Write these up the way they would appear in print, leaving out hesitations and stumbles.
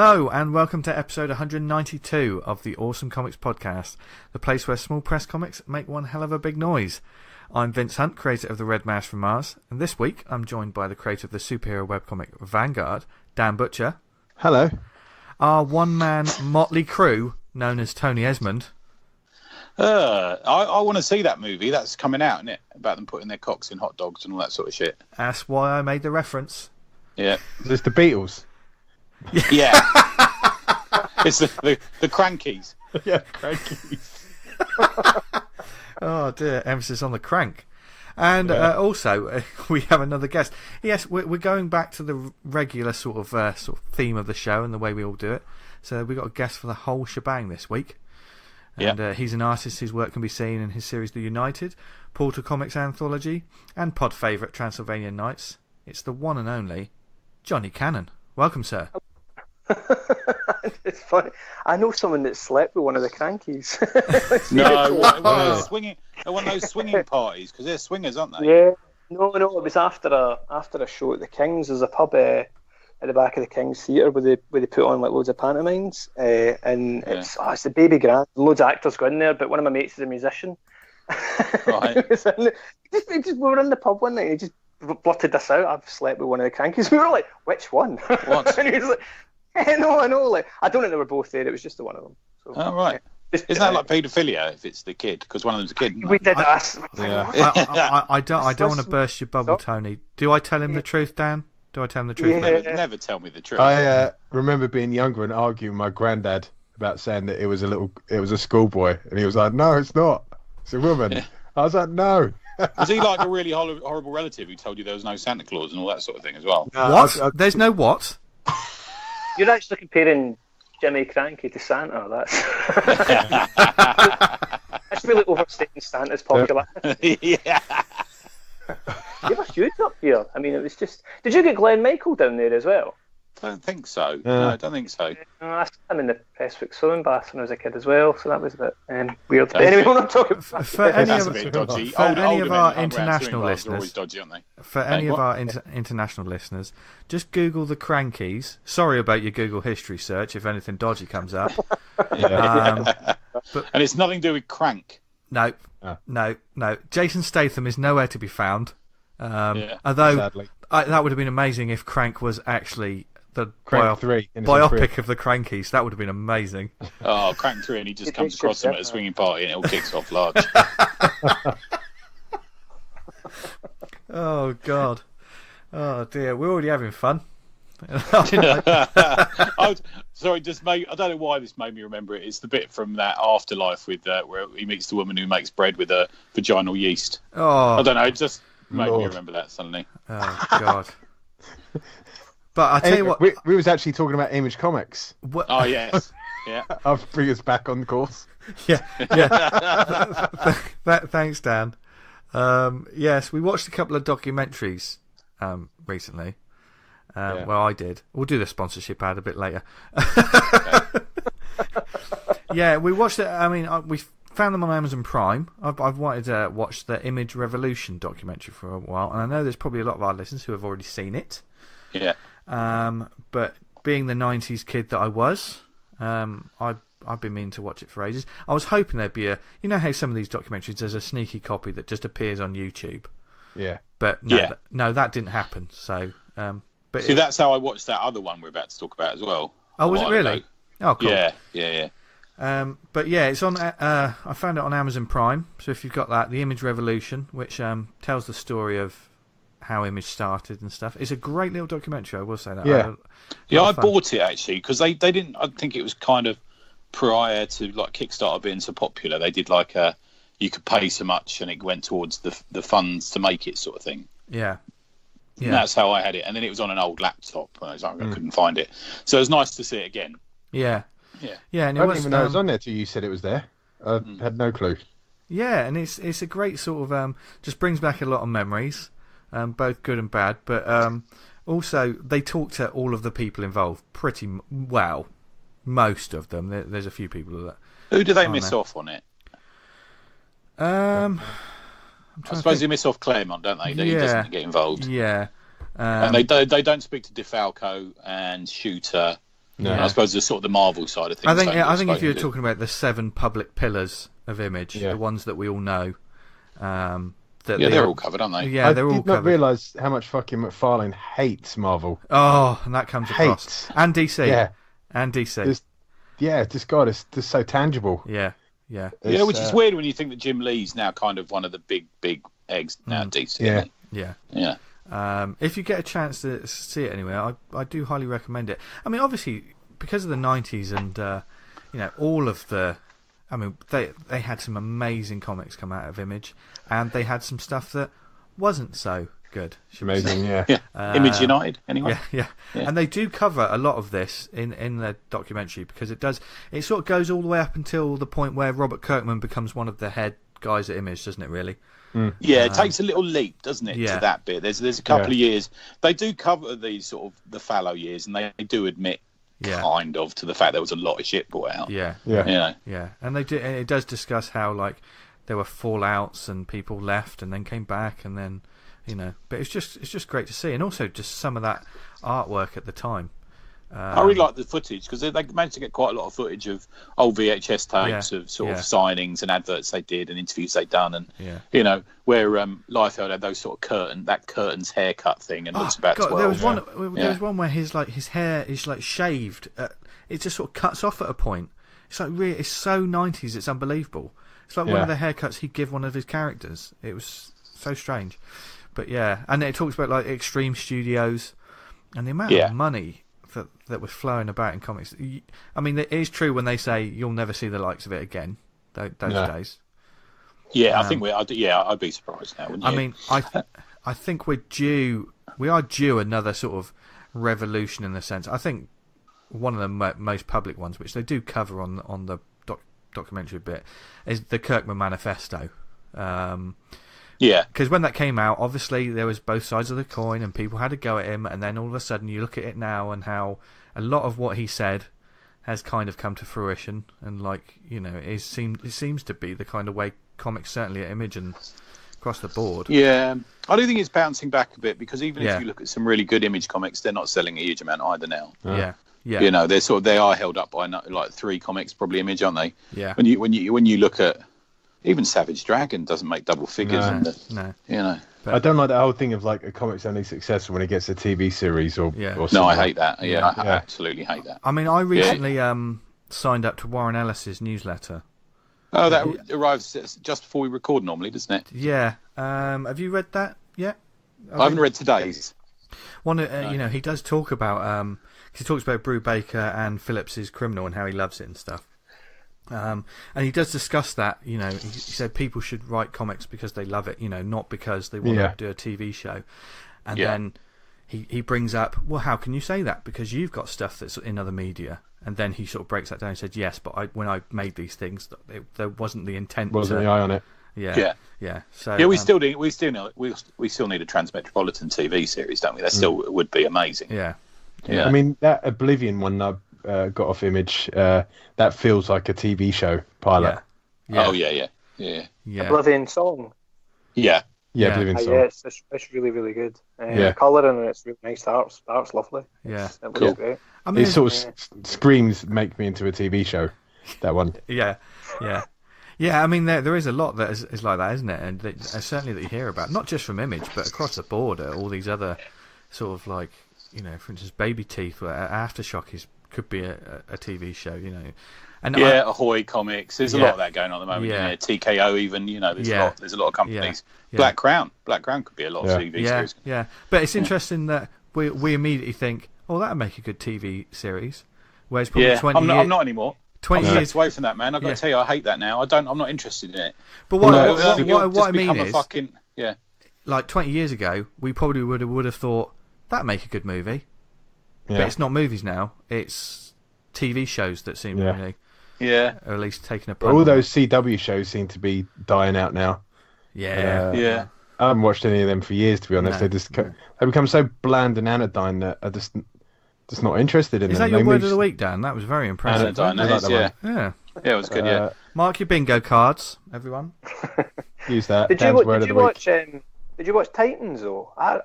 Hello and welcome to episode 192 of the Awesome Comics Podcast, the place where small press comics make one hell of a big noise. I'm Vince Hunt, creator of the Red Mouse from Mars, and this week I'm joined by the creator of the superhero webcomic Vanguard, Dan Butcher. Hello. Our one-man motley crew, known as Tony Esmond. I want to see that movie. That's coming out, isn't it? About them putting their cocks in hot dogs and all that sort of shit. That's why I made the reference. Yeah. It's the Beatles. Yeah. It's the Crankies. Yeah, Crankies. Oh dear, emphasis on the crank. And also, we have another guest. Yes, we're going back to the regular sort of theme of the show and the way we all do it. So we've got a guest for the whole shebang this week. And he's an artist whose work can be seen in his series The United, Portal Comics Anthology, and pod favourite Transylvanian Knights. It's the one and only Jonny Cannon. Welcome, sir. It's funny. I know someone that slept with one of the Crankies. One of those swinging parties, because they're swingers, aren't they? Yeah. No, it was after a show at the King's. There's a pub at the back of the King's Theatre where they put on like loads of pantomimes, it's the baby grand. Loads of actors go in there, but one of my mates is a musician. Right. We were in the pub one night and he just blurted this out. I've slept with one of the Crankies. We were like, which one? What? And he was like, I know. Like, I don't think they were both there. It was just the one of them. So, oh, right. Isn't that like paedophilia if it's the kid? Because one of them's a kid. We did ask. I don't want to burst your bubble, Tony. Do I tell him the truth, Dan? Do I tell him the truth? Never tell me the truth. I remember being younger and arguing with my granddad about saying that it was a schoolboy, and he was like, "No, it's not. It's a woman." Yeah. I was like, "No." Was he like a really horrible relative who told you there was no Santa Claus and all that sort of thing as well? No, what? There's no what? You're actually comparing Jimmy Cranky to Santa. That's really overstating Santa's popularity. Yeah. You were huge up here. I mean, it was just. Did you get Glenn Michael down there as well? I don't think so. No, I don't think so. I saw him in the Prestwick swimming bath when I was a kid as well, so that was a bit weird. But anyway, we're not talking about for any of our international listeners, just Google the Crankies. Sorry about your Google history search if anything dodgy comes up. And it's nothing to do with crank. No. Jason Statham is nowhere to be found. Although that would have been amazing if Crank was actually the biopic of the Crankies. That would have been amazing. Oh, Crank 3, and he just comes across them at a swinging party and it all kicks off large. Oh, God. Oh, dear. We're already having fun. Sorry, I don't know why this made me remember it. It's the bit from that Afterlife with where he meets the woman who makes bread with a vaginal yeast. Oh, I don't know. It just made me remember that suddenly. Oh God! But I tell you what, we was actually talking about Image Comics. What? Oh yes, yeah. I'll bring us back on the course. Yeah. Thanks, Dan. Yes, we watched a couple of documentaries recently. Well, I did. We'll do the sponsorship ad a bit later. Yeah, we watched it. I mean, we found them on Amazon Prime. I've wanted to watch the Image Revolution documentary for a while, and I know there's probably a lot of our listeners who have already seen it. Yeah. But being the 90s kid that I was, I've been meaning to watch it for ages. I was hoping there'd be you know how some of these documentaries, there's a sneaky copy that just appears on YouTube. Yeah. But no, that didn't happen. So, but see, that's how I watched that other one we're about to talk about as well. Oh, was it really? Oh, cool. Yeah. But yeah, it's on. I found it on Amazon Prime. So if you've got that, the Image Revolution, which tells the story of how Image started and stuff, it's a great little documentary. I will say that. Yeah. I bought it actually because they didn't. I think it was kind of prior to like Kickstarter being so popular. They did like you could pay so much and it went towards the funds to make it sort of thing. Yeah. And that's how I had it, and then it was on an old laptop. I couldn't find it, so it was nice to see it again. Yeah. And I didn't even know it was on there till you said it was there. I had no clue. Yeah, and it's a great sort of just brings back a lot of memories, both good and bad. But also they talk to all of the people involved pretty well, most of them. There's a few people that. Who do they miss off on it? I suppose they miss off Claremont, don't they? He doesn't get involved. Yeah. And they don't speak to DeFalco and Shooter No. I suppose the sort of the Marvel side of things. I think if you're talking about the 7 public pillars of Image, the ones that we all know, they're all covered, aren't they? Yeah, they're all covered. I did not realise how much fucking McFarlane hates Marvel. Oh, and that comes across. And DC. Yeah. And DC. This guy is just so tangible. Yeah. Which is weird when you think that Jim Lee's now kind of one of the big eggs now at DC. Yeah. If you get a chance to see it anywhere, I do highly recommend it. I mean, obviously, because of the 90s and all of the... I mean, they had some amazing comics come out of Image, and they had some stuff that wasn't so good. Amazing, yeah. Image United, anyway. Yeah. And they do cover a lot of this in the documentary, because it sort of goes all the way up until the point where Robert Kirkman becomes one of the head guys at Image, doesn't it, really? Yeah, it takes a little leap, doesn't it, to that bit. There's a couple of years. They do cover these sort of the fallow years, and they do admit kind of to the fact there was a lot of shit brought out. Yeah. And it does discuss how like there were fallouts and people left and then came back and then but it's just great to see, and also just some of that artwork at the time. I really like the footage, because they managed to get quite a lot of footage of old VHS tapes of sort of signings and adverts they did and interviews they'd done, and where Liefeld had those sort of curtains haircut thing and looks about 12. There was one where his hair is like shaved. It just sort of cuts off at a point. It's like it's so 90s. It's unbelievable. It's like one of the haircuts he'd give one of his characters. It was so strange, but and it talks about like Extreme Studios and the amount of money that was flowing about in comics. I mean, it is true when they say you'll never see the likes of it again. Those days. Yeah, I think I'd be surprised now, wouldn't you? I mean, I think we are due another sort of revolution in the sense. I think one of the most public ones, which they do cover on the documentary bit, is the Kirkman Manifesto. Because when that came out, obviously there was both sides of the coin, and people had to go at him. And then all of a sudden, you look at it now, and how a lot of what he said has kind of come to fruition, and it seems to be the kind of way comics, certainly at Image and across the board. Yeah, I do think it's bouncing back a bit, because even if you look at some really good Image comics, they're not selling a huge amount either now. Yeah. They are held up by like 3 comics, probably Image, aren't they? Yeah. When you look at even Savage Dragon doesn't make double figures. No. I don't like the whole thing of like a comic's only successful when it gets a TV series or No, I hate that. I absolutely hate that. I mean, I recently signed up to Warren Ellis's newsletter. Oh, that arrives just before we record normally, doesn't it? Yeah. Have you read that yet? I haven't read today's. He does talk about he talks about Brubaker and Phillips's Criminal and how he loves it and stuff. And he does discuss that, he said people should write comics because they love it, not because they want to do a TV show. And then he brings up, well, how can you say that? Because you've got stuff that's in other media. And then he sort of breaks that down and said, yes, but when I made these things, there wasn't the intent. Wasn't the eye on it. Yeah. So we still need a Transmetropolitan TV series, don't we? That still would be amazing. Yeah. I mean, that Oblivion one I got off Image, that feels like a TV show pilot. Yeah. Oh yeah. Oblivion song. Yeah, Oblivion song. Yeah, it's really, really good. Colouring, and it's really nice. The art's lovely. Yeah, it looks great. I mean, it sort of screams make me into a TV show. That one. Yeah. I mean, there is a lot that is like that, isn't it? And certainly that you hear about, not just from Image, but across the board. All these other sort of like, for instance, Baby Teeth or Aftershock could be a TV show, And Ahoy Comics. There's a lot of that going on at the moment. Yeah. TKO even. There's a lot of companies. Yeah. Black Crown could be a lot of TV series. Yeah. But it's interesting that we immediately think, oh, that'd make a good TV series. Whereas probably 20 years... I'm not anymore. 20 years away from that, man. I've got to tell you, I hate that now. I'm not interested in it. But what I mean is, like 20 years ago, we probably would have thought that'd make a good movie. Yeah. But it's not movies now. It's TV shows that seem or at least taking a. All those CW shows seem to be dying out now. Yeah. I haven't watched any of them for years, to be honest. No. They become so bland and anodyne that I just not interested in them. Is that your word of the week, Dan? That was very impressive. Anodyne, yeah, it was good. Mark your bingo cards, everyone. Use that. Did you watch Titans though? I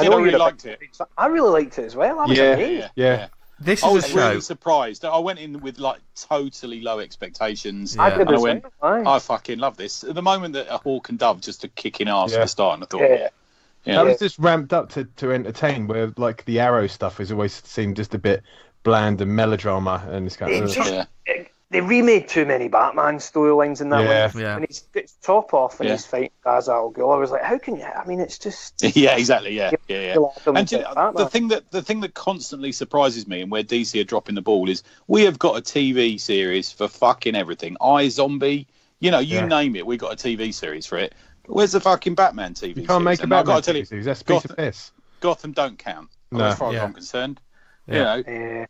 really liked it. I really liked it as well. I was amazed. Yeah. This I is a was show. really surprised. I went in with like totally low expectations. Yeah. I did And I as went, well. I fucking love this. The moment that a hawk and dove just a kicking ass at Yeah. the start, and I thought, Yeah. yeah. That was just ramped up to entertain, where like the Arrow stuff has always seemed just a bit bland and melodrama, and it's kind It of just- Yeah. They remade too many Batman storylines in that Yeah. one. Yeah. When he's top off and Yeah. he's fighting Ra's al Ghul, I was like, how can you? I mean, it's just. Yeah, exactly. Yeah. And the the thing that constantly surprises me, and where DC are dropping the ball, is we have got a TV series for fucking everything. iZombie, you Yeah. name it, we got a TV series for it. Where's the fucking Batman TV? you can't make a And I've Batman got to tell you, series. That's a piece of piss. Gotham don't count. No. As far as Yeah. I'm concerned, Yeah. you know,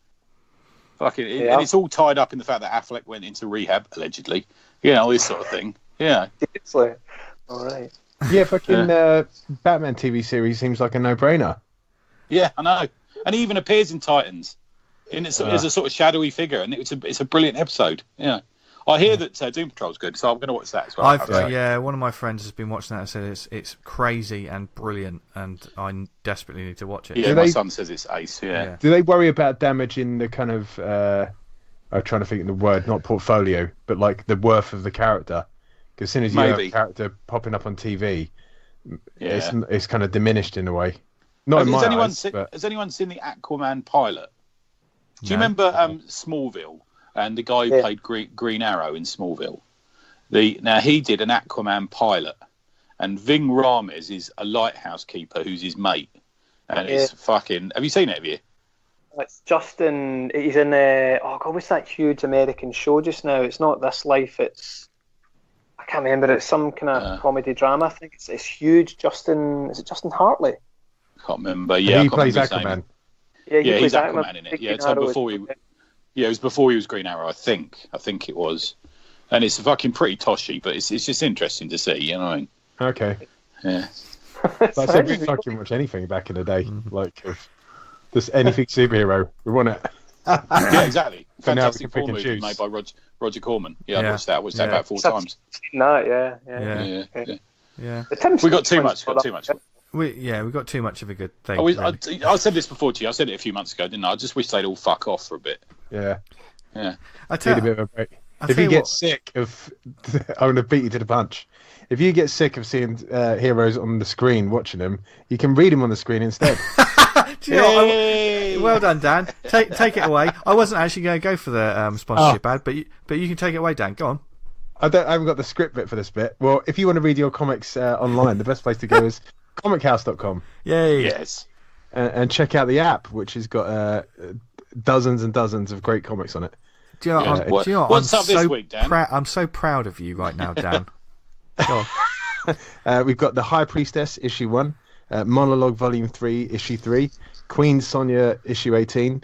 fucking, Yeah. and it's all tied up in the fact that Affleck went into rehab allegedly. This sort of thing. Yeah. Seriously. All right. Yeah, fucking Batman TV series seems like a no-brainer. Yeah, I know. And he even appears in Titans, as a sort of shadowy figure, and it's a brilliant episode. Yeah, I hear that Doom Patrol's good, so I'm going to watch that as well. One of my friends has been watching that and said it's crazy and brilliant, and I desperately need to watch it. Yeah, Do my they- son says it's ace. Yeah. Do they worry about damage in the kind of I'm trying to think of the word, not portfolio, but like the worth of the character? Because as soon as you have Maybe. a character popping up on TV, Yeah. it's kind of diminished in a way. Not in my eyes, but Has anyone seen the Aquaman pilot? Do you No. remember Smallville and the guy who played Green Arrow in Smallville? Now he did an Aquaman pilot, and Ving Rhames is a lighthouse keeper who's his mate, and it's fucking. Have you seen it? Have you? It's Justin. He's in what's that huge American show just now? It's not This Life. I can't remember. It's some kind of comedy drama. I think it's huge. Justin. Is it Justin Hartley? Can't remember. Yeah, he I can't plays remember his name. Aquaman. Yeah, Yeah, he's plays Aquaman in it. Big Yeah, Green so Arrow before is- it was before he was Green Arrow. I think it was, and it's fucking pretty toshy, but it's just interesting to see. You know what I mean? Okay. Yeah. Like I said, we fucking watch anything back in the day. Like, if there's anything superhero, we want it. Yeah, exactly. So now we Fantastic can pick Four and movie choose. made by Roger Corman. Yeah, I Yeah. watched that. I watched that Yeah. about 4 times. No, Yeah. Yeah. The Tim We got too Swift much. one's We got too much of a good thing. I said this before to you. I said it a few months ago, didn't I? I just wish they'd all fuck off for a bit. Yeah. Yeah. I Need tell a bit of a break. I'll If tell you you get what- sick of, I'm going to beat you to the punch. If you get sick of seeing heroes on the screen, watching them, you can read them on the screen instead. Do you know what? Yay! Well done, Dan. Take it away. I wasn't actually going to go for the sponsorship ad, but you can take it away, Dan. Go on. I haven't got the script bit for this bit. Well, if you want to read your comics online, the best place to go is comichouse.com Yay. Yes. and check out the app, which has got dozens and dozens of great comics on it. Do you know, Yeah. do you know what? What's I'm up this so week, Dan? I'm so proud of you right now, Dan. Go on. We've got The High Priestess, issue 1, Monologue Volume 3, issue 3, Queen Sonia, issue 18,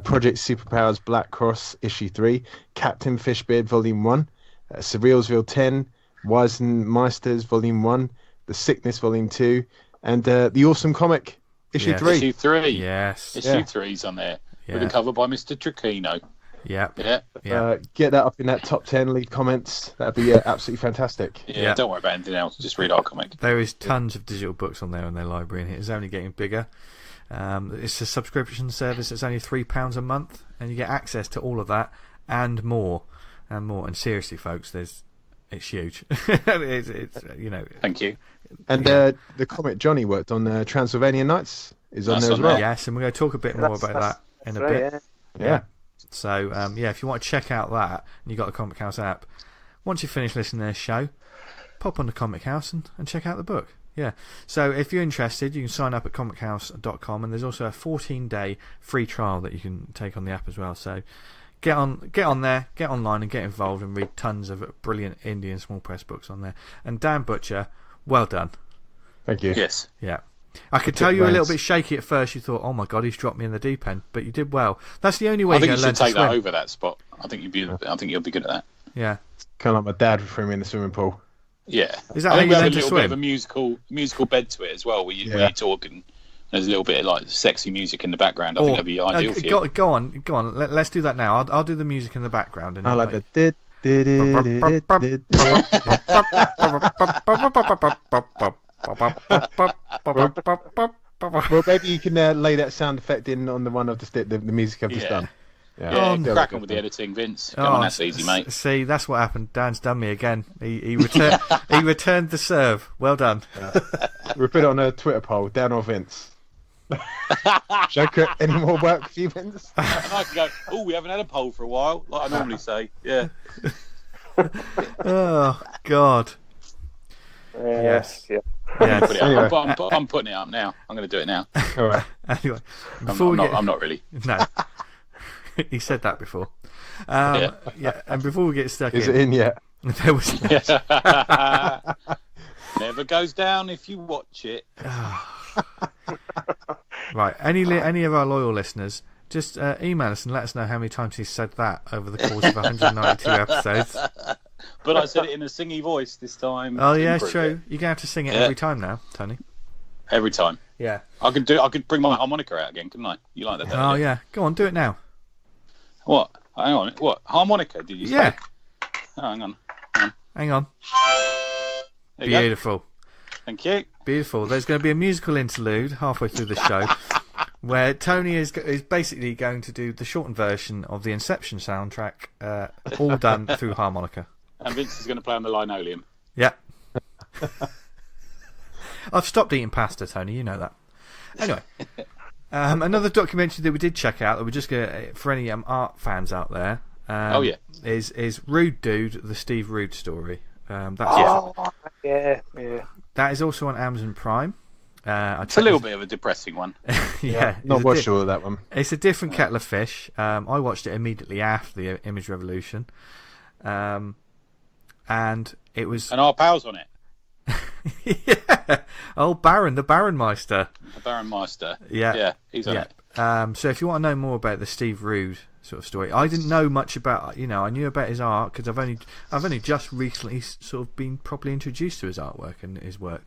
Project Superpowers Black Cross, issue 3, Captain Fishbeard, Volume 1, Surrealsville 10, Weisenmeisters, Volume 1, The Sickness, Volume 2, and The Awesome Comic, issue Yes. 3. Issue 3. Yes. Issue Yeah. 3's on there. Yeah. With a cover by Mr. Tricchino. Yep. Yeah. Yeah. Get that up in that top 10, leave comments. That'd be absolutely fantastic. Yeah. Yeah. Don't worry about anything else. Just read our comic. There is tons of digital books on there in their library, and it's only getting bigger. It's a subscription service that's only £3 a month, and you get access to all of that and more, and more. And seriously, folks, it's huge. it's Thank you. And the comic Jonny worked on, Transylvanian Knights, is on That's there as on well. there. Yes, and we're going to talk a bit more about that in a right, bit. yeah. Yeah. So, if you want to check out that, and you've got the Comic House app, once you finish listening to this show, pop on the Comic House and check out the book. Yeah. So, if you're interested, you can sign up at comichouse.com, and there's also a 14-day free trial that you can take on the app as well. So, get on there, get online, and get involved, and read tons of brilliant indie and small press books on there. And Dan Butcher, well done. Thank you. Yes. Yeah. I could tell you were a little reins. bit shaky at first. You thought, oh my God, he's dropped me in the deep end. But you did well. That's the only way I think you're you going to learn should to take swim. that over that spot. I think you'll be good at that. Yeah. Kind of like my dad threw me in the swimming pool. Yeah. Is that I how think you we have a learn to little bit of swim? a musical bed to it as well, where you Yeah. talk and there's a little bit of like sexy music in the background. I think that'd be ideal for you. Go on. Let's do that now. I'll do the music in the background. And I like the did. Well, maybe you can lay that sound effect in on the one of the music I've just done. Yeah, crack on with the editing, Vince. Come on, that's easy, mate. See, that's what happened. Dan's done me again. He returned. He returned the serve. Well done. We'll put it on a Twitter poll. Dan or Vince? Should I create any more work for you, Vince? And I can go. Oh, we haven't had a poll for a while, like I normally say. Yeah. Oh God. Yes. Yeah. Yes. Anyway. I'm putting it up now. I'm going to do it now. All right. Anyway, I'm not really. No. He said that before. And before we get stuck Is it in yet? there was Never goes down if you watch it. right. Any of our loyal listeners, just email us and let us know how many times he said that over the course of 192 episodes. But I said it in a singy voice this time. Oh yeah, it's true. You're gonna have to sing it every time now, Tony. Every time. Yeah. I could bring my harmonica out again, couldn't I? You like that? Don't you? Yeah. Go on, do it now. What? Hang on. What? Harmonica? Did you say? Yeah. Oh, hang on. Hang on. There you go. Beautiful. Thank you. Beautiful. There's going to be a musical interlude halfway through the show where Tony is basically going to do the shortened version of the Inception soundtrack, all done through harmonica. And Vince is going to play on the linoleum. Yeah. I've stopped eating pasta, Tony. You know that. Anyway, another documentary that we did check out that we're just going to, for any art fans out there, is Rude Dude, the Steve Rude story. Yeah. That is also on Amazon Prime. It's a little bit of a depressing one. Yeah. Not quite sure of that one. It's a different kettle of fish. I watched it immediately after the Image Revolution. And it was... And our pals on it. Yeah. Oh, Baron, the Baronmeister. The Baronmeister. Yeah. Yeah, he's on it. So if you want to know more about the Steve Rude sort of story, I didn't know much about, I knew about his art because I've only just recently sort of been properly introduced to his artwork and his work.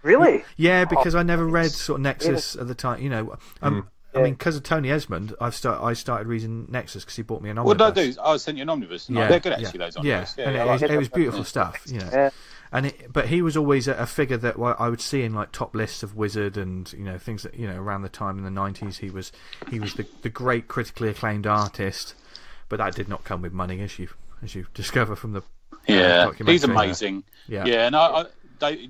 Really? Yeah, because I never read sort of Nexus at the time. I mean, because of Tony Esmond, I started reading Nexus because he bought me an omnibus. What did I do? I sent you an omnibus. Yeah, they're good actually. Those omnibus. Yeah, and it was beautiful stuff. Yeah. But he was always a figure that I would see in like top lists of Wizard and things that around the time in the 90s he was the great critically acclaimed artist, but that did not come with money as you discover from the documentary. He's amazing. And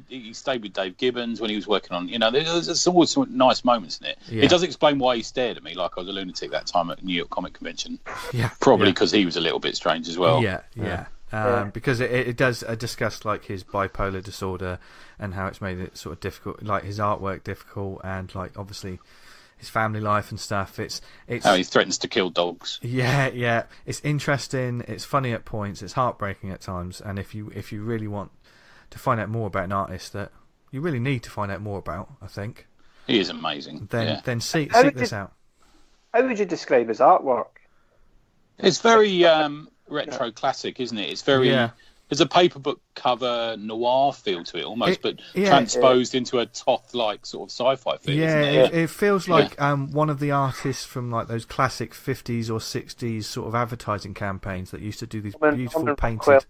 he stayed with Dave Gibbons when he was working on. There's always some nice moments in it. Yeah. It does explain why he stared at me like I was a lunatic that time at New York Comic Convention. Yeah, probably because he was a little bit strange as well. Yeah. Because it does discuss like his bipolar disorder and how it's made it sort of difficult, like his artwork difficult, and like obviously his family life and stuff. It's how he threatens to kill dogs. Yeah. It's interesting. It's funny at points. It's heartbreaking at times. And if you really want to find out more about an artist that you really need to find out more about, I think he is amazing. Then seek this out. How would you describe his artwork? It's very retro classic, isn't it? It's very there's a paperback cover noir feel to it almost, but transposed into a Toth-like sort of sci-fi feel. Yeah, isn't it? It feels like one of the artists from like those classic 50s or 60s sort of advertising campaigns that used to do these beautiful painted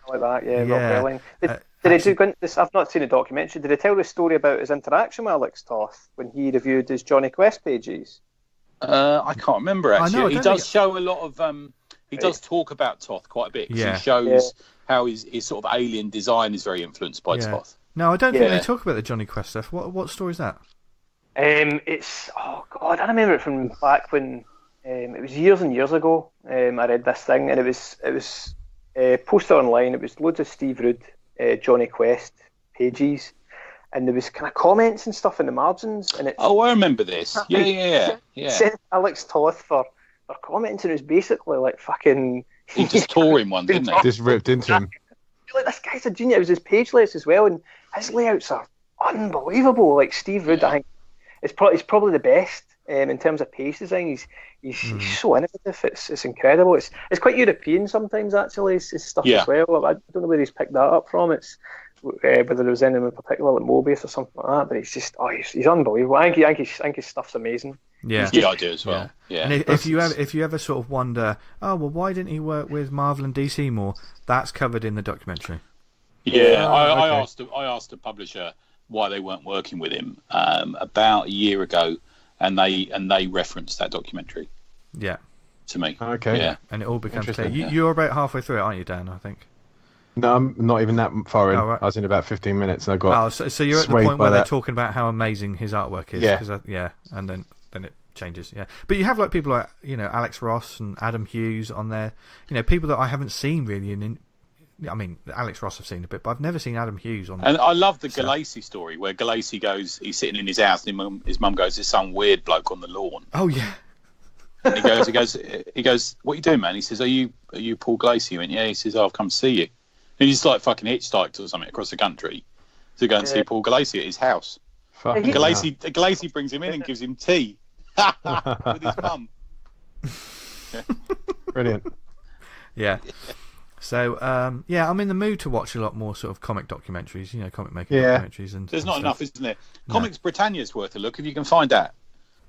like that. Yeah. Did he do this? I've not seen a documentary. Did he tell the story about his interaction with Alex Toth when he reviewed his Johnny Quest pages? I can't remember actually. He does show a lot of. He does talk about Toth quite a bit. He shows how his sort of alien design is very influenced by Toth. No, I don't think they talk about the Johnny Quest stuff. What story is that? It's I remember it from back when it was years and years ago. I read this thing and it was posted online. It was loads of Steve Rude, Johnny Quest pages, and there was kind of comments and stuff in the margins. And it's I remember this. Yeah. Sent Alex Toth for commenting, and it was basically like fucking. He just tore him one, didn't he? Just ripped into him. Like, this guy's a genius. It was his page layouts as well, and his layouts are unbelievable. Like Steve Rude, I think he's probably the best in terms of page design. He's so innovative. It's incredible. It's quite European sometimes actually. His stuff as well. I don't know where he's picked that up from. It's whether there was anyone in particular like Mobius or something like that. But he's just he's unbelievable. I think his stuff's amazing. Yeah, I do as well. Yeah. And if you ever sort of wonder, why didn't he work with Marvel and DC more? That's covered in the documentary. Yeah, I asked a publisher why they weren't working with him about a year ago, and they referenced that documentary. Yeah. To me. Okay. Yeah. And it all becomes clear. Interesting. You're about halfway through it, aren't you, Dan? I think. No, I'm not even that far in. Oh, right. I was in about 15 minutes, and I got. Oh, so you're at the swayed point by where they're that. talking about how amazing his artwork is. Yeah. 'Cause and then it changes. Yeah. But you have like people like Alex Ross and Adam Hughes on there. People that I haven't seen really. I mean, Alex Ross I've seen a bit, but I've never seen Adam Hughes on. And I love the Galassi story where Galassi goes, he's sitting in his house, and his mum goes, "There's some weird bloke on the lawn." Oh yeah. And he goes, "What are you doing, man?" He says, "Are you Paul Galassi?" He went, "Yeah." He says, "Oh, I've come to see you." And he's like fucking hitchhiked or something across the country to go and see Paul Galassi at his house. Fucking Galassi brings him in and gives him tea with his mum. Brilliant. Yeah. So, I'm in the mood to watch a lot more sort of comic documentaries, comic making Yeah. documentaries. There's and not stuff. enough, isn't there? Comics Britannia's worth a look if you can find that.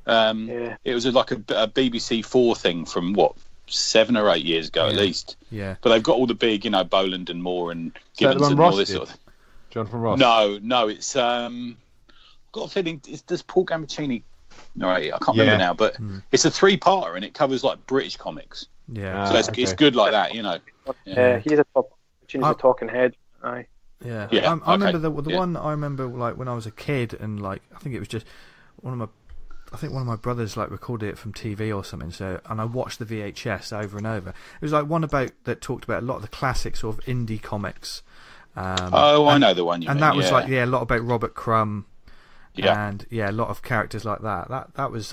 It was like a BBC 4 thing from 7 or 8 years ago at least. Yeah. But they've got all the big, Boland and Moore and Is that the Gibbons one and Ross all this did? sort of. Jonathan Ross. No, it's I've got a feeling does Paul Gambaccini narrate it? I can't remember now, but it's a 3-parter and it covers like British comics. Yeah. So it's good like that, Yeah, he's a top. He's a talking head. Aye. Yeah. Yeah, I remember the one I remember like when I was a kid, and like I think it was just one of my brothers like recorded it from TV or something. So and I watched the VHS over and over. It was like one that talked about a lot of the classic sort of indie comics. I know the one you mean. And that was a lot about Robert Crumb. Yeah. And a lot of characters like that. That was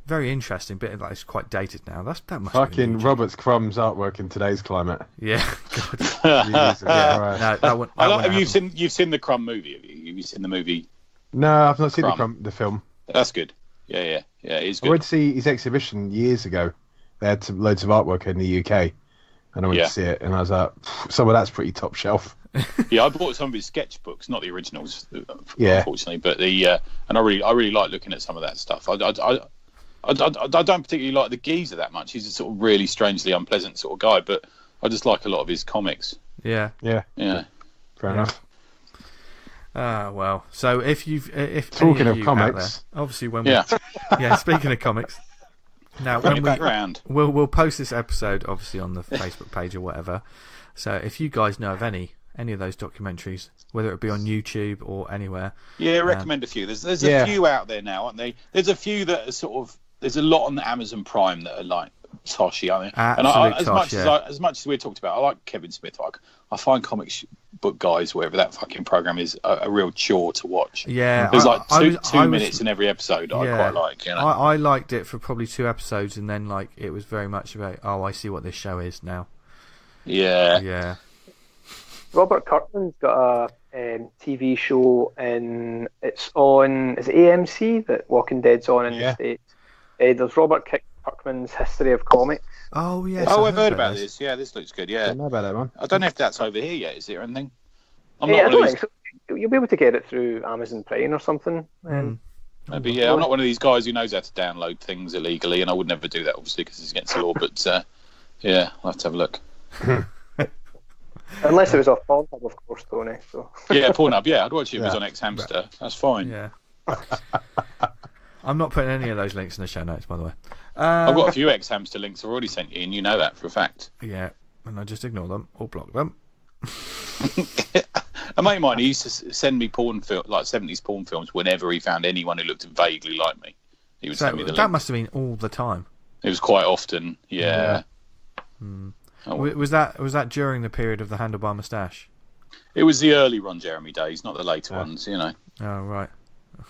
very interesting. Bit like it's quite dated now. That must have been Fucking huge. Robert Crumb's artwork in today's climate. Yeah. God. Jesus Christ. No, that one. You've seen the Crumb movie? Have you seen the movie? No, I've not seen Crumb. the film. That's good. Yeah, it's I good. went to see his exhibition years ago. They had loads of artwork in the UK, and I went to see it, and I was like, some of that's pretty top shelf. Yeah, I bought some of his sketchbooks, not the originals, Yeah. unfortunately, but and I really like looking at some of that stuff. I don't particularly like the geezer that much. He's a sort of really strangely unpleasant sort of guy, but I just like a lot of his comics. Yeah. Yeah. Fair enough. Well. So if Talking of you comics, out there, obviously when we speaking of comics, now Bring when it back round. we'll post this episode obviously on the Facebook page or whatever. So if you guys know of any of those documentaries, whether it be on YouTube or anywhere, Recommend a few. There's a few out there now, aren't they? There's a few that are sort of. There's a lot on the Amazon Prime that are like toshy, I mean, as much as we talked about, I like Kevin Smith. I find comic book guys, whatever that fucking program is, a real chore to watch. Yeah, there's like two minutes in every episode. I quite like. I liked it for probably 2 episodes, and then like it was very much about I see what this show is now. Yeah. Robert Kirkman's got a TV show, and it's on. Is it AMC that Walking Dead's on in the States? There's Robert Kirkman's History of Comics. Oh yes. I've heard about this. Yeah, this looks good. Yeah. I don't know about that one. I don't know if that's over here yet. Is there anything? I don't think so. You'll be able to get it through Amazon Prime or something. Maybe, I'm not one of these guys who knows how to download things illegally, and I would never do that, obviously, because it's against the law. But I'll have to have a look. Unless it was off Pornhub, of course, Tony. So. Yeah, Pornhub. Yeah, I'd watch it if it was on X-Hamster. That's fine. Yeah. I'm not putting any of those links in the show notes, by the way. I've got a few X-Hamster links I've already sent you, and you know that for a fact. Yeah, and I just ignore them or block them. A mate of mine, he used to send me porn like 70s porn films whenever he found anyone who looked vaguely like me. He would send me the link. That must have been all the time. It was quite often, yeah. Oh. Was that during the period of the handlebar moustache? It was the early Ron Jeremy days, not the later ones, you know. Oh, right.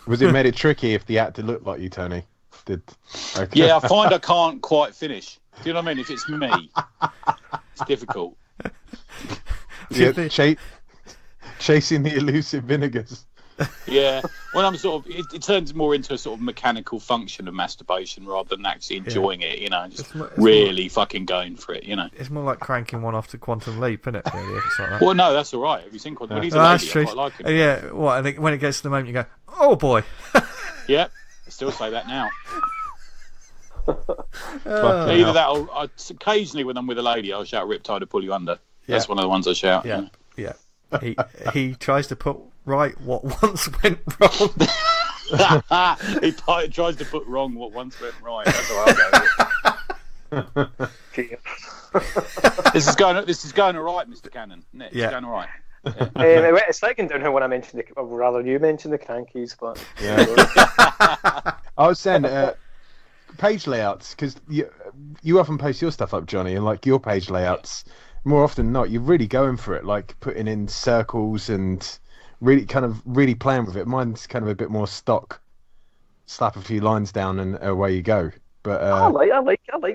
Was it made it tricky if the actor looked like you, Tony? Yeah, I find I can't quite finish. Do you know what I mean? If it's me, it's difficult. Yeah, chasing the elusive vinegars. Yeah, when I'm sort of, it turns more into a sort of mechanical function of masturbation rather than actually enjoying it, you know, just really fucking going for it, you know. It's more like cranking one off to Quantum Leap, isn't it? Really, if it's like that. Well, no, that's all right. Have you seen Quantum Leap? He's a lady, I quite like him. Yeah, what? And when it gets to the moment, you go, "Oh boy." Yeah, I still say that now. Either that, or occasionally when I'm with a lady, I'll shout "Riptide to pull you under." That's one of the ones I shout. Yeah. He tries to put right what once went wrong. He tries to put wrong what once went right. That's how I'll go. This is going all right, Mr. Cannon. It's going all right. Yeah. It's like downhill when I mentioned or rather you mentioned the crankies, but I was saying page layouts, because you often post your stuff up, Johnny, and like your page layouts, more often than not, you're really going for it, like putting in circles and really playing with it. Mine's kind of a bit more stock, slap a few lines down and away you go. But I like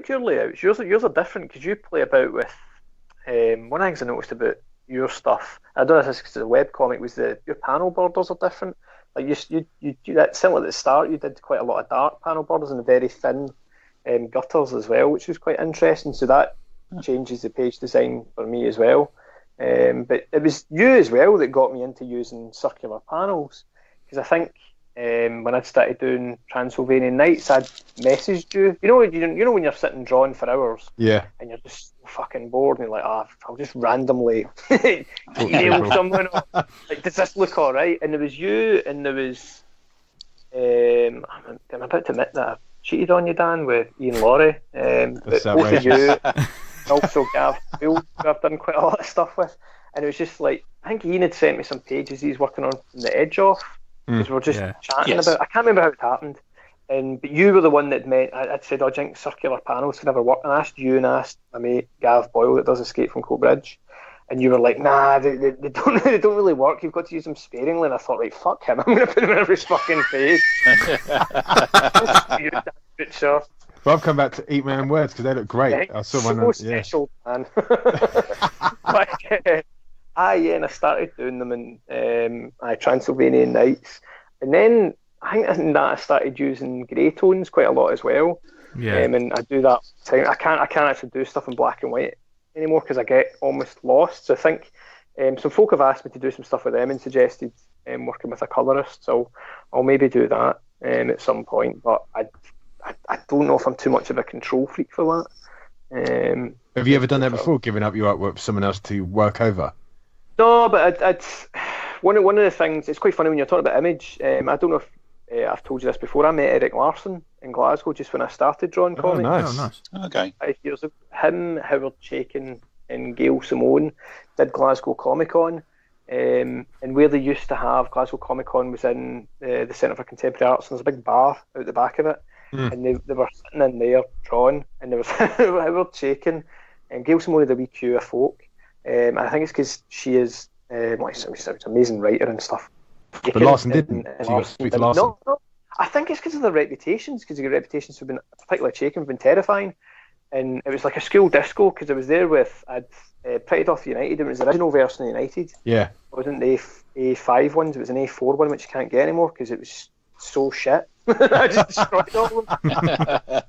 your layouts. Yours are different because you play about with. One of the things I noticed about your stuff, I don't know if it's because the webcomic, was your panel borders are different. Like you that similar at the start, you did quite a lot of dark panel borders and very thin gutters as well, which was quite interesting. So that changes the page design for me as well. But it was you as well that got me into using circular panels, because I think when I started doing Transylvanian Knights, I'd messaged you. You know when you're sitting drawing for hours, yeah, and you're just so fucking bored, and you're like, I'll just randomly email someone. Like, does this look all right? And there was you, and there was I'm about to admit that I cheated on you, Dan, with Ian Laurie. But both of you, also Gav, I've done quite a lot of stuff with, and it was just like, I think Ian had sent me some pages he's working on from the edge off. Because we're just chatting about. I can't remember how it happened, but you were the one that I'd said, "I think circular panels can never work." And I asked you, and I asked my mate Gav Boyle that does Escape from Coatbridge, and you were like, "Nah, they don't really work. You've got to use them sparingly." And I thought, right, fuck him, I'm going to put him in every fucking page. Sure. Well, I've come back to eat my own words because they look great. I saw one. Special, man. And I started doing them in Transylvanian Nights, and then I think in that I started using grey tones quite a lot as well. Yeah. And I do that time. I can't actually do stuff in black and white anymore because I get almost lost. So I think some folk have asked me to do some stuff with them and suggested working with a colourist. So I'll maybe do that at some point. But I don't know if I'm too much of a control freak for that. Have you ever done that before, giving up your artwork for someone else to work over? No, but it's one of the things. It's quite funny when you're talking about image. I don't know if I've told you this before. I met Eric Larson in Glasgow just when I started drawing comics. Nice. Okay. 5 years ago. Him, Howard Chaikin, and Gail Simone did Glasgow Comic Con, and where they used to have Glasgow Comic Con was in the Centre for Contemporary Arts, and there's a big bar out the back of it, and they were sitting in there drawing, and there was Howard Chaikin and Gail Simone, the wee queue of folk. And I think it's because she is she's an amazing writer and stuff. But Larson didn't. She got speak to Larson. No, I think it's because of their reputations. Because their reputations have been, particularly Chaikin, have been terrifying. And it was like a school disco because I was there with Pretty Tough United. It was the original version of United. Yeah. It wasn't the A5 ones. It was an A4 one, which you can't get anymore because it was so shit. I just destroyed all of them.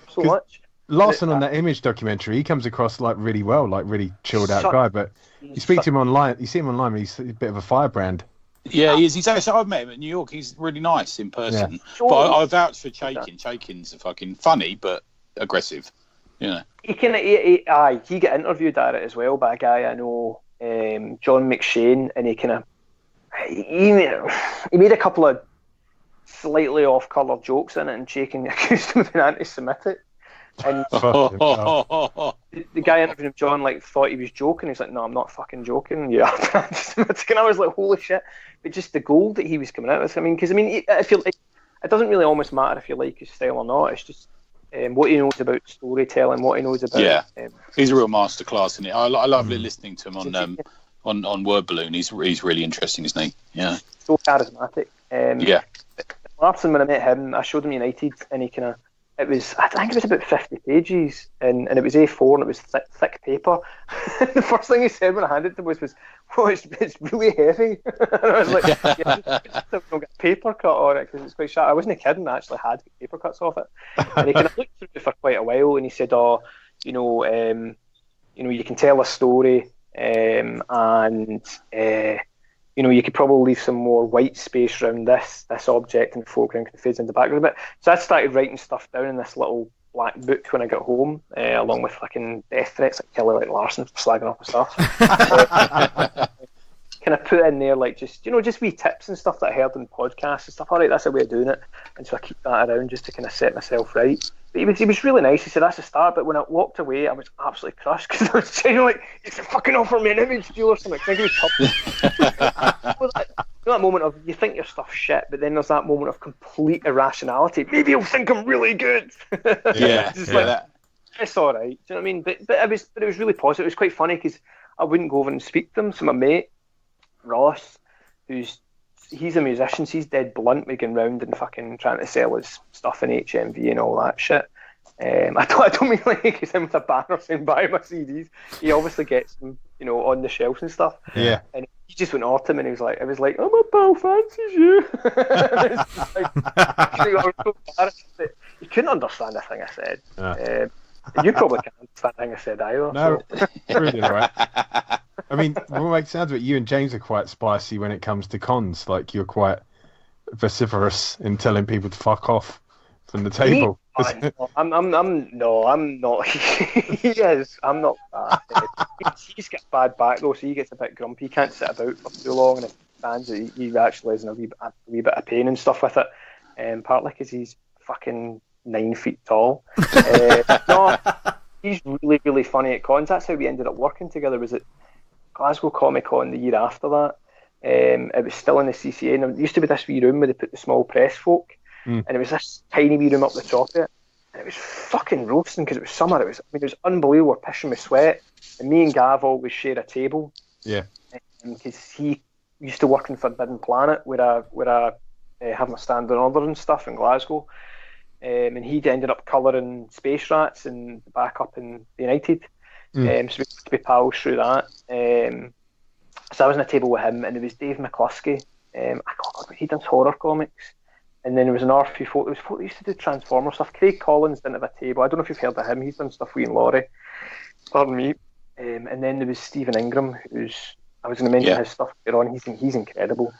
So much. Larson on that Image documentary, he comes across like really well, like really chilled out guy. But you speak to him online, you see him online, and he's a bit of a firebrand. Yeah, he is. He's actually, I've met him in New York. He's really nice in person. Yeah. But I vouch for Chaikin. Chaikin's fucking funny, but aggressive. You know. He got interviewed at it as well by a guy I know, John McShane, and he made a couple of slightly off-colour jokes in it, and Chaikin accused him of being anti-Semitic. And the guy interviewing him, John, thought he was joking. He's like, "No, I'm not fucking joking. Yeah." And I was like, "Holy shit!" But just the gold that he was coming out with. I feel like it doesn't really almost matter if you like his style or not. It's just what he knows about storytelling, what he knows about. Yeah, he's a real masterclass in it. I love listening to him on Word Balloon. He's really interesting, isn't he? Yeah, so charismatic. Yeah. Larson, when I met him, I showed him United, and he kind of. I think it was about 50 pages, and it was A4, and it was thick paper. The first thing he said when I handed it to him was "Oh, it's really heavy." And I was like, "Yeah, don't get a paper cut on it because it's quite sharp." I wasn't kidding. I actually had paper cuts off it, and he kind of looked through it for quite a while, and he said, you can tell a story, and you could probably leave some more white space around this object, and the foreground kind of fades into the background a bit. So I started writing stuff down in this little black book when I got home, along with fucking death threats like Kelly like Larson for slagging off my stuff. kind of put in there like just wee tips and stuff that I heard in podcasts and stuff. All right, that's a way of doing it, and so I keep that around just to kind of set myself right. But he was really nice. He said that's a start. But when I walked away, I was absolutely crushed because I was saying like, "You should fucking offer me an image deal or something." I think it was that moment of you think your stuff's shit, but then there's that moment of complete irrationality. Maybe he'll think I'm really good. It's all right. Do you know what I mean? But it was really positive. It was quite funny because I wouldn't go over and speak to them. So my mate Ross, he's a musician, so he's dead blunt with going round and fucking trying to sell his stuff in HMV and all that shit. I don't mean like he's in with a banner saying buy my CDs. He obviously gets them, on the shelves and stuff. Yeah. And he just went off to him and he was like, oh, my pal fancies you. He couldn't understand a thing I said. You probably can't understand a thing I said either. No, really right. I mean, from what it sounds of it, you and James are quite spicy when it comes to cons. Like, you're quite vociferous in telling people to fuck off from the table. I'm not. He is. I'm not bad. He's got bad back though, so he gets a bit grumpy. He can't sit about for too long, and if he stands, he actually is in a wee bit of pain and stuff with it. Partly because he's fucking 9 feet tall. No, he's really, really funny at cons. That's how we ended up working together. Was at Glasgow Comic Con the year after that. It was still in the CCA, and there used to be this wee room where they put the small press folk, and it was this tiny wee room up the top of it, and it was fucking roasting because it was summer. It was unbelievable. We're pissing with sweat, and me and Gav always share a table. Yeah, because he used to work in Forbidden Planet, where I have my standing order and stuff in Glasgow. And he'd ended up colouring Space Rats and back up in the United. So we could be pals through that. So I was on a table with him, and there was Dave McCulloch. He does horror comics. And then there was an RP folk. There was folk that used to do Transformer stuff. Craig Collins didn't have a table. I don't know if you've heard of him. He's done stuff with Ian Laurie. Pardon me. And then there was Stephen Ingram, I was going to mention his stuff later on. He's incredible.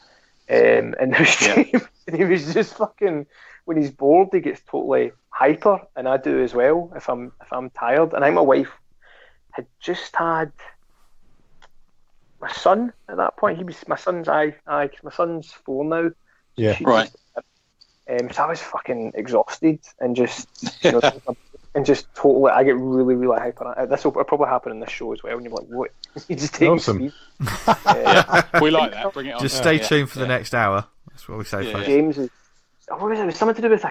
And there was James, and he was just fucking... When he's bored, he gets totally hyper, and I do as well if I'm tired. And I think my wife had just had my son at that point. My son's 4 now. Yeah, right. So I was fucking exhausted and just and just totally. I get really, really hyper. This will probably happen in this show as well. And you're like, what? You just take awesome. We like that. Bring it on. Just stay tuned for the next hour. That's what we say. Yeah. James is. What was it? It was something to do with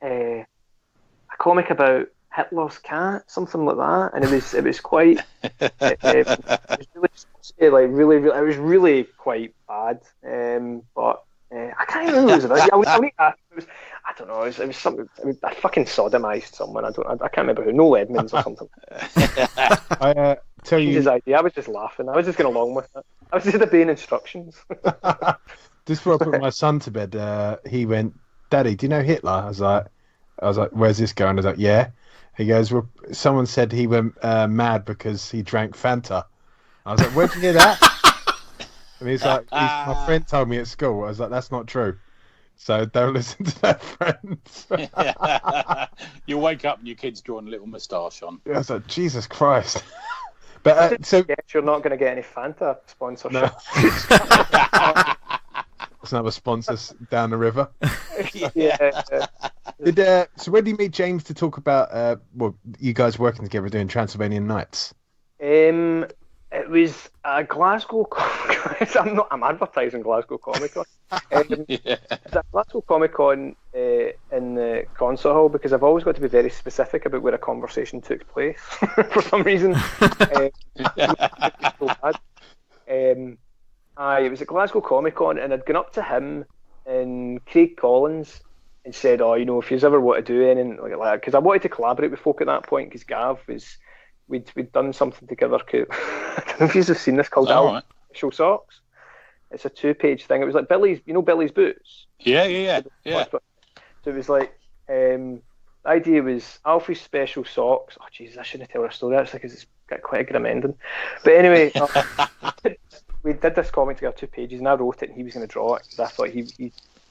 a comic about Hitler's cat, something like that, and it was quite. It was really quite bad. But I can't even remember what it was about. I don't know. It was something. I fucking sodomized someone. I can't remember who. Noel Edmonds or something. I tell you, his idea. I was just laughing. I was just going along with it. I was just obeying instructions. Just before I put my son to bed, he went, "Daddy, do you know Hitler?" I was like, "Where's this going?" I was like, "Yeah." He goes, "Well, someone said he went mad because he drank Fanta." I was like, "Where'd you hear that?" And he's like, "My friend told me at school." I was like, "That's not true. So don't listen to that, friends." You'll wake up and your kid's drawing a little moustache on. I was like, Jesus Christ. But so you're not going to get any Fanta sponsorship. No. It's another sponsors down the river. Yeah. So where did you meet James to talk about you guys working together doing Transylvanian Knights? It was a Glasgow. I'm advertising Glasgow Comic Con. It's a Glasgow Comic Con in the concert hall because I've always got to be very specific about where a conversation took place for some reason. It was at Glasgow Comic Con, and I'd gone up to him and Craig Collins and said, "Oh, if you ever want to do anything like that," because I wanted to collaborate with folk at that point because Gav was. We'd done something together. I don't know if you've seen this called Official Socks. It's a 2-page thing. It was like Billy's, Billy's Boots. Yeah. So it was like the idea was Alfies special socks. Oh Jesus, I shouldn't tell a story actually because it's got quite a grim ending. But anyway, we did this comic together, 2 pages, and I wrote it, and he was going to draw it because I thought he's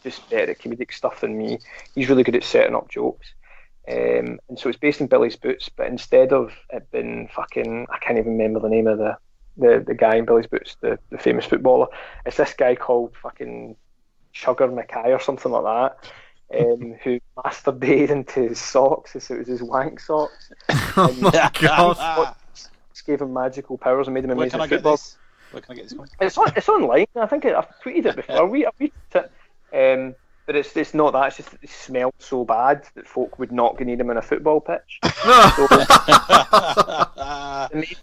just better at comedic stuff than me. He's really good at setting up jokes. And so it's based in Billy's Boots, but instead of it being fucking, I can't even remember the name of the guy in Billy's Boots, the famous footballer. It's this guy called fucking Sugar Mackay or something like that, who masturbated into his socks. So it was his wank socks. Oh my god! Gave him magical powers and made him amazing Where football. can I get this one? It's online. I think I've tweeted it before. I've tweeted it. But it's not that. It's just that it smelled so bad that folk would not go near him in a football pitch.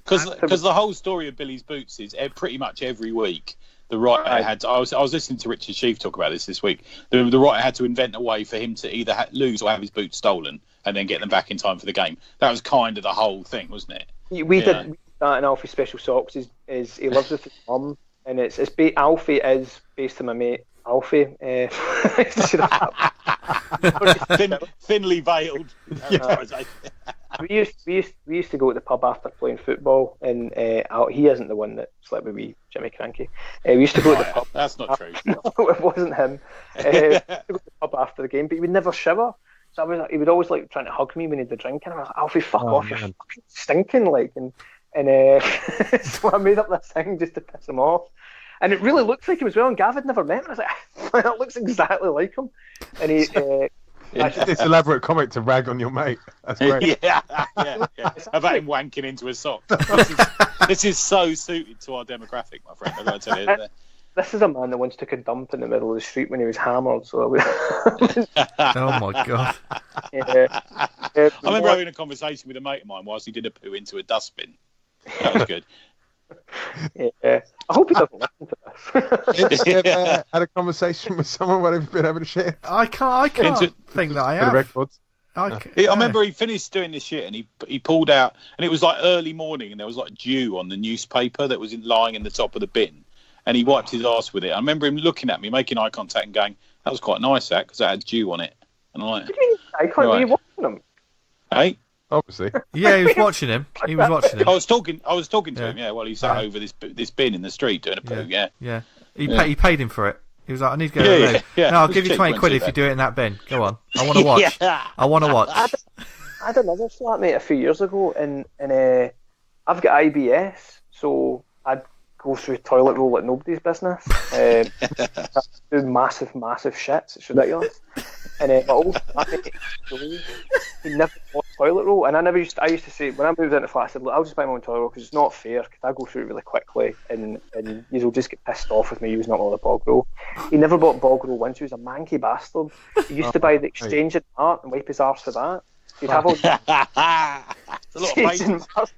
Because the whole story of Billy's Boots is pretty much every week the writer had to, I was listening to Richard Sheaf talk about this week. The writer had to invent a way for him to either lose or have his boots stolen and then get them back in time for the game. That was kind of the whole thing, wasn't it? We did that in Alfie Special Socks. Is he lives with his mum, and Alfie is based on my mate Alfie. Thinly veiled. We used to go to the pub after playing football, and he isn't the one that slept with me, Jimmy Cranky. We used to go to the pub. That's not true. No, it wasn't him. We used to go to the pub after the game, but he would never shower. So he would always like trying to hug me when he had the drink, and I was like, Alfie, fuck off, you're fucking stinking, like, and so I made up this thing just to piss him off. And it really looks like him as well, and Gav had never met him. I was like, it looks exactly like him. And he... this elaborate comic to rag on your mate. That's great. yeah. About him wanking into a sock. This is so suited to our demographic, my friend. I've got to tell you. This is a man that once took a dump in the middle of the street when he was hammered. So oh my god! I remember having a conversation with a mate of mine whilst he did a poo into a dustbin. That was good. Yeah, I hope he doesn't listen to this. Have you ever had a conversation with someone where they've been able to share? I can't think that I have. Records. I remember he finished doing this shit and he pulled out, and it was like early morning, and there was like dew on the newspaper that was lying in the top of the bin, and he wiped his arse with it. I remember him looking at me, making eye contact, and going, "That was quite nice, that, because that had dew on it." And I'm like, "What do you mean? I can't be watching them." Hey. Obviously. Yeah, he was watching him. I was talking to him. Yeah, while he sat over this bin in the street doing a poo. Yeah. He paid him for it. He was like, "I need to go to the No, I'll give you 20 quid if you do it in that bin. Go on, I want to watch. I want to watch." I had another flatmate a few years ago, and I've got IBS, so I'd go through toilet roll like nobody's business. Do massive shits. It's ridiculous. And my old flatmate, he never bought toilet roll, and I used to say, when I moved into the flat, I said, "Look, I'll just buy my own toilet roll because it's not fair, because I go through it really quickly, and you'll just get pissed off with me using not all the bog roll." He never bought bog roll once. He was a manky bastard. He used to buy the exchange in Mart and wipe his arse for that. He'd have all There's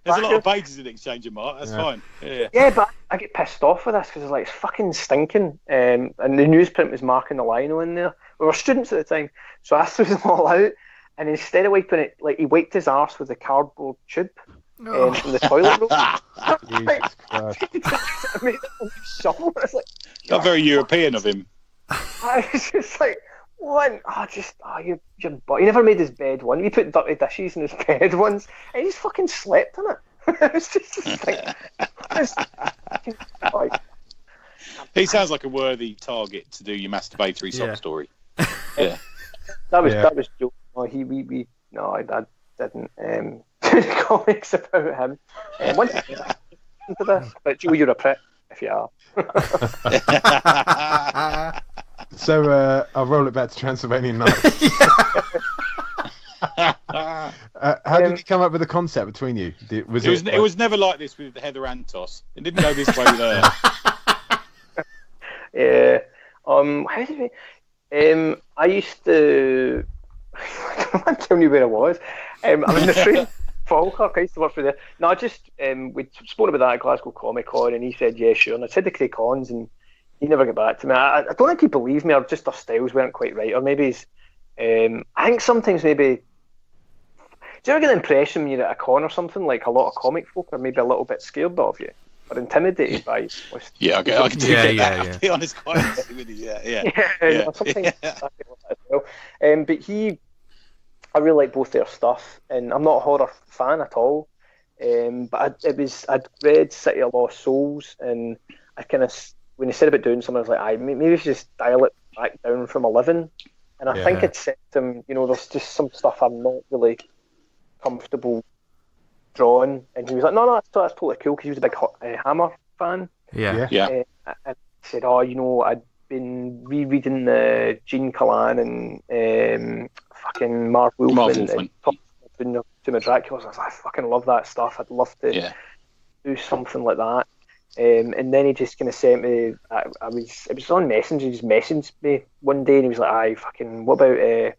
a lot of pages in exchange in Mart. That's fine. Yeah, but I get pissed off with this because it's like, it's fucking stinking. And the newsprint was marking the lino in there. We were students at the time, so I threw them all out. And instead of wiping it, like, he wiped his arse with a cardboard tube from the toilet roll. Jesus Christ. I made it shovel. It's like, not very European of him. I was just like, what? He never made his bed once. He put dirty dishes in his bed once, and he just fucking slept in it. It's just like, he sounds like a worthy target to do your masturbatory sock story. Yeah, that was Joe. No, I didn't do comics about him. Once into this, but Joe, you're a prick if you are. So I'll roll it back to Transylvanian Knights. How did you come up with the concept between you? It was never like this with Heather Antos. It didn't go this way with her. Yeah. How did we? I used to. I can't tell you where I was. I'm in the train. Falkirk. I used to work for there. No, we'd spoken about that at Glasgow Comic Con, and he said, "Yeah, sure." And I said the Craig Cons, and he never got back to me. I don't think he believed me, or just their styles weren't quite right, or maybe he's. I think sometimes maybe. Do you ever get the impression when you're at a con or something, like a lot of comic folk are maybe a little bit scared of you or intimidated by you? Yeah, I can get that. I'll be honest, quite honestly with you. Yeah. Something as well. But I really like both their stuff, and I'm not a horror fan at all. But I'd read City of Lost Souls, and I kind of, when he said about doing something, I was like, maybe if you just dial it back down from 11. And I think it said to him, there's just some stuff I'm not really comfortable drawn, and he was like, no, that's totally cool, because he was a big Hammer fan. Yeah. And he said, I'd been rereading the Gene Callan and fucking Marv Wolfman and Tomb of Dracula. I was like, I fucking love that stuff. I'd love to do something like that. And then he just kind of sent me. It was on Messenger. He just messaged me one day, and he was like, what about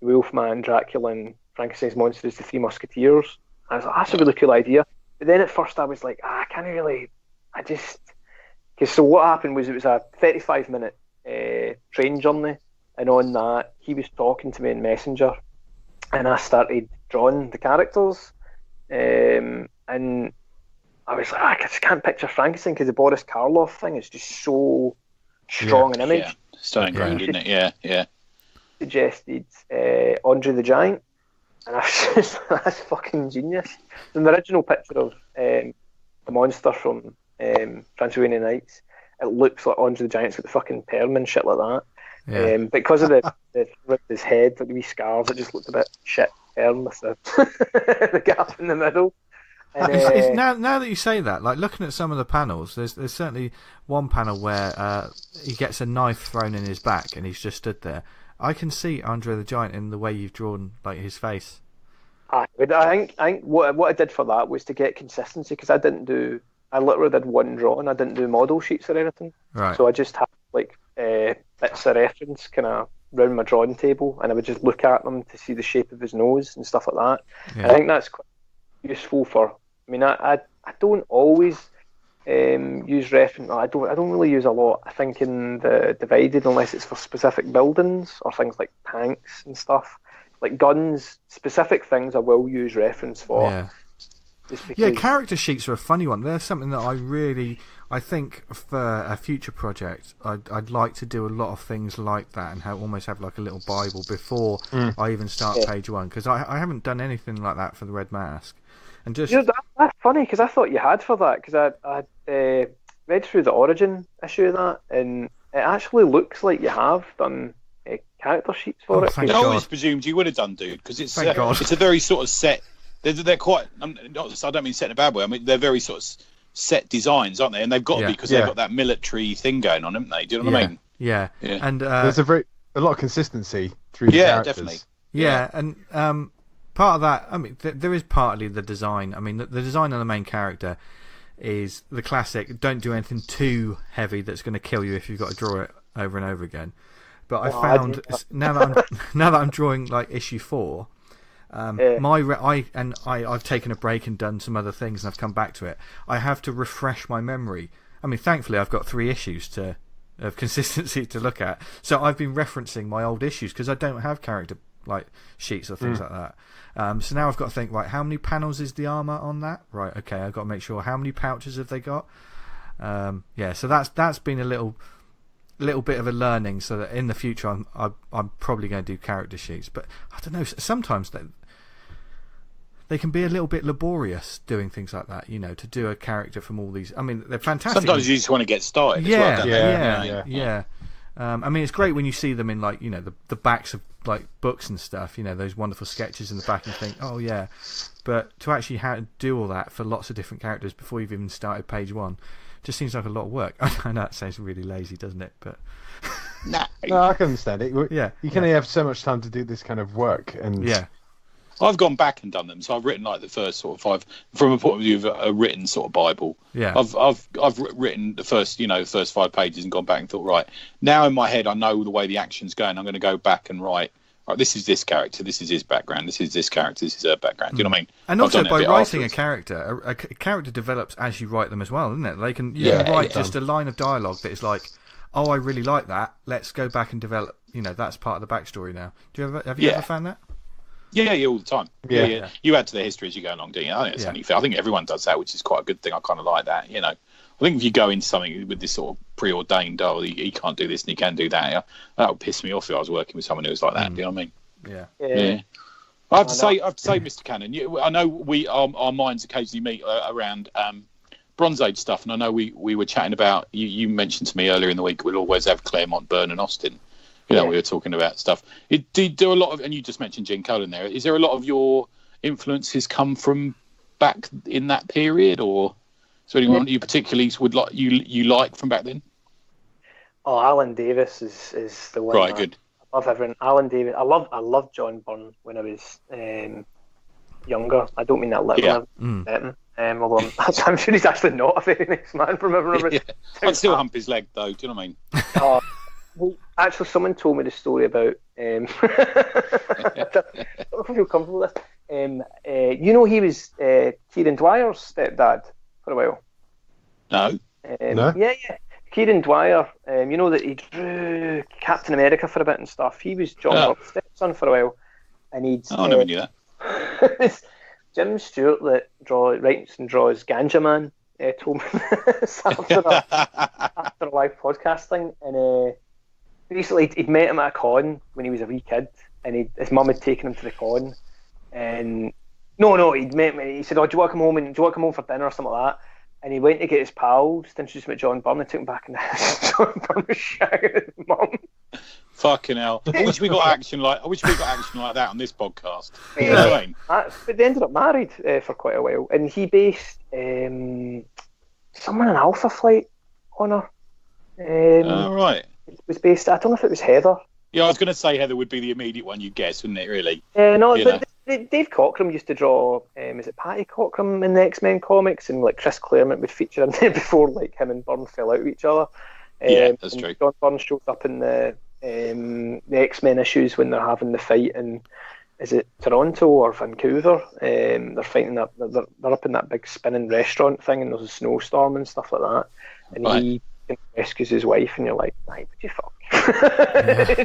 Wolfman, Dracula, and Frankenstein's monsters, the Three Musketeers? I was like, that's a really cool idea. But then at first I was like, I can't really. Because so what happened was, it was a 35-minute train journey, and on that he was talking to me in Messenger, and I started drawing the characters, and I was like, I just can't picture Frankenstein, because the Boris Karloff thing is just so strong an image. Yeah, so ingrained, isn't it? Yeah. Suggested Andre the Giant, and I was just, that's fucking genius. It's an original picture of the monster from Transylvanian Knights. It looks like Andre the Giant's got the fucking perm and shit like that. Yeah. Because of his head, like the wee scars, it just looked a bit shit perm with the gap in the middle. And, now that you say that, like looking at some of the panels, there's certainly one panel where he gets a knife thrown in his back and he's just stood there. I can see Andre the Giant in the way you've drawn like his face. I think what I did for that was to get consistency, because I literally did one drawing. I didn't do model sheets or anything. Right. So I just had like bits of reference kind of round my drawing table, and I would just look at them to see the shape of his nose and stuff like that. Yeah. And I think that's quite useful for. I mean, I don't always use reference. I don't really use a lot. I think in the divided, unless it's for specific buildings or things like tanks and stuff, like guns, specific things I will use reference for. Yeah. Yeah, character sheets are a funny one. They're something that I think for a future project, I'd like to do a lot of things like that, and almost have like a little Bible before I even start page one, because I haven't done anything like that for the Red Mask. And just that's funny, because I thought you had for that, because I read through the origin issue of that, and it actually looks like you have done character sheets for it. I always presumed you would have done, dude, because it's a very sort of set. They're quite. I don't mean set in a bad way. I mean, they're very sort of set designs, aren't they? And they've got to be, because they've got that military thing going on, haven't they? Do you know what I mean? Yeah. And there's a lot of consistency through the characters. Definitely. Yeah, and part of that, I mean, there is partly the design. I mean, the design of the main character is the classic. Don't do anything too heavy that's going to kill you if you've got to draw it over and over again. But I found now that I'm drawing like issue 4. I've taken a break and done some other things, and I've come back to it. I have to refresh my memory. I mean, thankfully, I've got 3 issues of consistency to look at, so I've been referencing my old issues, because I don't have character like sheets or things like that. So now I've got to think, right, how many panels is the armor on that? Right, okay, I've got to make sure how many pouches have they got. So that's been a little bit of a learning, so that in the future I'm probably going to do character sheets. But I don't know, sometimes they can be a little bit laborious doing things like that, you know, to do a character from all these. I mean, they're fantastic. Sometimes you just want to get started. Yeah. I mean, it's great when you see them in, like, you know, the backs of like books and stuff, you know, those wonderful sketches in the back, and think, oh yeah. But to actually do all that for lots of different characters before you've even started page 1 just seems like a lot of work. I know it sounds really lazy, doesn't it? But no, I can understand it. You can only have so much time to do this kind of work, and I've gone back and done them, so I've written like the first sort of 5 from a point of view of a written sort of Bible. Yeah, I've written the first 5 pages and gone back and thought, right, now in my head I know the way the action's going. I'm going to go back and write. Right, this is this character. This is his background. This is this character. This is her background. Do you know what I mean? And also by writing a character, a character develops as you write them as well, isn't it? You can write just a line of dialogue that is like, oh, I really like that. Let's go back and develop. You know, that's part of the backstory now. Have you ever found that? Yeah, all the time. Yeah. You add to the history as you go along, don't you? I think it's only fair. I think everyone does that, which is quite a good thing. I kind of like that, you know. I think if you go into something with this sort of preordained, he can't do this and he can do that, that would piss me off if I was working with someone who was like that. Do you know what I mean? Yeah. I have to say, Mr. Cannon, I know our minds occasionally meet around Bronze Age stuff, and I know we were chatting about. You mentioned to me earlier in the week we'll always have Claremont, Byrne, and Austin. We were talking about stuff. Do a lot of, and you just mentioned Gene Colan there. Is there a lot of your influences come from back in that period, or is there anyone you particularly would like you like from back then? Oh, Alan Davis is the one. Right, good. I love everyone. Alan Davis. I loved John Byrne when I was younger. I don't mean that literally. Although I'm sure he's actually not a very nice man from everyone. Yeah. I'd still hump his leg though. Do you know what I mean? Well, actually, someone told me the story about. I don't feel comfortable with this. He was Kieran Dwyer's stepdad for a while. No. No. Yeah. Kieran Dwyer. That he drew Captain America for a bit and stuff. He was John Burke's stepson for a while, and he'd. I never knew that. Jim Stewart that writes and draws Ganja Man told me this after a live podcast thing, and basically he'd met him at a con when he was a wee kid, and his mum had taken him to the con, and he'd met me. He said, "Oh, do you want to come home for dinner or something like that?" And he went to get his pals to introduce him to John Byrne and took him back in the house. John Byrne was shouting at his mum. Fucking hell! I wish we got action like that on this podcast. But they ended up married for quite a while, and he based someone in Alpha Flight on her. Right. It was based. I don't know if it was Heather. Yeah, I was going to say Heather would be the immediate one you'd guess, wouldn't it? Really? Dave Cockrum used to draw. Is it Patty Cockrum in the X-Men comics, and like Chris Claremont would feature in there before like him and Byrne fell out with each other. That's true. John Byrne shows up in the X-Men issues when they're having the fight in, is it Toronto or Vancouver? They're fighting that. They're up in that big spinning restaurant thing, and there's a snowstorm and stuff like that. And he rescues his wife, and you're like, "Right, would you fuck?"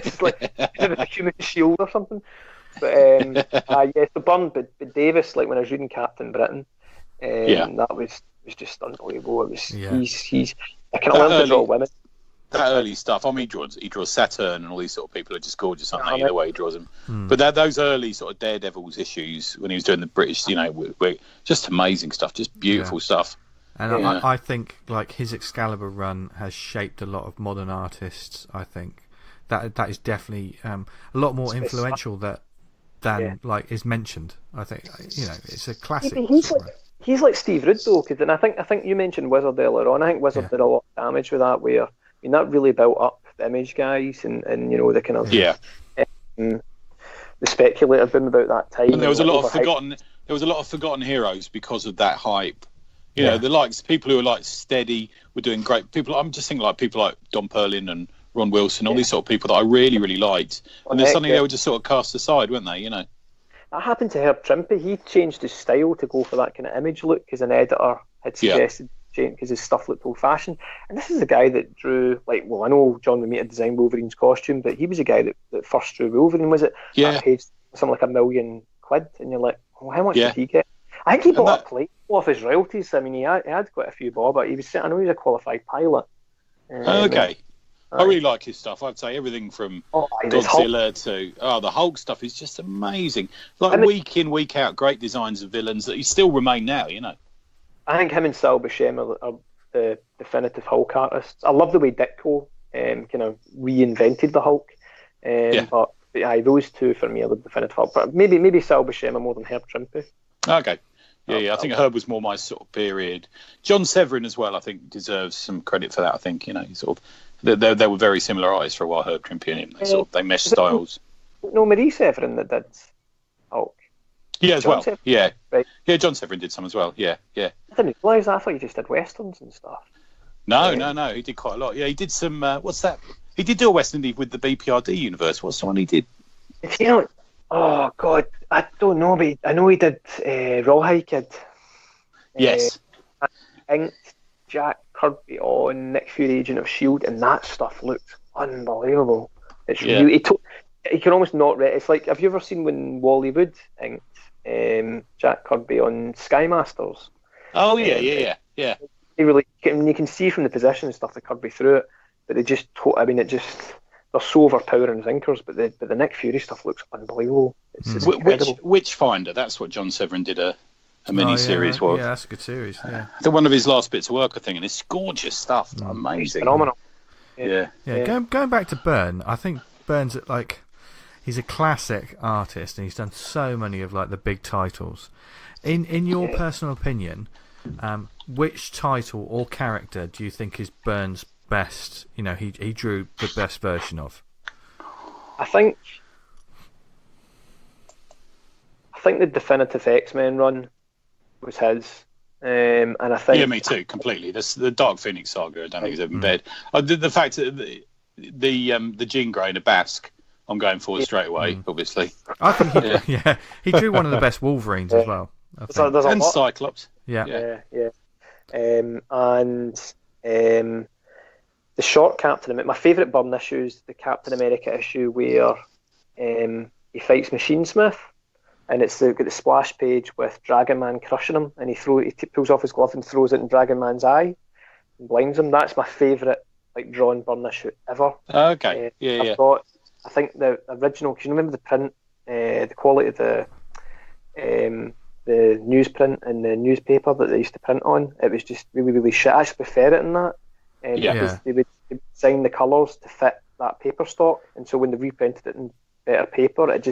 Just like a human shield or something. But so Byrne, but Davis, like when I was reading Captain Britain, that was just unbelievable. It was he's I can learn to draw women. That early stuff. I mean, he draws Saturn and all these sort of people are just gorgeous, aren't they? The way he draws them. But those early sort of Daredevils issues when he was doing the British, were just amazing stuff, just beautiful stuff. And I think like his Excalibur run has shaped a lot of modern artists. I think that is definitely a lot more influential than like is mentioned. I think it's a classic. He's like Steve Rudd though, because I think you mentioned Wizard earlier on. I think Wizard did a lot of damage with that. Where that really built up the Image guys and the kind of the speculator boom about that time. And there was a lot of forgotten heroes because of that hype. The likes people who are like steady were doing great. I'm just thinking like people like Don Perlin and Ron Wilson, all these sort of people that I really, really liked. And then suddenly they were just sort of cast aside, weren't they? That happened to Herb Trimpe. He changed his style to go for that kind of Image look because an editor had suggested because his stuff looked old-fashioned. And this is a guy that drew, I know John Romita designed Wolverine's costume, but he was a guy that first drew Wolverine, was it? Yeah. That paid something like £1 million, and you're like, well, how much did he get? I think he bought a plate off his royalties. I mean, he had quite a few bob, but I know he was a qualified pilot. Okay. I really like his stuff. I'd say everything from Godzilla to the Hulk stuff is just amazing. Week in, week out, great designs of villains that still remain now. I think him and Sal Buscema are the definitive Hulk artists. I love the way Ditko kind of reinvented the Hulk. But those two for me are the definitive Hulk. But maybe Sal Buscema more than Herb Trimpe. Okay. Yeah. I think Herb was more my sort of period. John Severin as well, I think, deserves some credit for that. I think sort of they were very similar artists for a while. Herb Trimpe and him, they meshed styles. No, Marie Severin that did Hulk. Yeah, as well. Severin. Yeah. Right. Yeah, John Severin did some as well. Yeah. I didn't realise that. I thought he just did westerns and stuff. No. He did quite a lot. Yeah, he did some. What's that? He did do a western with the BPRD universe. What's the one he did? Oh God, I don't know, but I know he did Rawhide Kid. Yes. Inked Jack Kirby on Nick Fury, Agent of S.H.I.E.L.D., and that stuff looked unbelievable. It's really, you can almost not read. It's like, have you ever seen when Wally Wood inked Jack Kirby on Sky Masters? Oh yeah. He really, you can see from the position and stuff that Kirby threw it, but they're so overpowering as inkers, but the Nick Fury stuff looks unbelievable. It's incredible. Witchfinder, that's what John Severin did a mini-series was. Yeah, that's a good series, yeah. One of his last bits of work, I think, and it's gorgeous stuff. Amazing. Phenomenal. Yeah. Going back to Byrne, I think Byrne's he's a classic artist, and he's done so many of like the big titles. In your personal opinion, which title or character do you think is Byrne's best? You know, he drew the best version of. I think the definitive X-Men run was his, and I think me too, completely. The Dark Phoenix saga, I don't think it's ever bad. The fact that the Jean Grey and the Basque, I'm going for it straight away. Obviously, I think he drew one of the best Wolverines as well. And Cyclops. Yeah. And the short Captain America. My favourite Byrne issue is the Captain America issue where he fights Machine Smith, and it's got the splash page with Dragon Man crushing him, and he pulls off his glove and throws it in Dragon Man's eye and blinds him. That's my favourite like drawn Byrne issue ever. Okay, I think the original, because you remember the print, the quality of the newsprint and the newspaper that they used to print on, it was just really, really shit. I actually prefer it in that. Because they would design the colours to fit that paper stock, and so when they reprinted it in better paper, it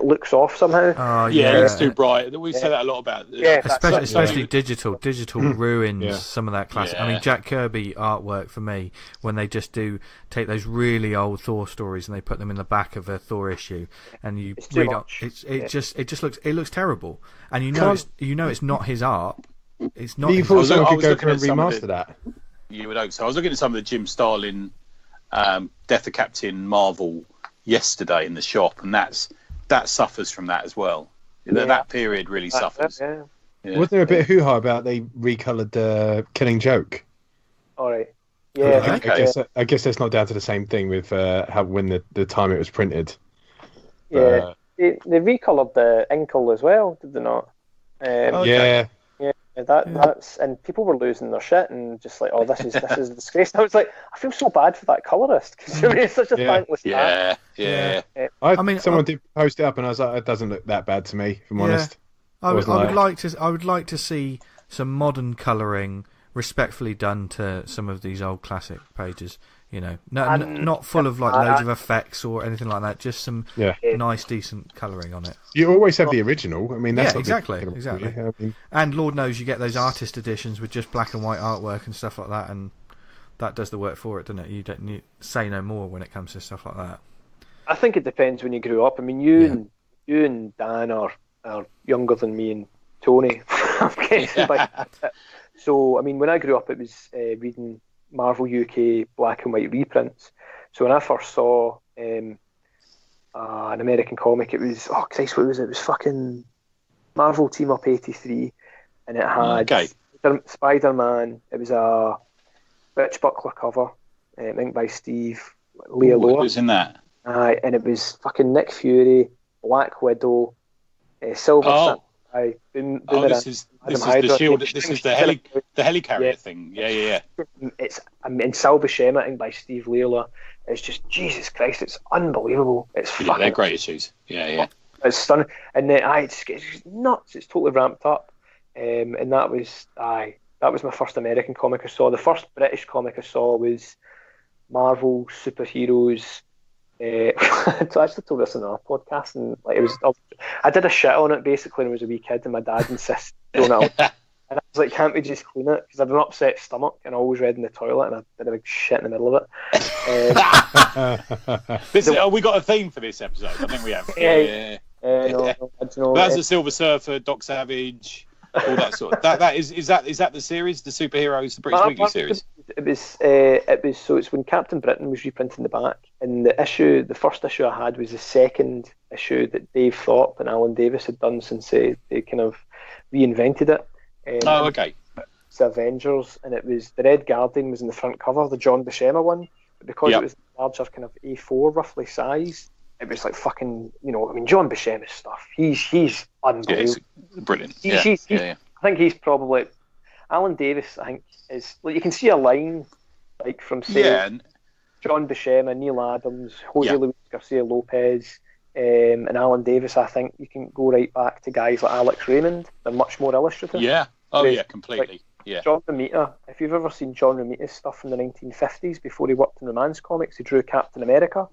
looks off somehow. It looks too bright. We say that a lot about. Especially digital. Digital ruins some of that classic. Yeah. I mean, Jack Kirby artwork for me, when they just take those really old Thor stories and they put them in the back of a Thor issue, and you read it looks terrible, and you know it's not his art. It's not. Do you thought someone could go through and remaster that? You would hope so. I was looking at some of the Jim Starlin Death of Captain Marvel yesterday in the shop, and that suffers from that as well. That period really suffers. Wasn't there a bit of hoo-ha about they recoloured Killing Joke? All right. Yeah. I guess that's not down to the same thing with when the time it was printed. Yeah. They recoloured the Inkle as well, did they not? Yeah. That's and people were losing their shit and just like, oh, this is a disgrace. I was like, I feel so bad for that colorist because it's such a thankless task. Someone did post it up and I was like, it doesn't look that bad to me, if I'm honest. I would like to see some modern colouring respectfully done to some of these old classic pages. You know, not full of like loads of effects or anything like that. Just some nice, decent colouring on it. You always have the original. I mean, that's exactly. I mean, and Lord knows you get those artist editions with just black and white artwork and stuff like that, and that does the work for it, doesn't it? You don't need say no more when it comes to stuff like that. I think it depends when you grew up. I mean, you and Dan are younger than me and Tony. So, I mean, when I grew up, it was reading Marvel UK black and white reprints. So when I first saw an American comic, it was what was it? It was fucking Marvel Team Up 83, and it had Spider-Man. It was a Rich Buckler cover, inked by Steve Lealoa. What was in that? And it was fucking Nick Fury, Black Widow, Silver. This is the Shield. This is the helicarrier thing. Yeah. It's Sal Buscema inked by Steve Lealoa. It's just Jesus Christ. It's unbelievable. It's fucking. They're great issues. Yeah. It's stunning, and then it's nuts. It's totally ramped up, and that was my first American comic I saw. The first British comic I saw was Marvel Superheroes. I actually told this in our podcast, and I did a shit on it basically when I was a wee kid, and my dad insisted on it, and I was like, can't we just clean it? Because I had an upset stomach and I always read in the toilet, and I did a big shit in the middle of it. We got a theme for this episode. I think we have. No, that's the Silver Surfer, Doc Savage, all that sort of. That is that the series, the superheroes, the British Weekly series. It was so it's when Captain Britain was reprinting the back, and the first issue I had was the second issue that Dave Thorpe and Alan Davis had done since they kind of reinvented it. Okay. It's the Avengers, and it was the Red Guardian was in the front cover, the John Buscema one, but because it was larger kind of A4 roughly size, it was like fucking, John Buscema's stuff. He's unbelievable. Yeah, it's brilliant. I think he's probably Alan Davis. I think is like you can see a line like from say John Buscema, Neil Adams, Jose Luis Garcia Lopez, and Alan Davis. I think you can go right back to guys like Alex Raymond. They're much more illustrative. Yeah. Completely. John Romita. If you've ever seen John Romita's stuff from the 1950s before he worked in romance comics, he drew Captain America,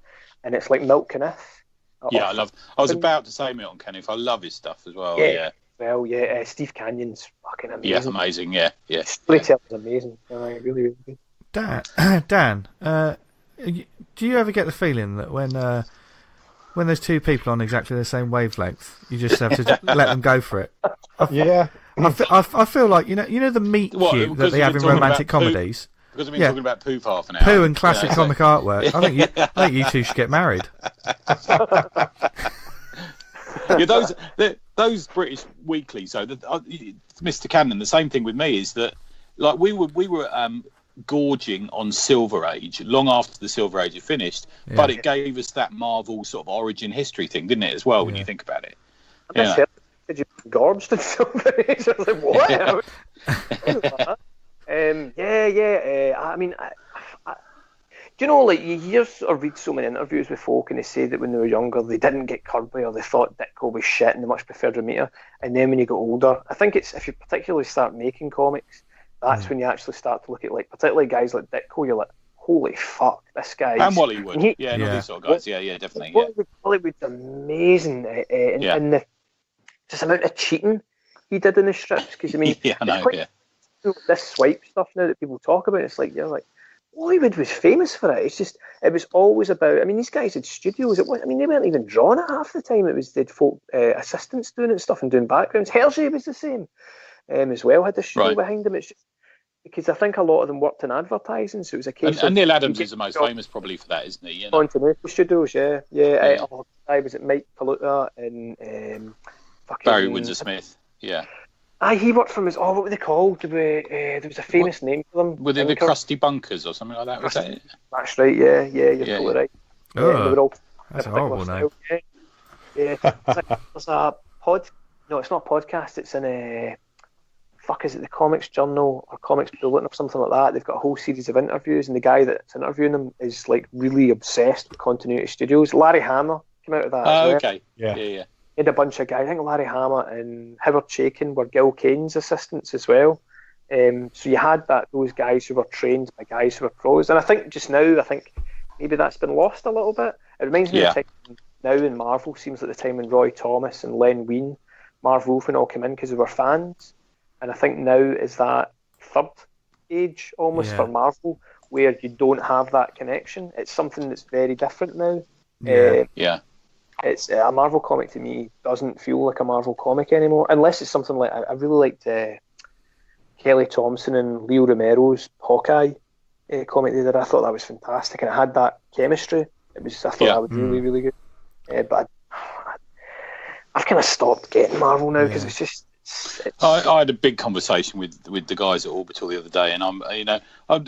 and it's like milk and if. Yeah, I was about to say Milton Caniff. I love his stuff as well. Yeah. Well, Steve Canyon's fucking amazing. Yeah, amazing. Yeah. Storytelling's amazing. Really, really good. Dan, do you ever get the feeling that when there's two people on exactly the same wavelength, you just have to let them go for it? I feel like you know the meet cute that they have in romantic comedies. Because I've been talking about poo for half an hour. Poo and classic comic artwork. I think you two should get married. Those British weeklies. So, Mr. Cannon, the same thing with me is that, like, we were gorging on Silver Age long after the Silver Age had finished, but it gave us that Marvel sort of origin history thing, didn't it? As well, when you think about it. Did you gorged in Silver Age? I was like, what? I mean, do you know, like, you hear or read so many interviews with folk and they say that when they were younger they didn't get Kirby or they thought Ditko was shit and they much preferred Romita, and then when you get older, I think it's if you particularly start making comics, that's when you actually start to look at, like, particularly guys like Ditko, you're like, holy fuck, this guy. And Wally Wood. These sort of guys. Yeah, definitely. Wally Wood's amazing in the just amount of cheating he did in the strips, because I mean, this swipe stuff now that people talk about, it's like, you're like, Hollywood was famous for it. It's just, it was always about, I mean, these guys had studios. They weren't even drawing it half the time. It was, they'd folk assistants doing it and stuff and doing backgrounds. Hergé was the same as well, had the studio behind him. It's just because I think a lot of them worked in advertising, so it was a case and Neil Adams is the most famous probably for that, isn't he? Continuity Studios, I was at Mike Palutta and Barry Windsor-Smith, he worked from what were they called? There was a famous name for them. Were they the Krusty Bunkers or something like that? Was that it? That's right, you're totally right. Oh, they were all that's a horrible name. There's a no, it's not a podcast, it's in a is it the Comics Journal or Comics Bulletin or something like that. They've got a whole series of interviews, and the guy that's interviewing them is like really obsessed with Continuity Studios. Larry Hama came out of that. Oh, okay. Yeah. He had a bunch of guys. I think Larry Hama and Howard Chaykin were Gil Kane's assistants as well. So you had those guys who were trained by guys who were pros. And I think just now, maybe that's been lost a little bit. It reminds me of the time now in Marvel, seems like the time when Roy Thomas and Len Wein, Marv Wolfman all came in because they were fans. And I think now is that third age almost for Marvel, where you don't have that connection. It's something that's very different now. It's a Marvel comic to me doesn't feel like a Marvel comic anymore, unless it's something like I really liked Kelly Thompson and Leo Romero's Hawkeye comic they did. I thought that was fantastic, and it had that chemistry. I thought that was really, really good. But I've kind of stopped getting Marvel now because it's just. I had a big conversation with the guys at Orbital the other day, and I'm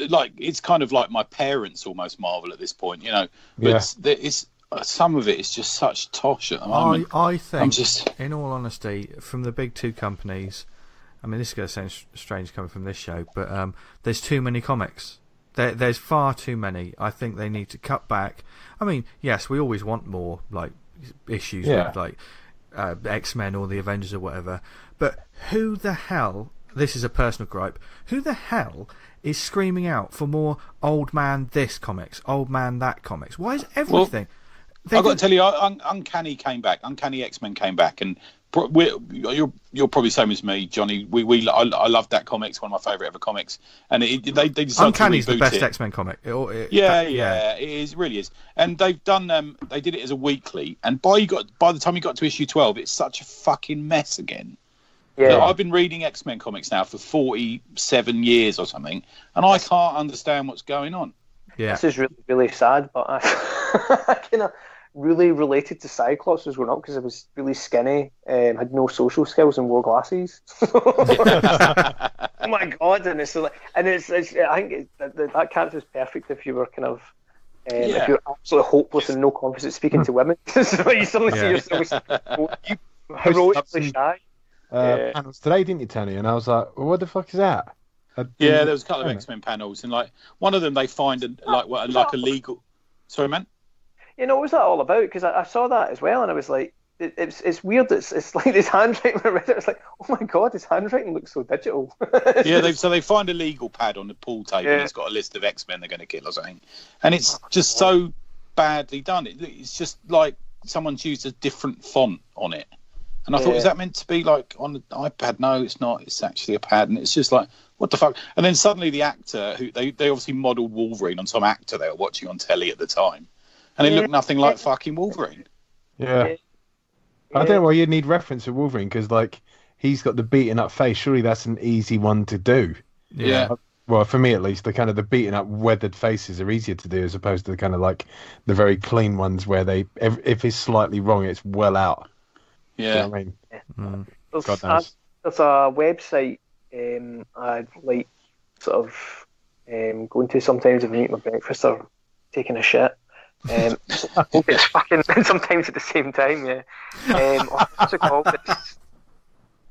like, it's kind of like my parents almost Marvel at this point, But it's some of it is just such tosh at the moment. I think, in all honesty, from the big two companies, I mean, this is going to sound strange coming from this show, but there's too many comics. There's far too many. I think they need to cut back. I mean, yes, we always want more like issues with like X-Men or the Avengers or whatever. But who the hell, this is a personal gripe, who the hell is screaming out for more old man this comics, old man that comics? Why is everything... I've got to tell you, Uncanny came back. Uncanny X-Men came back, and you're probably same as me, Johnny. I loved that comic. It's one of my favourite ever comics, and they decided Uncanny's to reboot the best it. X-Men comic. It is, it really is. And they've done. They did it as a weekly, and by the time you got to issue 12, it's such a fucking mess again. Yeah, I've been reading X-Men comics now for 47 years or something, and I can't understand what's going on. Yeah, this is really, really sad, but I kind of really related to Cyclops as growing up because I was really skinny, had no social skills, and wore glasses. Oh my god! And it's I think that character is perfect if you were kind of if you're absolutely hopeless and no confidence speaking to women. So you suddenly see yourself heroically shy. Panels today, didn't you, Tony? And I was like, well, what the fuck is that? There was a couple of X-Men panels, and like one of them they find a legal. Sorry, man. What was that all about? Because I saw that as well, and I was like, it's weird. It's like this handwriting. When I read it, it's like, oh my god, his handwriting looks so digital. So they find a legal pad on the pool table, and it's got a list of X-Men they're going to kill or something, and it's just so badly done. It's just like someone's used a different font on it. And I thought, is that meant to be like on an iPad? No, it's not. It's actually a pad. And it's just like, what the fuck? And then suddenly the actor, who they obviously modelled Wolverine on some actor they were watching on telly at the time. And it looked nothing like fucking Wolverine. Yeah. I don't know why you'd need reference to Wolverine, because, like, he's got the beaten up face. Surely that's an easy one to do. Yeah. Well, for me at least, the beaten up, weathered faces are easier to do as opposed to the kind of like the very clean ones where if it's slightly wrong, it's well out. Yeah. Do you know what I mean? There's a website I'd like sort of going to sometimes if I eat my breakfast or taking a shit. It's fucking sometimes at the same time, yeah. What's it called?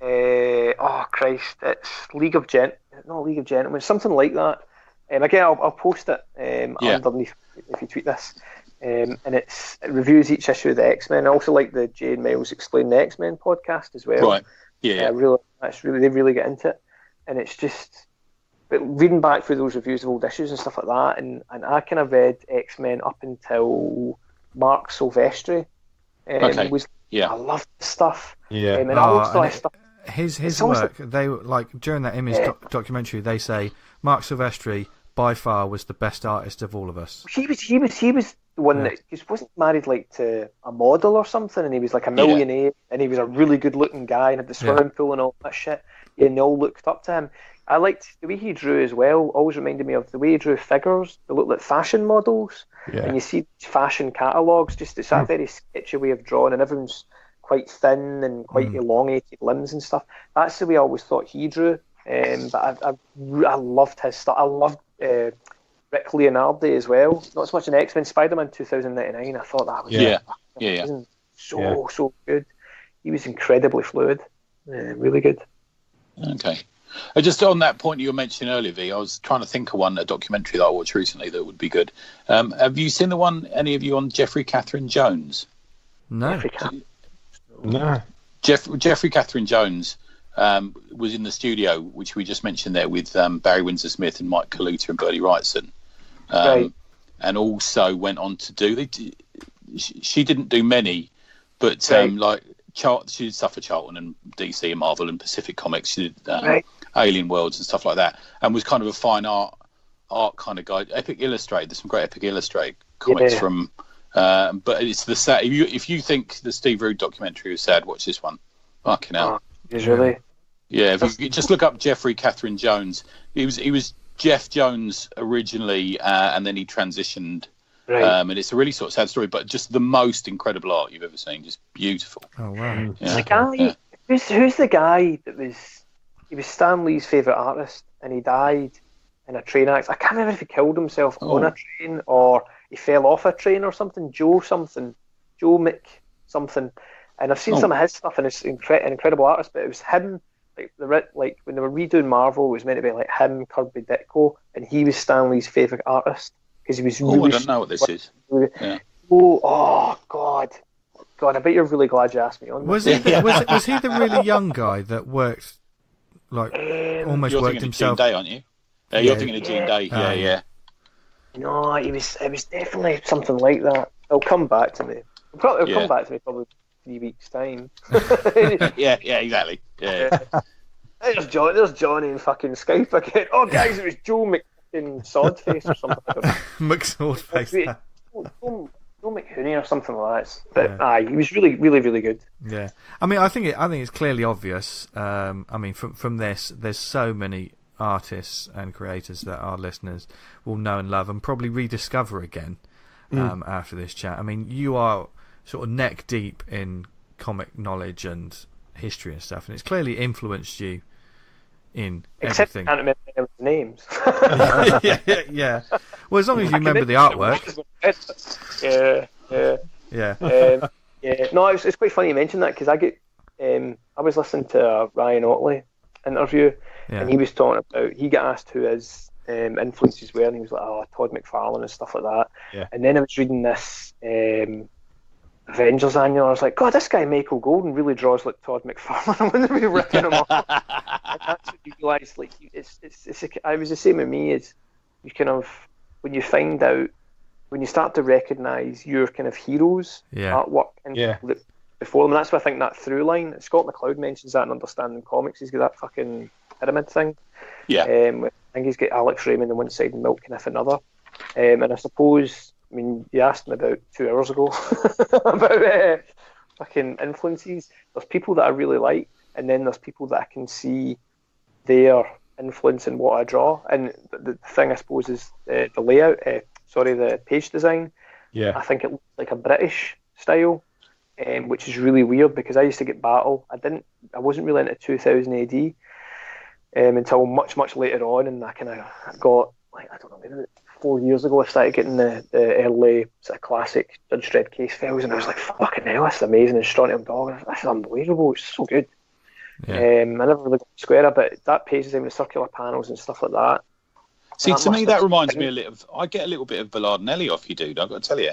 Oh Christ! It's not League of Gentlemen, something like that. Again, I'll post it underneath if you tweet this. And it reviews each issue of the X-Men. I also like the Jay and Miles Explain the X-Men podcast as well. Right. Yeah. They really get into it, and it's just. But reading back through those reviews of old issues and stuff like that, and I kind of read X-Men up until Mark Silvestri. I love this stuff. Yeah. And also stuff. His work, they like during that Image documentary, they say Mark Silvestri by far was the best artist of all of us. He was the one that he wasn't married like to a model or something, and he was like a millionaire, and he was a really good looking guy and had the swimming pool and all that shit. And they all looked up to him. I liked the way he drew as well. Always reminded me of the way he drew figures. They look like fashion models, and you see fashion catalogues. Just it's that very sketchy way of drawing, and everyone's quite thin and quite elongated limbs and stuff. That's the way I always thought he drew. But I loved his stuff. I loved Rick Leonardi as well. Not so much in X-Men, Spider-Man 2099. I thought that was so good. He was incredibly fluid. Really good. Okay. Just on that point you were mentioning earlier, V, I was trying to think of a documentary that I watched recently that would be good. Have you seen the one, any of you, on Jeffrey Catherine Jones? No. Jeffrey Catherine Jones was in the studio, which we just mentioned there, with Barry Windsor-Smith and Mike Kaluta and Bertie Wrightson. And also went on to do... She didn't do many, but she did stuff for Charlton and DC and Marvel and Pacific Comics. She did Alien Worlds and stuff like that, and was kind of a fine art kind of guy. Epic Illustrated. There's some great Epic Illustrated comics from. But it's the sad. If you think the Steve Rude documentary was sad, watch this one. Fucking hell. Is really? Yeah. If you just look up Jeffrey Catherine Jones. He was Jeff Jones originally, and then he transitioned. And it's a really sort of sad story, but just the most incredible art you've ever seen. Just beautiful. Oh wow! Yeah. The guy, who's the guy that was? He was Stan Lee's favourite artist, and he died in a train accident. I can't remember if he killed himself on a train or he fell off a train or something. Joe Mick something. And I've seen some of his stuff, and it's an incredible artist. But it was him, like when they were redoing Marvel, it was meant to be like him, Kirby Ditko, and he was Stan Lee's favourite artist because he was. I don't know what this is. Yeah. Oh God! I bet you're really glad you asked me on. Was he the really young guy that worked? Like almost you're worked himself. You're thinking of Gene Day, aren't you? You're thinking of Gene Day. Yeah. No, it was definitely something like that. It'll come back to me. It'll come back to me probably 3 weeks' time. yeah, exactly. Yeah. There's Johnny in fucking Skype again. Oh, guys, it was Joe McSwordface or something. McSwordface. Joe McHooney or something like that. But he was really, really, really good. Yeah, I mean, I think it's clearly obvious. I mean, from this, there's so many artists and creators that our listeners will know and love and probably rediscover again after this chat. I mean, you are sort of neck deep in comic knowledge and history and stuff, and it's clearly influenced you in everything. Except I can't remember the names. yeah. Well, as long as you remember the artwork. Yeah. No, it's quite funny you mentioned that because I was listening to a Ryan Otley interview, and he was talking about he got asked who his influences were, and he was like, Todd McFarlane and stuff like that. Yeah. And then I was reading this Avengers annual. I was like, God, this guy Michael Golden really draws like Todd McFarlane. I wouldn't be ripping him off. And that's what you realise. Like, it was the same with me. Is you kind of when you find out when you start to recognise your kind of heroes artwork and before them. And that's why I think that through line, Scott McCloud mentions that in Understanding Comics. He's got that fucking pyramid thing. Yeah. I think he's got Alex Raymond on one side and Milk Kniff another. And I suppose, I mean, you asked me about 2 hours ago about fucking influences. There's people that I really like, and then there's people that I can see their influence in what I draw. And the thing, I suppose, is the layout, the page design. Yeah. I think it looks like a British style, which is really weird because I used to get Battle. I wasn't really into 2000 AD until much, much later on, and I kind of got, like, I don't know, maybe 4 years ago I started getting the early sort of classic Judge Dredd case files, and I was like, fucking hell, this is amazing. And Strontium Dog, this is unbelievable, it's so good. Yeah. I never really got Square, but that page design with circular panels and stuff like that. See, to me, that reminds me a little of, I get a little bit of Bellardinelli off you, dude, I've got to tell you.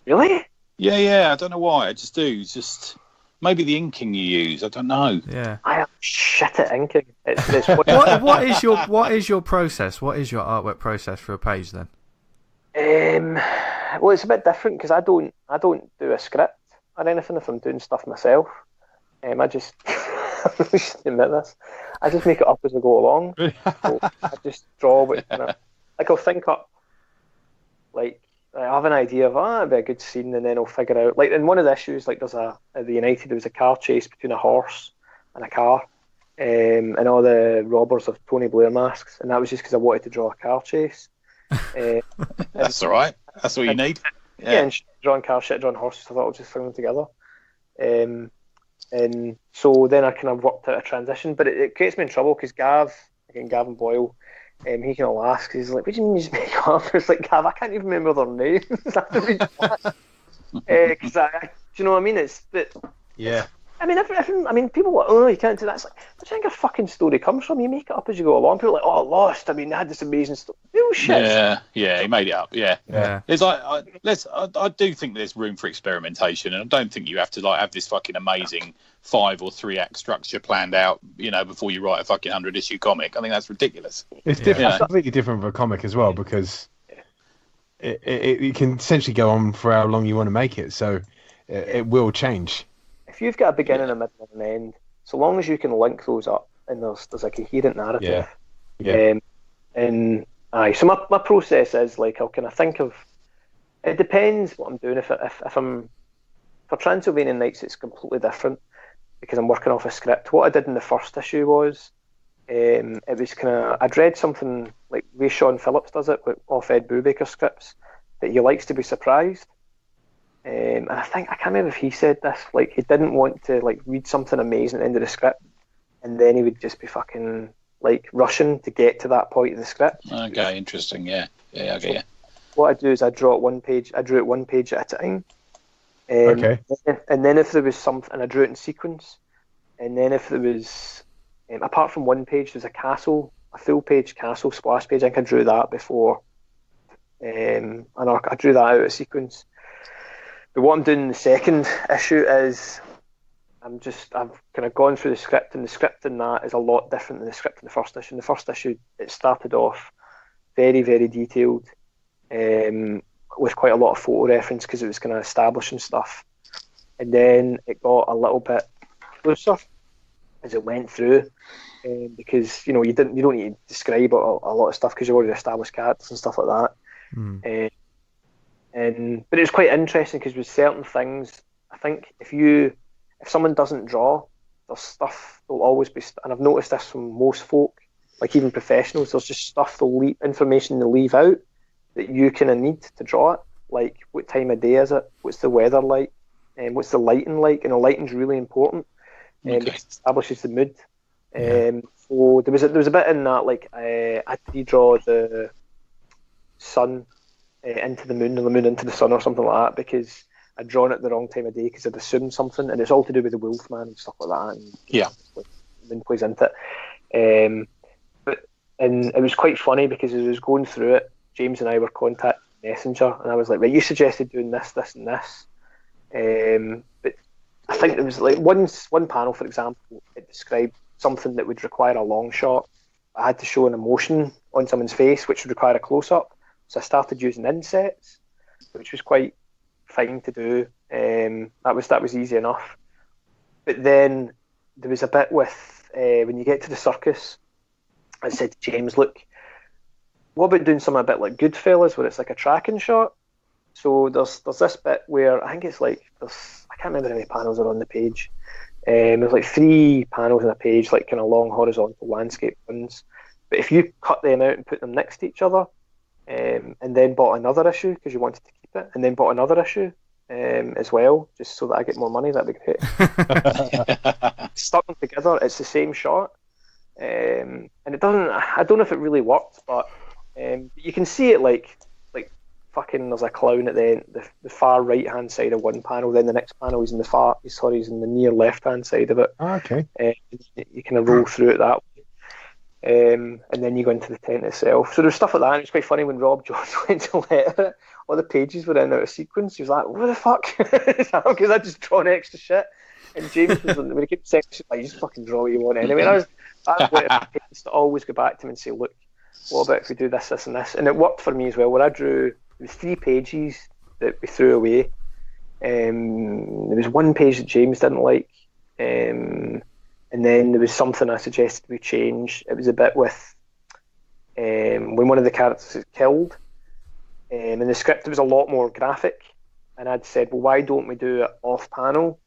Really? Yeah, I don't know why, I just do. It's just maybe the inking you use, I don't know. Yeah. I am shit at inking. It's what is your process? What is your artwork process for a page then? Well, it's a bit different because I don't do a script or anything if I'm doing stuff myself. I just I really shouldn't admit this. I just make it up as I go along. So I just draw what like I'll think up, like I have an idea of it'd be a good scene, and then I'll figure out, like in one of the issues, like there's at the United there was a car chase between a horse and a car, and all the robbers have Tony Blair masks, and that was just because I wanted to draw a car chase. That's all right. That's all you need. Yeah, and drawing car shit, drawing horses, I thought I'll just throw them together. And so then I kind of worked out a transition, but it creates me in trouble because Gavin Boyle, he kind of laughs because he's like, what do you mean you just make up? It's like, Gav, I can't even remember their names. I have to read that. Do you know what I mean? Yeah. I mean, people are like, oh, you can't do that. It's like, where do you think a fucking story comes from? You make it up as you go along. People are like, oh, Lost. I mean, I had this amazing story. Bullshit. Yeah, he made it up. Yeah. It's like, I do think there's room for experimentation, and I don't think you have to like have this fucking amazing 5 or 3 act structure planned out, before you write a fucking 100-issue comic. I think that's ridiculous. It's different. It's completely different from a comic as well because it can essentially go on for how long you want to make it. So it will change. If you've got a beginning, a middle, and an end, so long as you can link those up and there's a coherent narrative. Yeah. So my process is like I'll kind of think of. It depends what I'm doing. If I'm for Transylvanian Knights, it's completely different because I'm working off a script. What I did in the first issue was, it was kind of I'd read something like Ray Sean Phillips does it off Ed Brubaker scripts that he likes to be surprised. And I can't remember if he said this, like he didn't want to like read something amazing at the end of the script and then he would just be fucking like rushing to get to that point of the script. Okay, interesting. Yeah, I get you. What I do is I drew it one page at a time. Okay. And then if there was something, and I drew it in sequence, and then if there was, apart from one page, there's a full page castle splash page. I think I drew that before, and I drew that out of sequence. But what I'm doing in the second issue is I've kind of gone through the script, and the script in that is a lot different than the script in the first issue. In the first issue, it started off very, very detailed, with quite a lot of photo reference because it was kind of establishing stuff. And then it got a little bit looser as it went through, because you don't need to describe a lot of stuff because you've already established characters and stuff like that. But it was quite interesting because with certain things, I think if someone doesn't draw, there's stuff there'll always be, and I've noticed this from most folk, like even professionals, there's just stuff information they'll leave out that you kind of need to draw it. Like what time of day is it? What's the weather like? And what's the lighting like? And the lighting's really important because it establishes the mood. So there was a bit in that, like I had to redraw the sun into the moon, or the moon into the sun, or something like that, because I'd drawn it at the wrong time of day because I'd assumed something, and it's all to do with the Wolfman and stuff like that. And the moon plays into it. And it was quite funny because as I was going through it, James and I were contacting Messenger, and I was like, right, you suggested doing this, this, and this. But I think there was like one panel, for example, it described something that would require a long shot. I had to show an emotion on someone's face, which would require a close-up. So I started using insets. which was quite fine to do. That was easy enough. But then there was a bit with when you get to the circus, I said to James, look, what about doing something a bit like Goodfellas, where it's like a tracking shot? So there's this bit where I think it's like I can't remember how many panels are on the page. There's like 3 panels on a page, like kind of long horizontal landscape ones. But if you cut them out and put them next to each other, and then bought another issue because you wanted to keep it, and then bought another issue as well, just so that I get more money, that'd be great. Stuck them together, it's the same shot, and it doesn't. I don't know if it really worked, but you can see it like fucking. There's a clown at the far right hand side of one panel, then the next panel he's in the near left hand side of it. Oh, okay. You kind of roll through it that way. And then you go into the tent itself. So there's stuff like that, and it's quite funny when Rob Jones went to letter it, all the pages were in out of sequence. He was like, what the fuck? Because I just drawn extra shit. And James was, when he kept saying, like, you just fucking draw what you want anyway. And I was wanting to always go back to him and say, look, what about if we do this, this and this? And it worked for me as well, where I drew, there was 3 pages that we threw away. There was 1 page that James didn't like. And then there was something I suggested we change. It was a bit with when one of the characters is killed. In the script, it was a lot more graphic. And I'd said, well, why don't we do it off panel?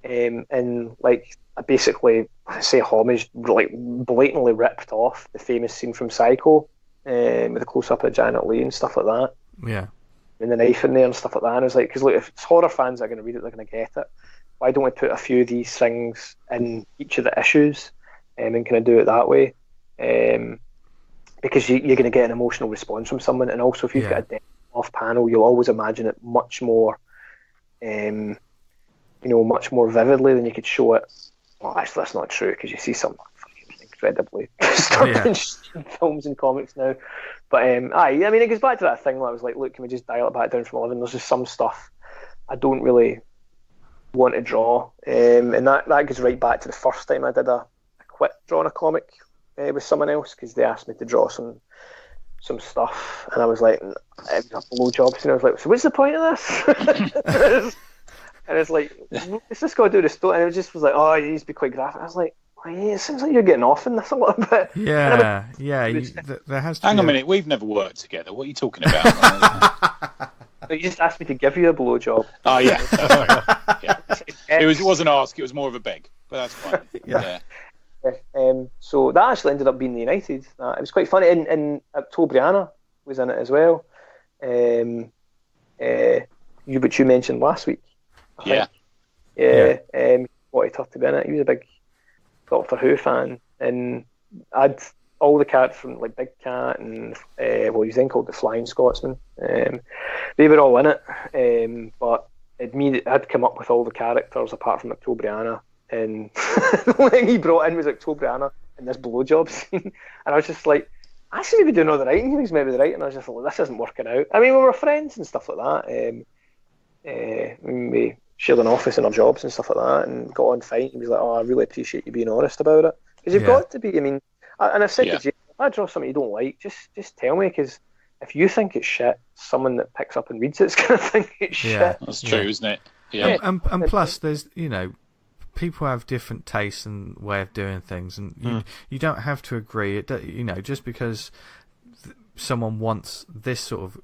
And like, I basically, I say homage, like blatantly ripped off the famous scene from Psycho with a close up of Janet Leigh and stuff like that. Yeah. And the knife in there and stuff like that. And I was like, because look, if it's horror fans that are going to read it, they're going to get it. Why don't we put a few of these things in each of the issues and kind of do it that way? Because you're going to get an emotional response from someone, and also if you've got a death off panel, you'll always imagine it much more, much more vividly than you could show it. Well, actually, that's not true because you see some fucking incredibly disturbing films and comics now. But I mean, it goes back to that thing where I was like, look, can we just dial it back down from 11? There's just some stuff I don't really want to draw, and that goes right back to the first time I quit drawing a comic with someone else because they asked me to draw some stuff, and I was like, it was a blowjob, and I was like, so what's the point of this? And it's like, it's just got to do the story, and it just was like, oh, you need to be quite graphic. I was like, oh, yeah, it seems like you're getting off in this a little bit. Yeah, there has to Hang be a minute, we've never worked together. What are you talking about? You just asked me to give you a blowjob. Oh yeah, yeah. It wasn't ask; it was more of a beg. But that's fine. Yeah. So that actually ended up being the United. It was quite funny, and Britannia was in it as well. Which you mentioned last week. Yeah. Wanted her to be in it. He was a big Doctor Who fan, and I'd all the characters from like Big Cat and he was then called the Flying Scotsman. They were all in it, but I'd come up with all the characters apart from Britannia, and the only thing he brought in was Britannia in this blowjob scene, and I was just like, I should maybe do all the writing. He was maybe the writing, and I was just like, well, this isn't working out. I mean, we were friends and stuff like that. We shared an office and our jobs and stuff like that, and got on fine. He was like, oh, I really appreciate you being honest about it, because you've got to be. I mean, and I've said to Jay, if I draw something you don't like, just tell me, because if you think it's shit, someone that picks up and reads it's going to think it's shit. That's true, isn't it? Yeah. And plus, there's people have different tastes and way of doing things, and you don't have to agree. Just because someone wants this sort of,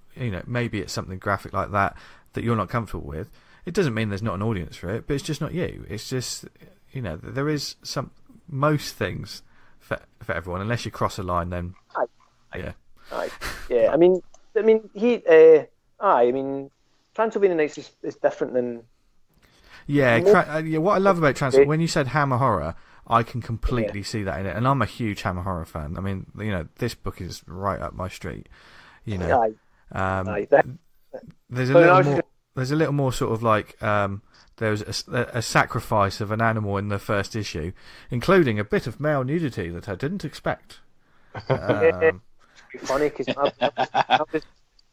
maybe it's something graphic like that you're not comfortable with. It doesn't mean there's not an audience for it, but it's just not you. It's just, there is most things for everyone, unless you cross a line, then yeah. I mean, Transylvanian Knights is different than. What I love about Transylvania, when you said Hammer Horror, I can completely see that in it, and I'm a huge Hammer Horror fan. I mean, this book is right up my street. There's a little more sort of like there was a sacrifice of an animal in the first issue, including a bit of male nudity that I didn't expect. It's funny because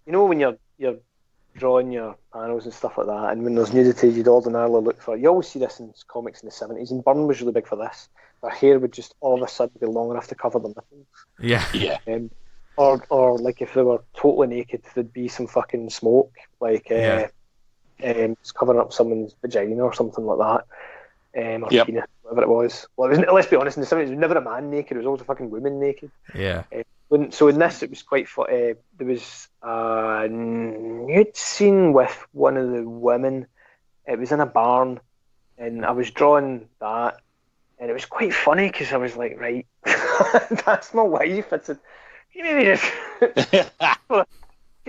when you're drawing your panels and stuff like that, and when there's nudity, you'd ordinarily look for. You always see this in comics in the 70s, and Byrne was really big for this. Their hair would just all of a sudden be long enough to cover their nipples. Yeah. or like if they were totally naked, there'd be some fucking smoke, like just covering up someone's vagina or something like that, or penis, whatever it was. Well, let's be honest, in the 70s, it was never a man naked; it was always a fucking woman naked. Yeah. So in this, it was quite there was a nude scene with one of the women. It was in a barn, and I was drawing that, and it was quite funny because I was like, right, that's my wife. I said, can you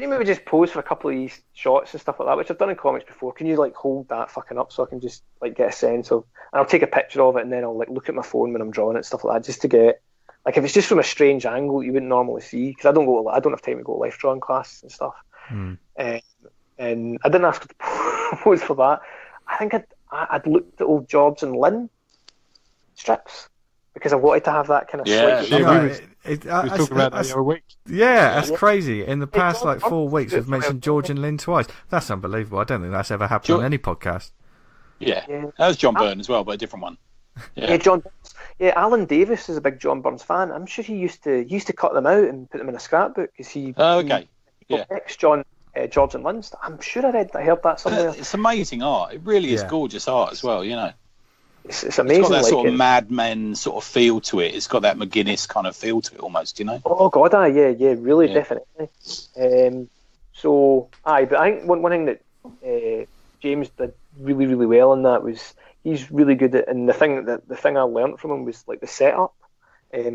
maybe just pose for a couple of these shots and stuff like that, which I've done in comics before. Can you like hold that fucking up so I can just like get a sense of, and I'll take a picture of it and then I'll like look at my phone when I'm drawing it, stuff like that, just to get, like, if it's just from a strange angle you wouldn't normally see, because I don't have time to go to life drawing class and stuff. And I didn't ask to pose for that. I think I'd looked at old Jobs and Lynn strips because I wanted to have that kind of we were talking about that the other week. Yeah, that's crazy. In the past 4 weeks, we've mentioned George and Lynn twice. That's unbelievable. I don't think that's ever happened on any podcast. Yeah, that was John Byrne as well, but a different one. Yeah, John. Yeah, Alan Davis is a big John Burns fan. I'm sure he used to cut them out and put them in a scrapbook because he. Oh, okay. George and Lynn. I'm sure I heard that somewhere. It's amazing art. It really is gorgeous art as well. You know. It's amazing. It's got that sort of Mad Men sort of feel to it. It's got that McGuinness kind of feel to it almost, you know? Oh, God, really, definitely. But I think one thing that James did really, really well in that was he's really good at, and the thing I learnt from him was like the setup.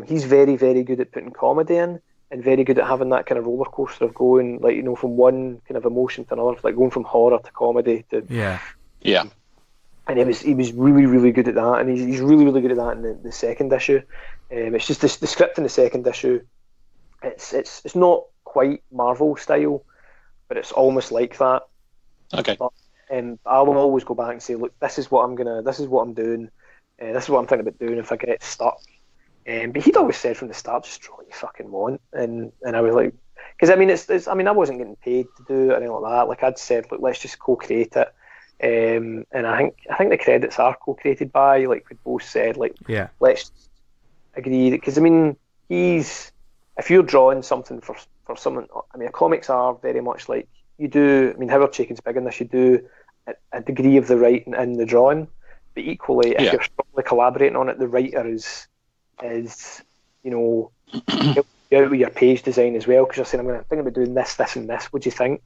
He's very, very good at putting comedy in, and very good at having that kind of roller coaster of going, like, you know, from one kind of emotion to another, like going from horror to comedy to And he was really, really good at that, and he's really, really good at that in the second issue. It's just the script in the second issue. It's not quite Marvel style, but it's almost like that. Okay. But, I will always go back and say, look, this is what I'm doing, this is what I'm thinking about doing if I get stuck. But he'd always said from the start, just draw what you fucking want, and I was like, because I mean, I wasn't getting paid to do it or anything like that. Like I'd said, look, let's just co-create it. And I think the credits are co-created by, like we both said, like, let's agree, because I mean, if you're drawing something for someone, I mean, comics are very much like you do. I mean, Howard Chaykin's big in this. You do a degree of the writing in the drawing, but equally, if you're strongly collaborating on it, the writer is you know, help you out with your page design as well, because you're saying, I'm thinking about doing this, this, and this. What do you think?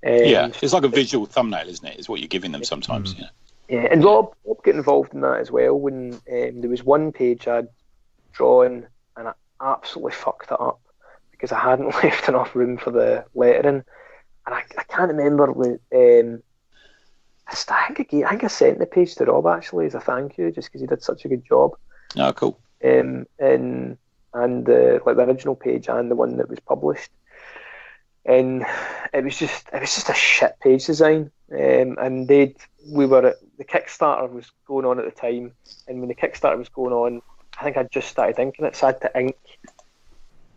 It's like a visual thumbnail, isn't it? Is what you're giving them sometimes. Yeah, and Rob got involved in that as well when there was one page I'd drawn and I absolutely fucked it up because I hadn't left enough room for the lettering, and I can't remember. I think I sent the page to Rob actually as a thank you, just because he did such a good job. Oh, cool. And like the original page and the one that was published. And it was just a shit page design. And the Kickstarter was going on at the time, and when the Kickstarter was going on, I think I'd just started inking it, so I had to ink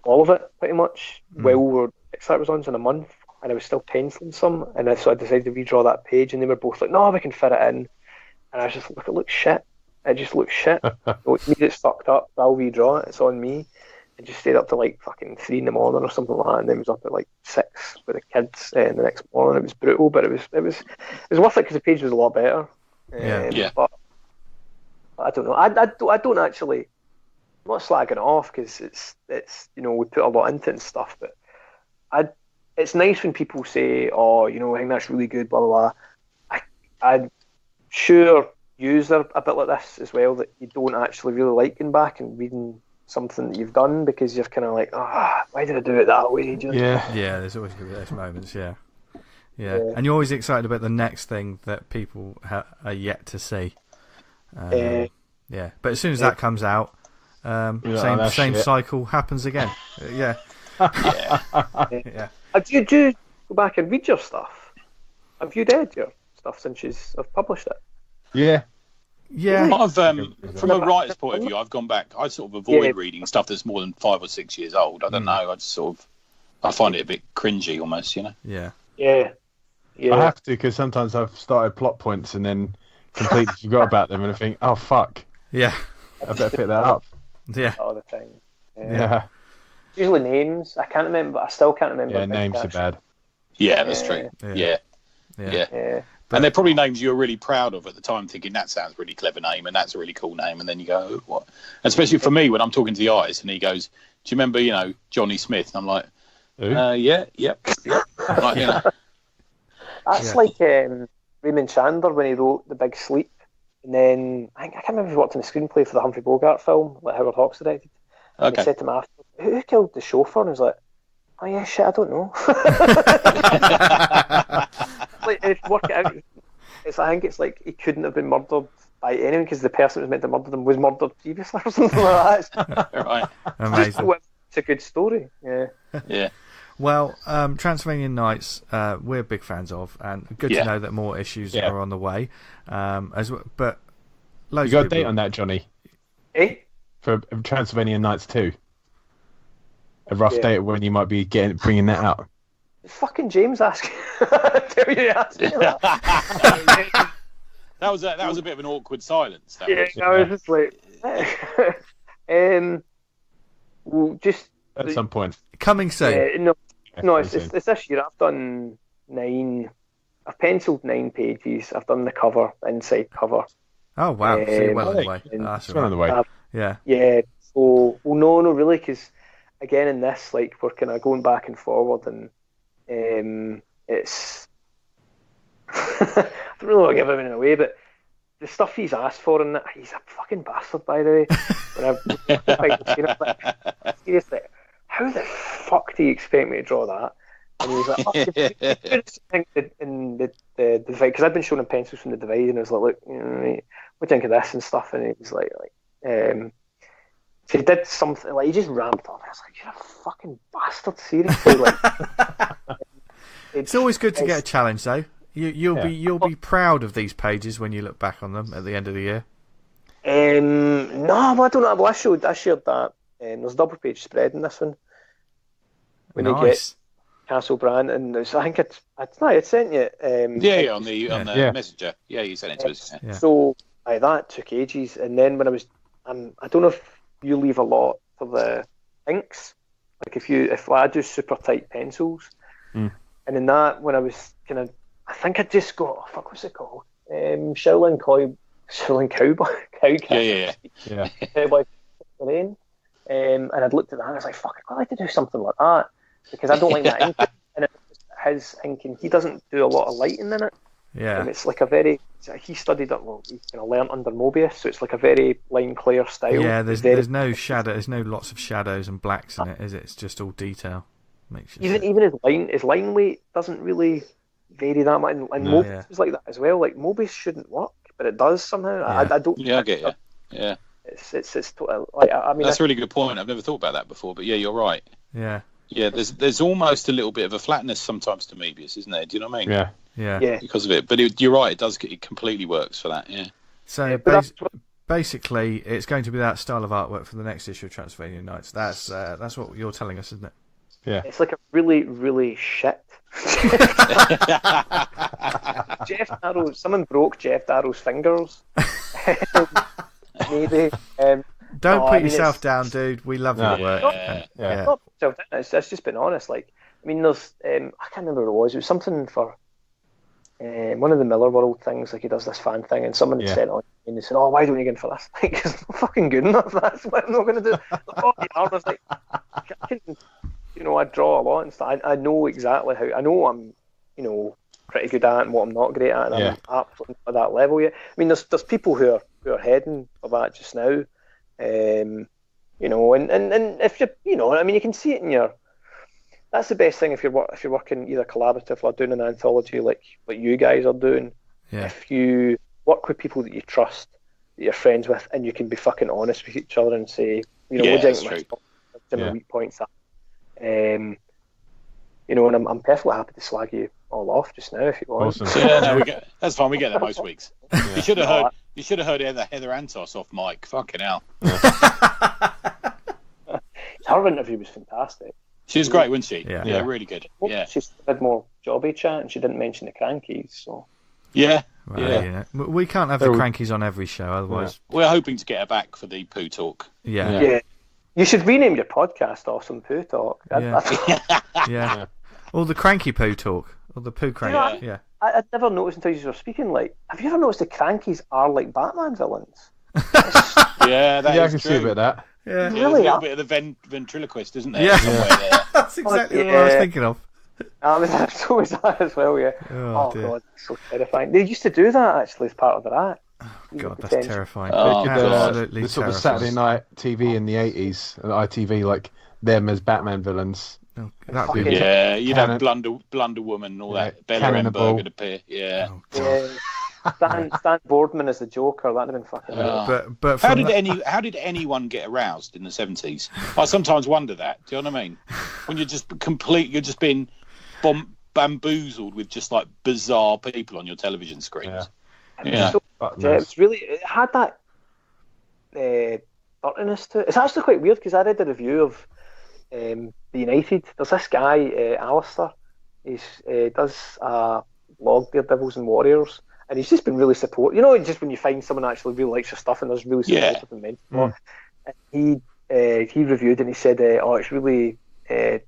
all of it pretty much while Kickstarter was on in a month, and I was still penciling some, and so I decided to redraw that page, and they were both like, no, we can fit it in, and I was just like, it looks shit. It just looks shit. So it means it's fucked up. I'll redraw it. It's on me. I just stayed up to like fucking 3 in the morning or something like that, and then was up at like 6 with the kids the next morning. It was brutal, but it was worth it because the page was a lot better. But I don't know. I don't actually. I'm not slagging it off because it's you know, we put a lot into it and stuff, but it's nice when people say, oh, you know, I think that's really good, blah blah blah. I'm sure yous are a bit like this as well, that you don't actually really like going back and reading something that you've done because you're kind of like, why did I do it that way? There's always going to be those moments. Yeah, and you're always excited about the next thing that people are yet to see. But as soon as that comes out, same cycle happens again. Do you go back and read your stuff? Have you read your stuff since you've published it? Yeah. I've from a writer's point of view, I've gone back. I sort of avoid reading stuff that's more than 5 or 6 years old. I don't know. I find it a bit cringy almost, you know. Yeah. I have to, because sometimes I've started plot points and then completely forgot about them, and I think, oh fuck. Yeah. I better pick that up. Yeah. All the time. Yeah. usually names. I can't remember. I still can't remember. Yeah, names are bad. Yeah, that's true. Yeah. And they're probably names you're really proud of at the time, thinking that sounds a really clever name and that's a really cool name, and then you go, oh, what? Especially for me when I'm talking to the artist and he goes, "Do you remember, Johnny Smith?" And I'm like, yep. Like, That's like Raymond Chandler when he wrote The Big Sleep, and then I can't remember if he worked on the screenplay for the Humphrey Bogart film, like Howard Hawks directed. And he said to him after, "Who killed the chauffeur?" And he was like, "Oh yeah, shit, I don't know." Like, if you work it out, I think it's like he couldn't have been murdered by anyone because the person who was meant to murder them was murdered previously or something like that. Right. Amazing. It's a good story. Yeah. Well, Transylvanian Knights, we're big fans of, and good to know that more issues are on the way. But loads You got of a date on that, Johnny? For Transylvanian Knights 2? A rough date of when you might be bringing that out? Fucking James asking. Tell you asking that. That was a bit of an awkward silence. I was just like, well, just at some point. Coming soon. No, it's this year. I've done 9. I've penciled 9 pages. I've done the cover, inside cover. Oh wow! So you're well on the way. That's well on the way. Yeah. So, well, no, really, because again, in this, like, we're kind of going back and forward, and it's. I don't really want to give everything away, but the stuff he's asked for in that, he's a fucking bastard, by the way. Seriously, how the fuck do you expect me to draw that? And he was like, in the divide, because I've been showing him pencils from the divide, and I was like, look, what do you think of this and stuff? And he was like, so he did something, like, he just ramped up. I was like, you're a fucking bastard, seriously. Like, it's always good to get a challenge, though. You'll be proud of these pages when you look back on them at the end of the year. No, I don't know. Well, I shared that. There's a double page spread in this one. When you get Castle Brand, and I think it's sent you. On the messenger. Yeah, you sent it to us. Yeah. So that took ages, and then when I was, I don't know if you leave a lot for the inks. Like if I do super tight pencils, and in that when I was kind of, I think I just got what's it called? Shaolin Cowboy. Yeah. Cowboy Lane. And I'd looked at that and I was like, fuck, I'd like to do something like that because I don't like that ink. And it was his inking, he doesn't do a lot of lighting in it. Yeah. And it's like he studied it, he kind of learnt under Mobius, so it's like a very line clear style. Yeah, there's no shadow, there's no lots of shadows and blacks in it, is it? It's just all detail. Even his line weight doesn't really vary that much, and Mobius is like that as well. Like, Mobius shouldn't work, but it does somehow. Yeah. I don't. Yeah, I get you. Yeah. It's like, I mean, that's a really good point. I've never thought about that before, but yeah, you're right. Yeah. Yeah, there's almost a little bit of a flatness sometimes to Mobius, isn't there? Do you know what I mean? Yeah. Because of it, but you're right. It completely works for that. Yeah. So basically, it's going to be that style of artwork for the next issue of Transylvanian Knights. That's what you're telling us, isn't it? Yeah. It's like a really, really shit. Jeff Darrel. Someone broke Jeff Darrel's fingers. Maybe. Don't put yourself down, dude. We love your work. Not myself down. It's just been honest. Like, I mean, there's I can't remember what it was. It was something for one of the Miller World things. Like, he does this fan thing, and someone had sent on and they said, "Oh, why don't you get in for this?" Like, it's not fucking good enough. That's what I'm not going to do. I was like, I draw a lot and stuff. I know exactly how. I know I'm, pretty good at and what I'm not great at, and I'm absolutely not at that level yet. I mean, there's people who are heading for that just now, and if you, I mean, you can see it in your. That's the best thing if you're working either collaborative or doing an anthology like you guys are doing. Yeah. If you work with people that you trust, that you're friends with, and you can be fucking honest with each other and say, what do you think of my weak points are. And I'm perfectly happy to slag you all off just now if you want. Awesome. That's fine. We get that most weeks. You should have heard Heather Antos off mic. Fucking hell. Her interview was fantastic. She was great, wasn't she? Yeah, really good. Well, yeah. She had more jobby chat and she didn't mention the Crankies. So. Yeah. Right, we can't have the Crankies on every show, otherwise. We're hoping to get her back for the poo talk. Yeah. You should rename your podcast Awesome Poo Talk. Yeah. Or the Cranky Poo Talk. Or the Poo Crank. Yeah. I'd never noticed until you were speaking. Like, have you ever noticed the Crankies are like Batman villains? Yeah, that is I can true. see a bit of that. Yeah. There's a Really? little bit of the ventriloquist, isn't there? Yeah. Somewhere there. That's exactly what I was thinking of. So was that as well, yeah. Oh, dear. God, that's so terrifying. They used to do that actually as part of their act. God, that's terrifying. Oh, Absolutely The sort of terrifying. Saturday night TV in the 80s, ITV, like them as Batman villains. Oh, that'd be Fucking- Yeah, you'd Cannon- have Blunder Woman and all Yeah, that. Bella Cannonball. Emberg would appear. Yeah. Oh, God. Stan Boardman as the Joker, that'd have been fucking But How from did anyone get aroused in the 70s? I sometimes wonder that. Do you know what I mean? When you're just being bamboozled with just like bizarre people on your television screens. Yeah. It's really, it had that dirtiness to it. It's actually quite weird because I read a review of the United. There's this guy, Alistair. He does a blog, Daredevils and Warriors, and he's just been really supportive. You know, just when you find someone that actually really likes your stuff and there's really supportive and mentor. And he reviewed and he said, "Oh, it's really dirty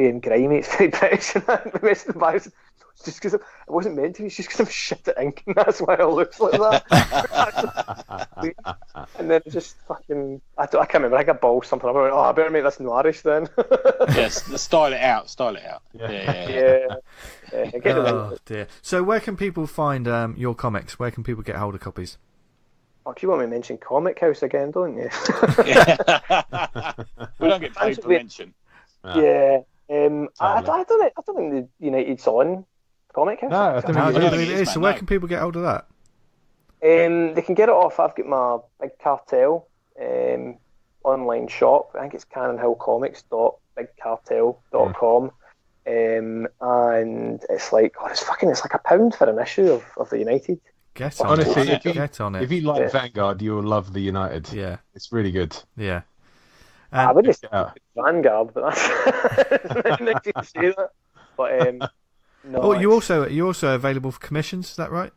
and grimy. It's very British." And the rest of the guys, it's just because it wasn't meant to be. It's just because I'm shit at inking. That's why it looks like that. And then it just fucking, I can't remember. I got balls something. I went, I better make this noirish then. Yes, style it out. Yeah. oh dear. So where can people find your comics? Where can people get hold of copies? Oh, you want me to mention Comic House again, don't you? We don't get paid for mention. Yeah. I don't think the United's on Comic House. No, I don't I think don't it believe is. it is. So where can people get hold of that? They can get it off. I've got my Big Cartel online shop. I think it's cannonhillcomics.bigcartel.com. And it's like it's like £1 for an issue of the United. Get on Honestly, it. Get on it. If you like Vanguard, you'll love the United. Yeah. It's really good. Yeah. I wouldn't say Yeah. Vanguard, but that's nice to say that. But no. Oh, you're also available for commissions. Is that right?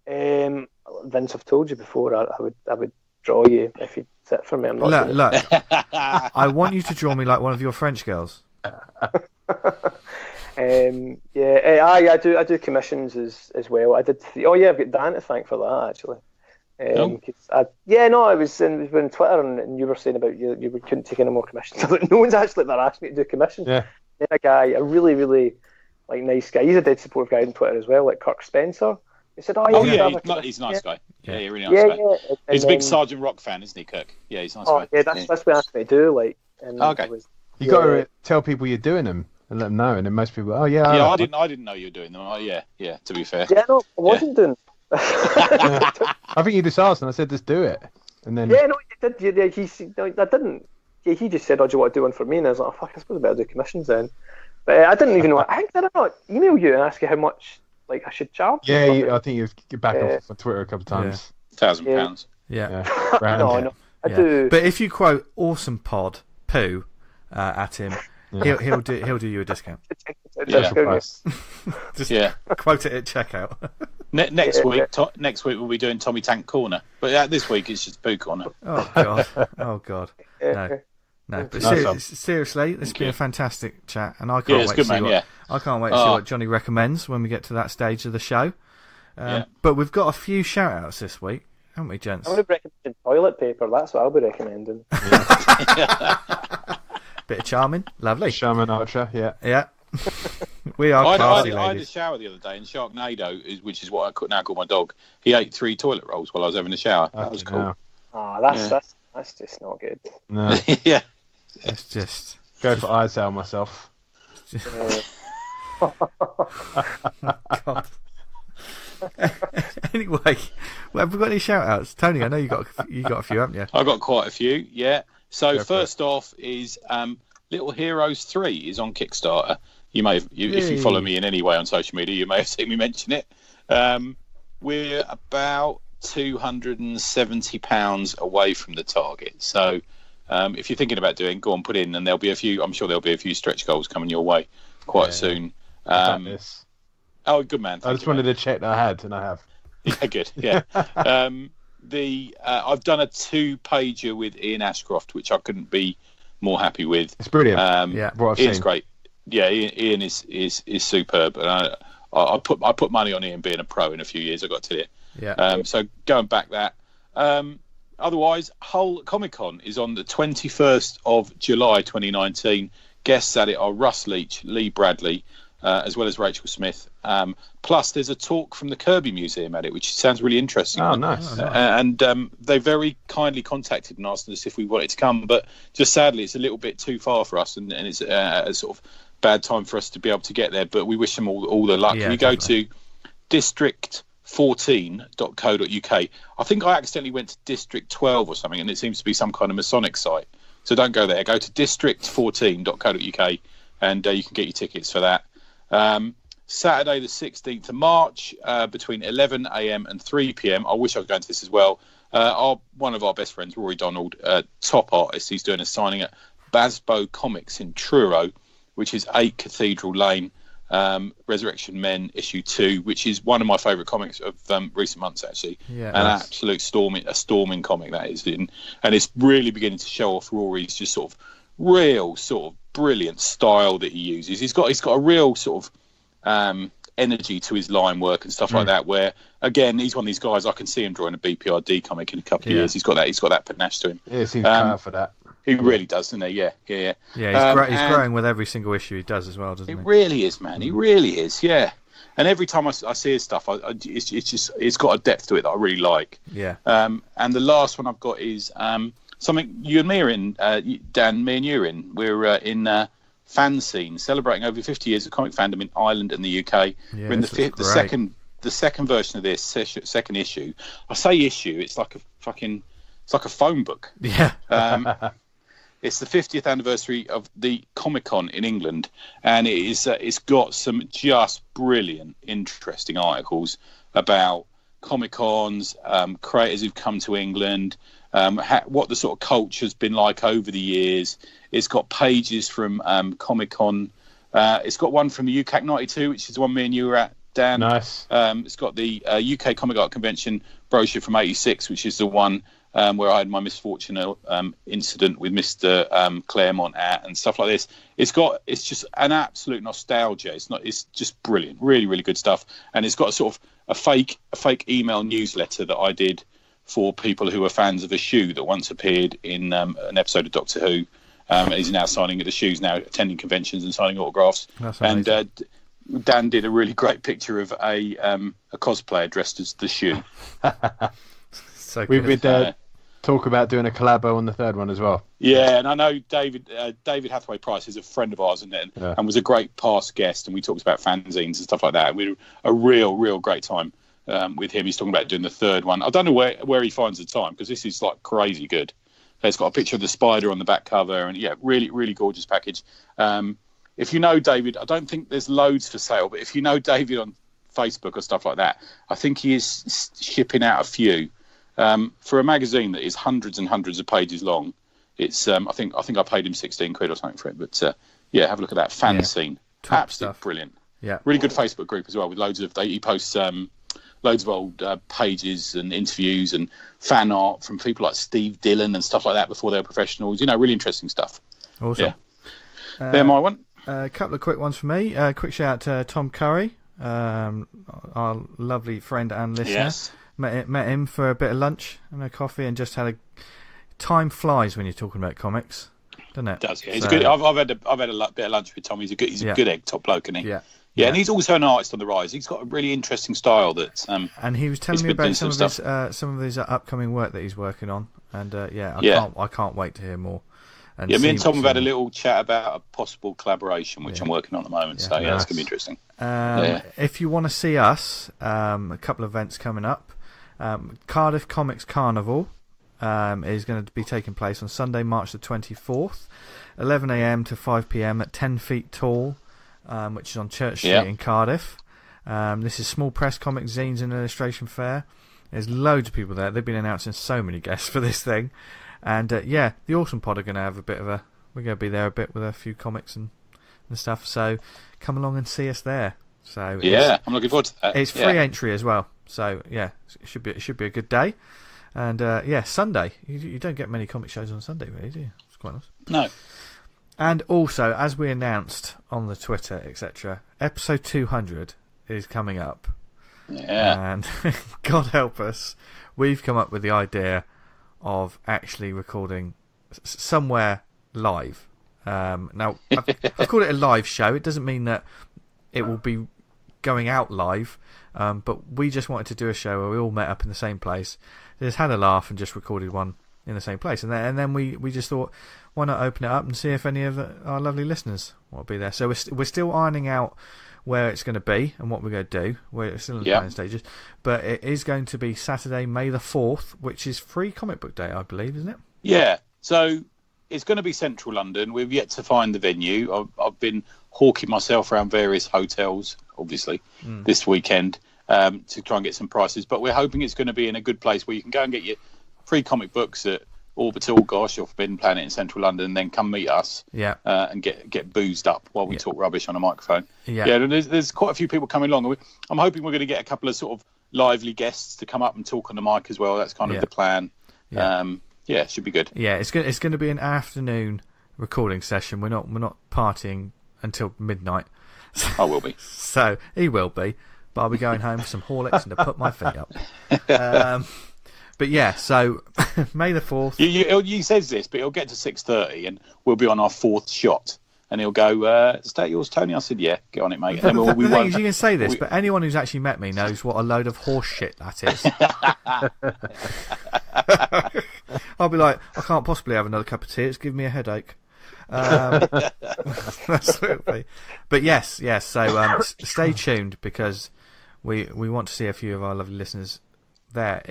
Vince, I've told you before. I would draw you if you sit for me. I'm not. Look. I want you to draw me like one of your French girls. I do commissions as well. I did. I've got Dan to thank for that actually. I was on Twitter and you were saying about you couldn't take any more commissions. No one's actually ever asked me to do commissions. Yeah. Then a guy, a really really like nice guy. He's a dead supportive guy on Twitter as well, like Kirk Spencer. He said, he's a nice guy. Yeah, really nice guy. Yeah. He's a big Sergeant Rock fan, isn't he, Kirk? Yeah, he's a nice guy. Yeah, that's what he asked me to do. Like, and okay. You got to tell people you're doing them and let them know, and then most people, I didn't know you were doing them. Oh, yeah. To be fair. Yeah, no, I wasn't doing. I think you just asked, and I said, just do it, and then Yeah, no, you did. Yeah, I didn't. Yeah, he just said, "Oh, do you want to do one for me?" And I was like, "Oh, fuck, I suppose I better do commissions then." But I didn't even know. I think did I not email you and ask you how much like I should charge? I think you've get back off on Twitter a couple of times. £1,000. Yeah. No, I do. But if you quote "Awesome Pod Poo" at him, he'll do you a discount. Just quote it at checkout. Next week we'll be doing Tommy Tank Corner, but this week it's just Poo Corner. Oh god. No. But seriously, this has been a fantastic chat, and I can't wait to see I can't wait to see what Johnny recommends when we get to that stage of the show. But we've got a few shout-outs this week, haven't we, gents? I'm going to recommend toilet paper. That's what I'll be recommending. Bit of charming, lovely. Charmin Archer, yeah. We are classy, I had a shower the other day, and Sharknado, which is what I now call my dog, he ate 3 toilet rolls while I was having a shower. That was cool. That's just not good. No. Yeah. It's just go for ISL myself. God. Anyway, have we got any shout-outs? Tony, I know you got a few, haven't you? I've got quite a few, yeah. So first off is Little Heroes 3 is on Kickstarter. You may have, if you follow me in any way on social media, you may have seen me mention it. We're about £270 away from the target. So if you're thinking about doing, go on, put in, and there'll be a few. I'm sure there'll be a few stretch goals coming your way quite soon. Oh, good man. I just wanted to check that I had, and I have. Yeah, good. Yeah. I've done a 2-pager with Ian Ashcroft, which I couldn't be more happy with. It's brilliant. What I've Ian's seen. Great. Yeah, Ian is superb, and I put money on Ian being a pro in a few years. I got to tell you. Yeah. So going back that. Otherwise, Hull Comic Con is on the 21st of July 2019. Guests at it are Russ Leach, Lee Bradley, as well as Rachel Smith. Plus, there's a talk from the Kirby Museum at it, which sounds really interesting. Oh, nice. And they very kindly contacted and asked us if we wanted to come, but just sadly, it's a little bit too far for us, and it's a sort of bad time for us to be able to get there. But we wish them all the luck. Yeah, you go to district14.co.uk. I think I accidentally went to District 12 or something, and it seems to be some kind of Masonic site. So don't go there. Go to district14.co.uk, and you can get your tickets for that. Saturday the 16th of March, between 11 a.m. and 3 p.m. I wish I was going to this as well. One of our best friends, Rory Donald, top artist, he's doing a signing at Basbo Comics in Truro, which is 8 Cathedral Lane. Resurrection Men issue 2, which is one of my favourite comics of recent months, actually. Yeah, absolute storming comic that is, and it's really beginning to show off Rory's just sort of real sort of brilliant style that he uses. He's got a real sort of energy to his line work and stuff like that, where again he's one of these guys, I can see him drawing a BPRD comic in a couple of years. He's got that panache to him. Yeah, it seems cut out for that. He really does, doesn't he? Yeah. He's growing with every single issue he does as well, doesn't he? He really is, man. He really is. Yeah. And every time I see his stuff, it's got a depth to it that I really like. Yeah. And the last one I've got is something you and me are in, Dan. Me and you are in. We're in Fanscene, celebrating over 50 years of comic fandom in Ireland and the UK. Yeah, we're in the second version of this second issue. I say issue, it's like a phone book. Yeah. It's the 50th anniversary of the Comic Con in England, and it's got some just brilliant, interesting articles about Comic Cons, creators who've come to England, what the sort of culture's been like over the years. It's got pages from Comic Con. It's got one from the UCAC 92, which is the one me and you were at, Dan. Nice. It's got the UK Comic Art Convention brochure from 86, which is the one where I had my misfortunate incident with Mr. Claremont at and stuff like this. It's just an absolute nostalgia. It's just brilliant, really, really good stuff. And it's got a sort of a fake email newsletter that I did for people who are fans of a shoe that once appeared in an episode of Doctor Who. And he's now signing at the shoes, now attending conventions and signing autographs. That's amazing. And Dan did a really great picture of a cosplayer dressed as the shoe. So we would talk about doing a collabo on the third one as well. Yeah, and I know David Hathaway Price is a friend of ours and was a great past guest, and we talked about fanzines and stuff like that. We had a real great time with him. He's talking about doing the third one. I don't know where he finds the time, because this is like crazy good. It's got a picture of the spider on the back cover, and really gorgeous package. If you know David, I don't think there's loads for sale, but if you know David on Facebook or stuff like that, I think he is shipping out a few. For a magazine that is hundreds and hundreds of pages long, it's I think I paid him 16 quid or something for it. But have a look at that Fanscene. Top Absolutely stuff. Brilliant. Yeah, really good Facebook group as well, with loads of he posts loads of old pages and interviews and fan art from people like Steve Dillon and stuff like that before they were professionals. Really interesting stuff. Awesome. Yeah. They're my one. A couple of quick ones for me. Quick shout out to Tom Curry, our lovely friend and listener. Yes. Met him for a bit of lunch and a coffee, and just had time flies when you're talking about comics, doesn't it? It does, yeah. He's good. I've had a bit of lunch with Tom. He's a good egg, top bloke, isn't he? Yeah, and he's also an artist on the rise. He's got a really interesting style that. And he was telling me about some of his upcoming work that he's working on, and I can't wait to hear more. And me and Tom have had a little chat about a possible collaboration, which I'm working on at the moment. So that's going to be interesting. If you want to see us, a couple of events coming up. Cardiff Comics Carnival is going to be taking place on Sunday, March the 24th, 11 a.m. to 5 p.m. at 10 Feet Tall, which is on Church Street in Cardiff. This is small press comic zines and illustration fair. There's loads of people there. They've been announcing so many guests for this thing. And the Awesome Pod are going to have a bit of we're going to be there a bit with a few comics and stuff. So come along and see us there. So I'm looking forward to that. It's free entry as well. So it should be a good day. And Sunday. You don't get many comic shows on Sunday, really, do you? It's quite nice. No. And also, as we announced on the Twitter, etc., episode 200 is coming up. Yeah. And God help us, we've come up with the idea of actually recording somewhere live. Now, I've called it a live show. It doesn't mean that it will be going out live, but we just wanted to do a show where we all met up in the same place, just had a laugh and just recorded one in the same place. And then we just thought, why not open it up and see if any of our lovely listeners will be there. So we're still ironing out where it's going to be and what we're going to do. We're still in the planning stages. But it is going to be Saturday, May the 4th, which is Free Comic Book Day, I believe, isn't it? Yeah. So it's going to be central London. We've yet to find the venue. I've been hawking myself around various hotels, obviously, this weekend to try and get some prices. But we're hoping it's going to be in a good place where you can go and get your free comic books at Orbital, Gosh, or Forbidden Planet in central London, and then come meet us and get boozed up while we talk rubbish on a microphone. There's quite a few people coming along. I'm hoping we're going to get a couple of sort of lively guests to come up and talk on the mic as well. That's kind of the plan. It should be good. Yeah, it's going to be an afternoon recording session. We're not partying until midnight. I will be. So he will be, but I'll be going home for some Horlicks and to put my feet up. But yeah, so May the 4th. He says this, but he'll get to 6:30 and we'll be on our 4th shot. And he'll go, is that yours, Tony? I said, yeah, get on it, mate. And the thing is, you can say this, but anyone who's actually met me knows what a load of horse shit that is. I'll be like, I can't possibly have another cup of tea. It's giving me a headache. Absolutely. But yes. So stay tuned because we want to see a few of our lovely listeners there.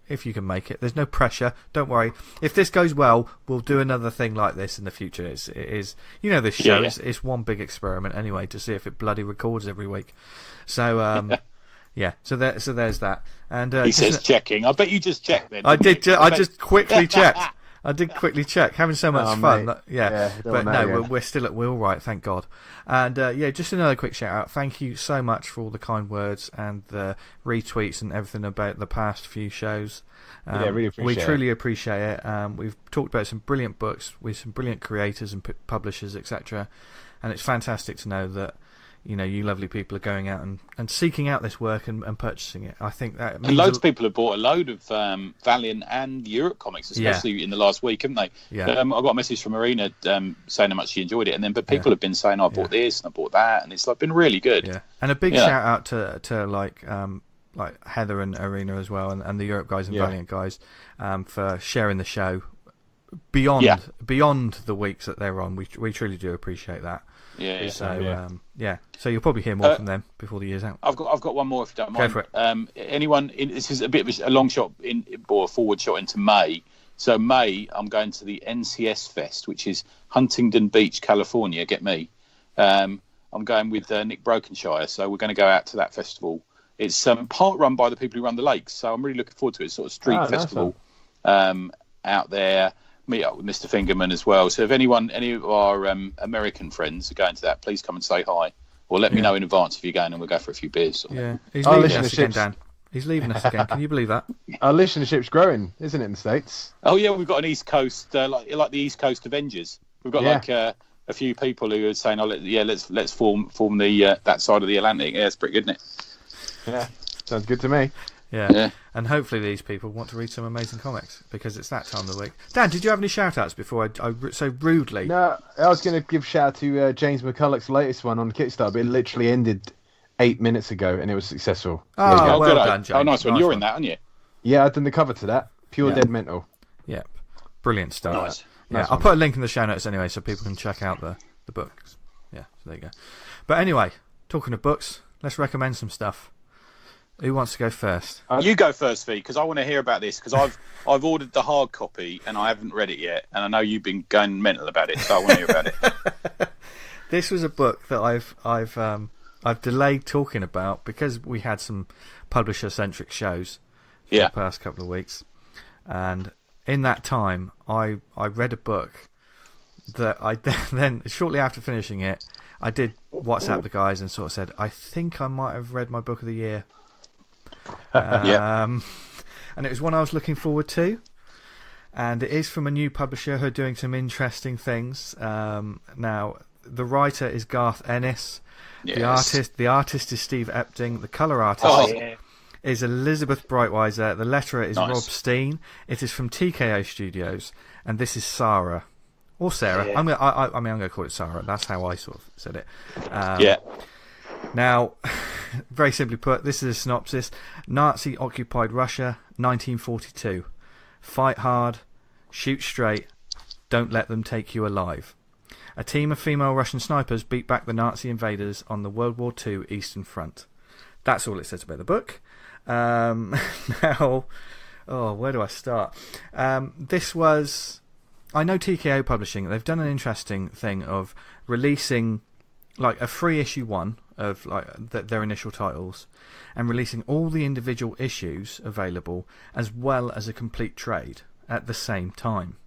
If you can make it, there's no pressure. Don't worry. If this goes well, we'll do another thing like this in the future. It is this show. Yeah. It's one big experiment anyway to see if it bloody records every week. So So there's that. And he says checking. I bet you just checked then. I did. I just quickly checked. I did quickly check. Having so much fun. But we're all right, thank God. And just another quick shout out. Thank you so much for all the kind words and the retweets and everything about the past few shows. Really appreciate we truly appreciate it. We've talked about some brilliant books with some brilliant creators and publishers, etc. And it's fantastic to know that you lovely people are going out and seeking out this work and purchasing it. I think that means loads of people have bought a load of Valiant and Europe comics, especially in the last week, haven't they? Yeah. I got a message from Marina saying how much she enjoyed it, but people have been saying, I bought this and I bought that, and it's been really good. Yeah. And a big shout out to like Heather and Arena as well, and the Europe guys and Valiant guys for sharing the show beyond the weeks that they're on. We truly do appreciate that. Yeah. So you'll probably hear more from them before the year's out. I've got one more if you don't mind. Go for it. This is a bit of a long shot or a forward shot into May. So May, I'm going to the NCS Fest, which is Huntington Beach, California. Get me. I'm going with Nick Brokenshire, so we're going to go out to that festival. It's part run by the people who run the lakes, so I'm really looking forward to it. It's sort of street festival out there. Meet up with Mr. Fingerman as well. So if any of our American friends are going to that, please come and say hi, or let me know in advance if you're going, and we'll go for a few beers. Yeah, he's leaving us again, Dan. He's leaving us again. Can you believe that? Our listenership's growing, isn't it, in the States? Oh yeah, we've got an East Coast like the East Coast Avengers. We've got a few people who are saying, let's form the that side of the Atlantic. Yeah, it's pretty good, isn't it? Yeah, sounds good to me. Yeah, and hopefully these people want to read some amazing comics because it's that time of the week. Dan, did you have any shout-outs before I so rudely? No, I was going to give a shout-out to James McCulloch's latest one on Kickstarter, but it literally ended 8 minutes ago and it was successful. Oh, well done, James. Oh, nice one. You're in that, aren't you? Yeah, I've done the cover to that. Pure Dead Mental. Yeah, brilliant stuff. Nice. Yeah, I'll put a link in the show notes anyway so people can check out the books. Yeah, so there you go. But anyway, talking of books, let's recommend some stuff. Who wants to go first? You go first, V, because I want to hear about this. Because I've ordered the hard copy and I haven't read it yet, and I know you've been going mental about it, so I want to hear about it. This was a book that I've delayed talking about because we had some publisher-centric shows for the past couple of weeks, and in that time I read a book that I then shortly after finishing it, I did WhatsApp the guys and sort of said, I think I might have read my book of the year. and it was one I was looking forward to. And it is from a new publisher who are doing some interesting things. Now, the writer is Garth Ennis. Yes. The artist is Steve Epting. The colour artist is Elizabeth Breitweiser. The letterer is Rob Steen. It is from TKO Studios, and this is Sara. Or Sarah. Yeah. I'm going to call it Sara. That's how I sort of said it. Now, very simply put, this is a synopsis. Nazi-occupied Russia, 1942. Fight hard, shoot straight, don't let them take you alive. A team of female Russian snipers beat back the Nazi invaders on the World War II Eastern Front. That's all it says about the book. Now, where do I start? This was... I know TKO Publishing, they've done an interesting thing of releasing like a free issue one of like their initial titles and releasing all the individual issues available as well as a complete trade at the same time.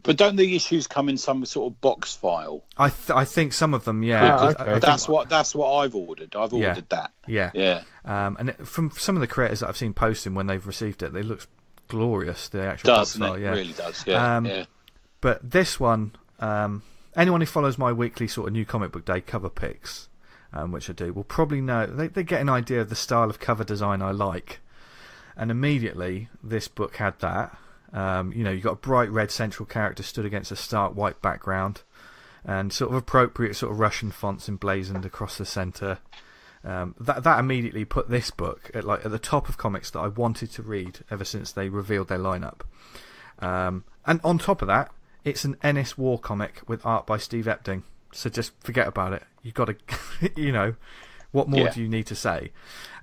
But don't the issues come in some sort of box file? I think some of them, yeah. Okay. That's what I've ordered. I've ordered that. Yeah. And from some of the creators that I've seen posting when they've received it, it looks glorious. The actual box file, it really does. Yeah. But this one, anyone who follows my weekly sort of New Comic Book Day cover picks, which I do, will probably know they get an idea of the style of cover design I like. And immediately, this book had that. You've got a bright red central character stood against a stark white background, and sort of appropriate sort of Russian fonts emblazoned across the centre. That immediately put this book at the top of comics that I wanted to read ever since they revealed their lineup. And on top of that, it's an Ennis war comic with art by Steve Epting. So just forget about it. You've got to, what more do you need to say?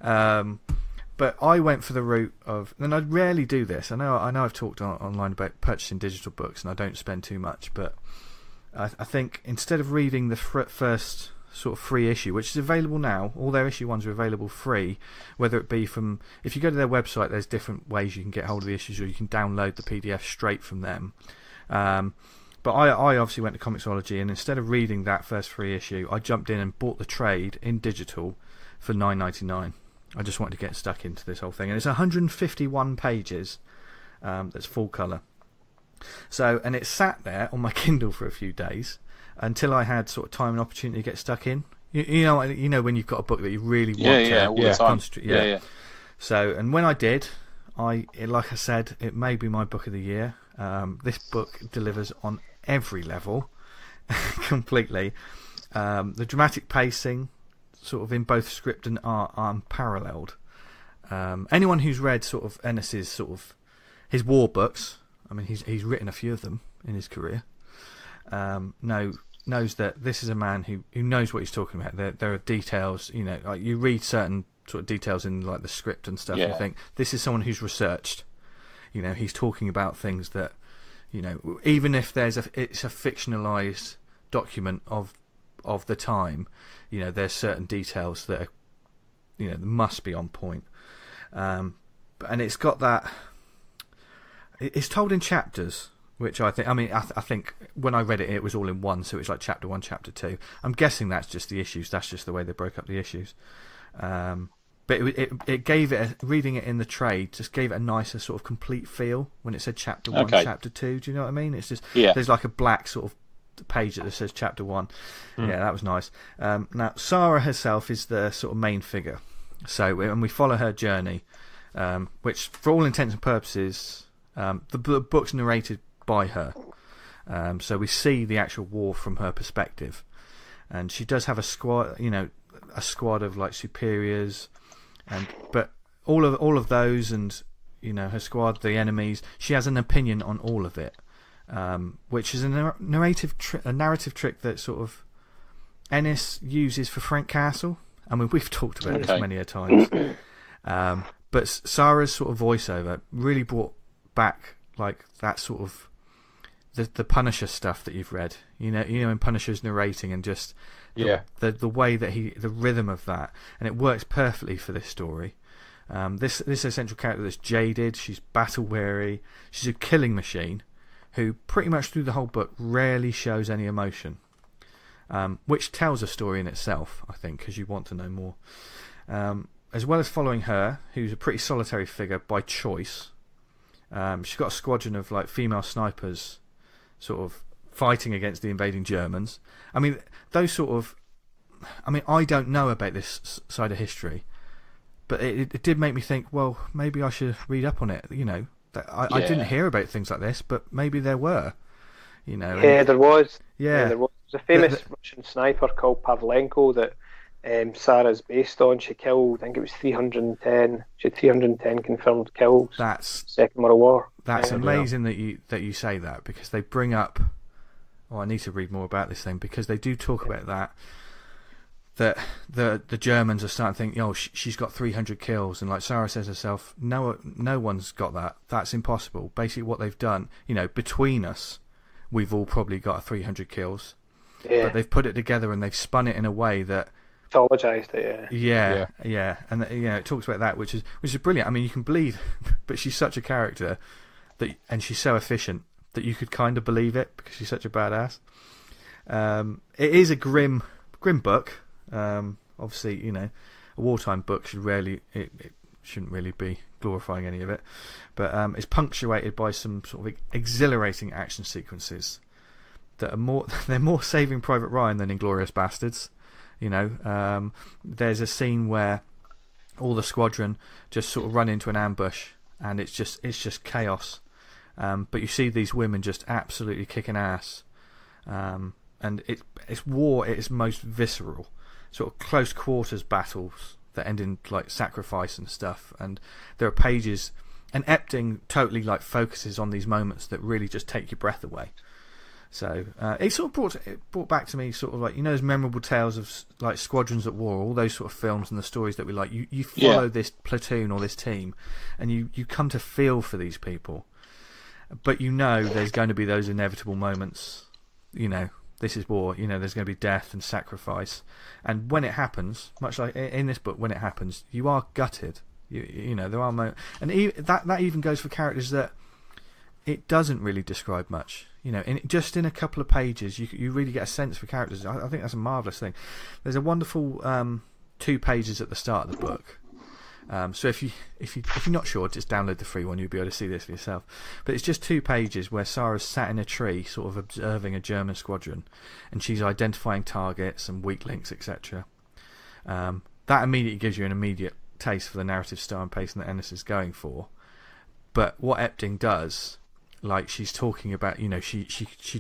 But I went for the route of, and I rarely do this. I know I've talked online about purchasing digital books, and I don't spend too much. But I think instead of reading the first sort of free issue, which is available now, all their issue ones are available free. Whether it be from, if you go to their website, there's different ways you can get hold of the issues, or you can download the PDF straight from them. But I obviously went to Comixology, and instead of reading that first free issue, I jumped in and bought the trade in digital for $9.99. I just wanted to get stuck into this whole thing, and it's 151 pages. That's full colour. So, and it sat there on my Kindle for a few days until I had sort of time and opportunity to get stuck in. You know when you've got a book that you really want to concentrate. Yeah. So, and when I did, like I said, it may be my book of the year. This book delivers on every level completely. The dramatic pacing, sort of in both script and art, are unparalleled. Anyone who's read sort of Ennis's sort of his war books, I mean he's written a few of them in his career, knows that this is a man who knows what he's talking about. There are details, like you read certain sort of details in like the script and stuff, and you think this is someone who's researched. He's talking about things that, even if it's a fictionalized document of the time, there's certain details that are, that must be on point. And it's got that. It's told in chapters, which I think. I think when I read it, it was all in one, so it's like chapter 1, chapter 2. I'm guessing that's just the issues. That's just the way they broke up the issues. But it gave it, reading it in the trade, just gave it a nicer sort of complete feel when it said chapter 1, chapter 2. Do you know what I mean? It's just, there's like a black sort of page that says chapter 1. Yeah, that was nice. Now, Sara herself is the sort of main figure. So, and we follow her journey, which for all intents and purposes, the book's narrated by her. So we see the actual war from her perspective. And she does have a squad, a squad of like superiors, but all of those, and her squad, the enemies, she has an opinion on all of it, which is a narrative trick that sort of Ennis uses for Frank Castle. I mean, we've talked about this many a times, but Sara's sort of voiceover really brought back like that sort of the Punisher stuff that you've read. In Punisher's narrating, and just the way that the rhythm of that, and it works perfectly for this story. This essential character that's jaded, she's battle weary, she's a killing machine who pretty much through the whole book rarely shows any emotion, which tells a story in itself, I think, because you want to know more. As well as following her, who's a pretty solitary figure by choice, She's got a squadron of like female snipers, sort of fighting against the invading Germans. I mean, those sort of. I mean, I don't know about this side of history, but it did make me think. Well, maybe I should read up on it. You know, I didn't hear about things like this, but maybe there were. You know. Yeah, there was. Yeah, there was. There's a famous Russian sniper called Pavlenko that Sara's based on. She killed, I think it was 310. She had 310 confirmed kills. That's Second World War. That's amazing that you say that, because they bring up. Oh, I need to read more about this thing, because they do talk about that. That the Germans are starting to think, oh, she's got 300 kills, and like Sara says herself, no one's got that. That's impossible. Basically, what they've done, you know, between us, we've all probably got 300 kills. Yeah. But they've put it together and they've spun it in a way that mythologized it. Yeah, and you know, it talks about that, which is brilliant. I mean, you can believe, but she's such a character and she's so efficient that you could kind of believe it, because she's such a badass. It is a grim book. Obviously, you know, a wartime book it shouldn't really be glorifying any of it, but it's punctuated by some sort of exhilarating action sequences that are they're more Saving Private Ryan than Inglourious Bastards. You know, there's a scene where all the squadron just sort of run into an ambush, and it's just chaos. But you see these women just absolutely kicking ass, and it's war at its most visceral, sort of close quarters battles that end in like sacrifice and stuff. And there are pages, and Epting totally like focuses on these moments that really just take your breath away. So it sort of brought back to me sort of like, you know, those memorable tales of like Squadrons at War, all those sort of films and the stories that we like. You follow this platoon or this team, and you come to feel for these people, but you know there's going to be those inevitable moments. You know, this is war. You know, there's going to be death and sacrifice, and when it happens, much like in this book, when it happens, you are gutted. You know, there are moments, and that even goes for characters that it doesn't really describe much. You know, just in a couple of pages, you really get a sense for characters. I think that's a marvellous thing. There's a wonderful 2 pages at the start of the book. So if you're not sure, just download the free one. You'll be able to see this for yourself. But it's just 2 pages where Sara's sat in a tree, sort of observing a German squadron, and she's identifying targets and weak links, etc. That immediately gives you an immediate taste for the narrative style and pacing that Ennis is going for. But what Epting does, like she's talking about, you know, she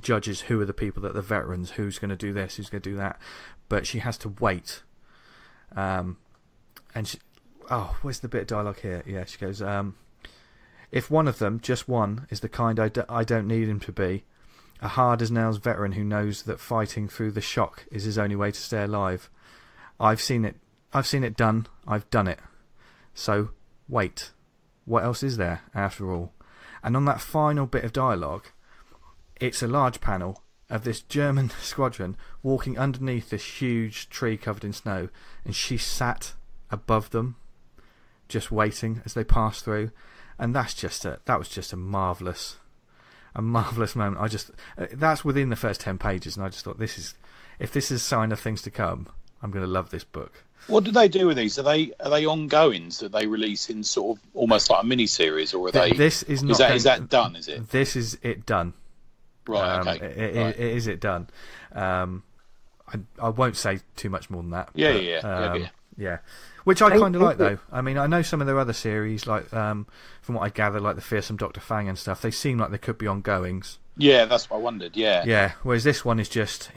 judges who are the people that are the veterans, who's going to do this, who's going to do that, but she has to wait. And where's the bit of dialogue here? Yeah, she goes, if one of them, just one, is the kind I don't need him to be, a hard-as-nails veteran who knows that fighting through the shock is his only way to stay alive. I've seen it done, I've done it. So, wait. What else is there, after all? And on that final bit of dialogue, it's a large panel of this German squadron walking underneath this huge tree covered in snow, and she sat above them, just waiting as they passed through. And that was just a marvellous moment. That's within the first 10 pages, and I just thought, if this is a sign of things to come, I'm going to love this book. What do they do with these? Are they ongoings that they release in sort of almost like a mini series, or are they? This is not. Is that done? Is it? This is it done. Right. Okay. It is it done. I won't say too much more than that. Yeah. Which I kind of like, though. I mean, I know some of their other series, like from what I gather, like the Fearsome Dr. Fang and stuff. They seem like they could be ongoings. Yeah, that's what I wondered. Yeah. Yeah. Whereas this one is just,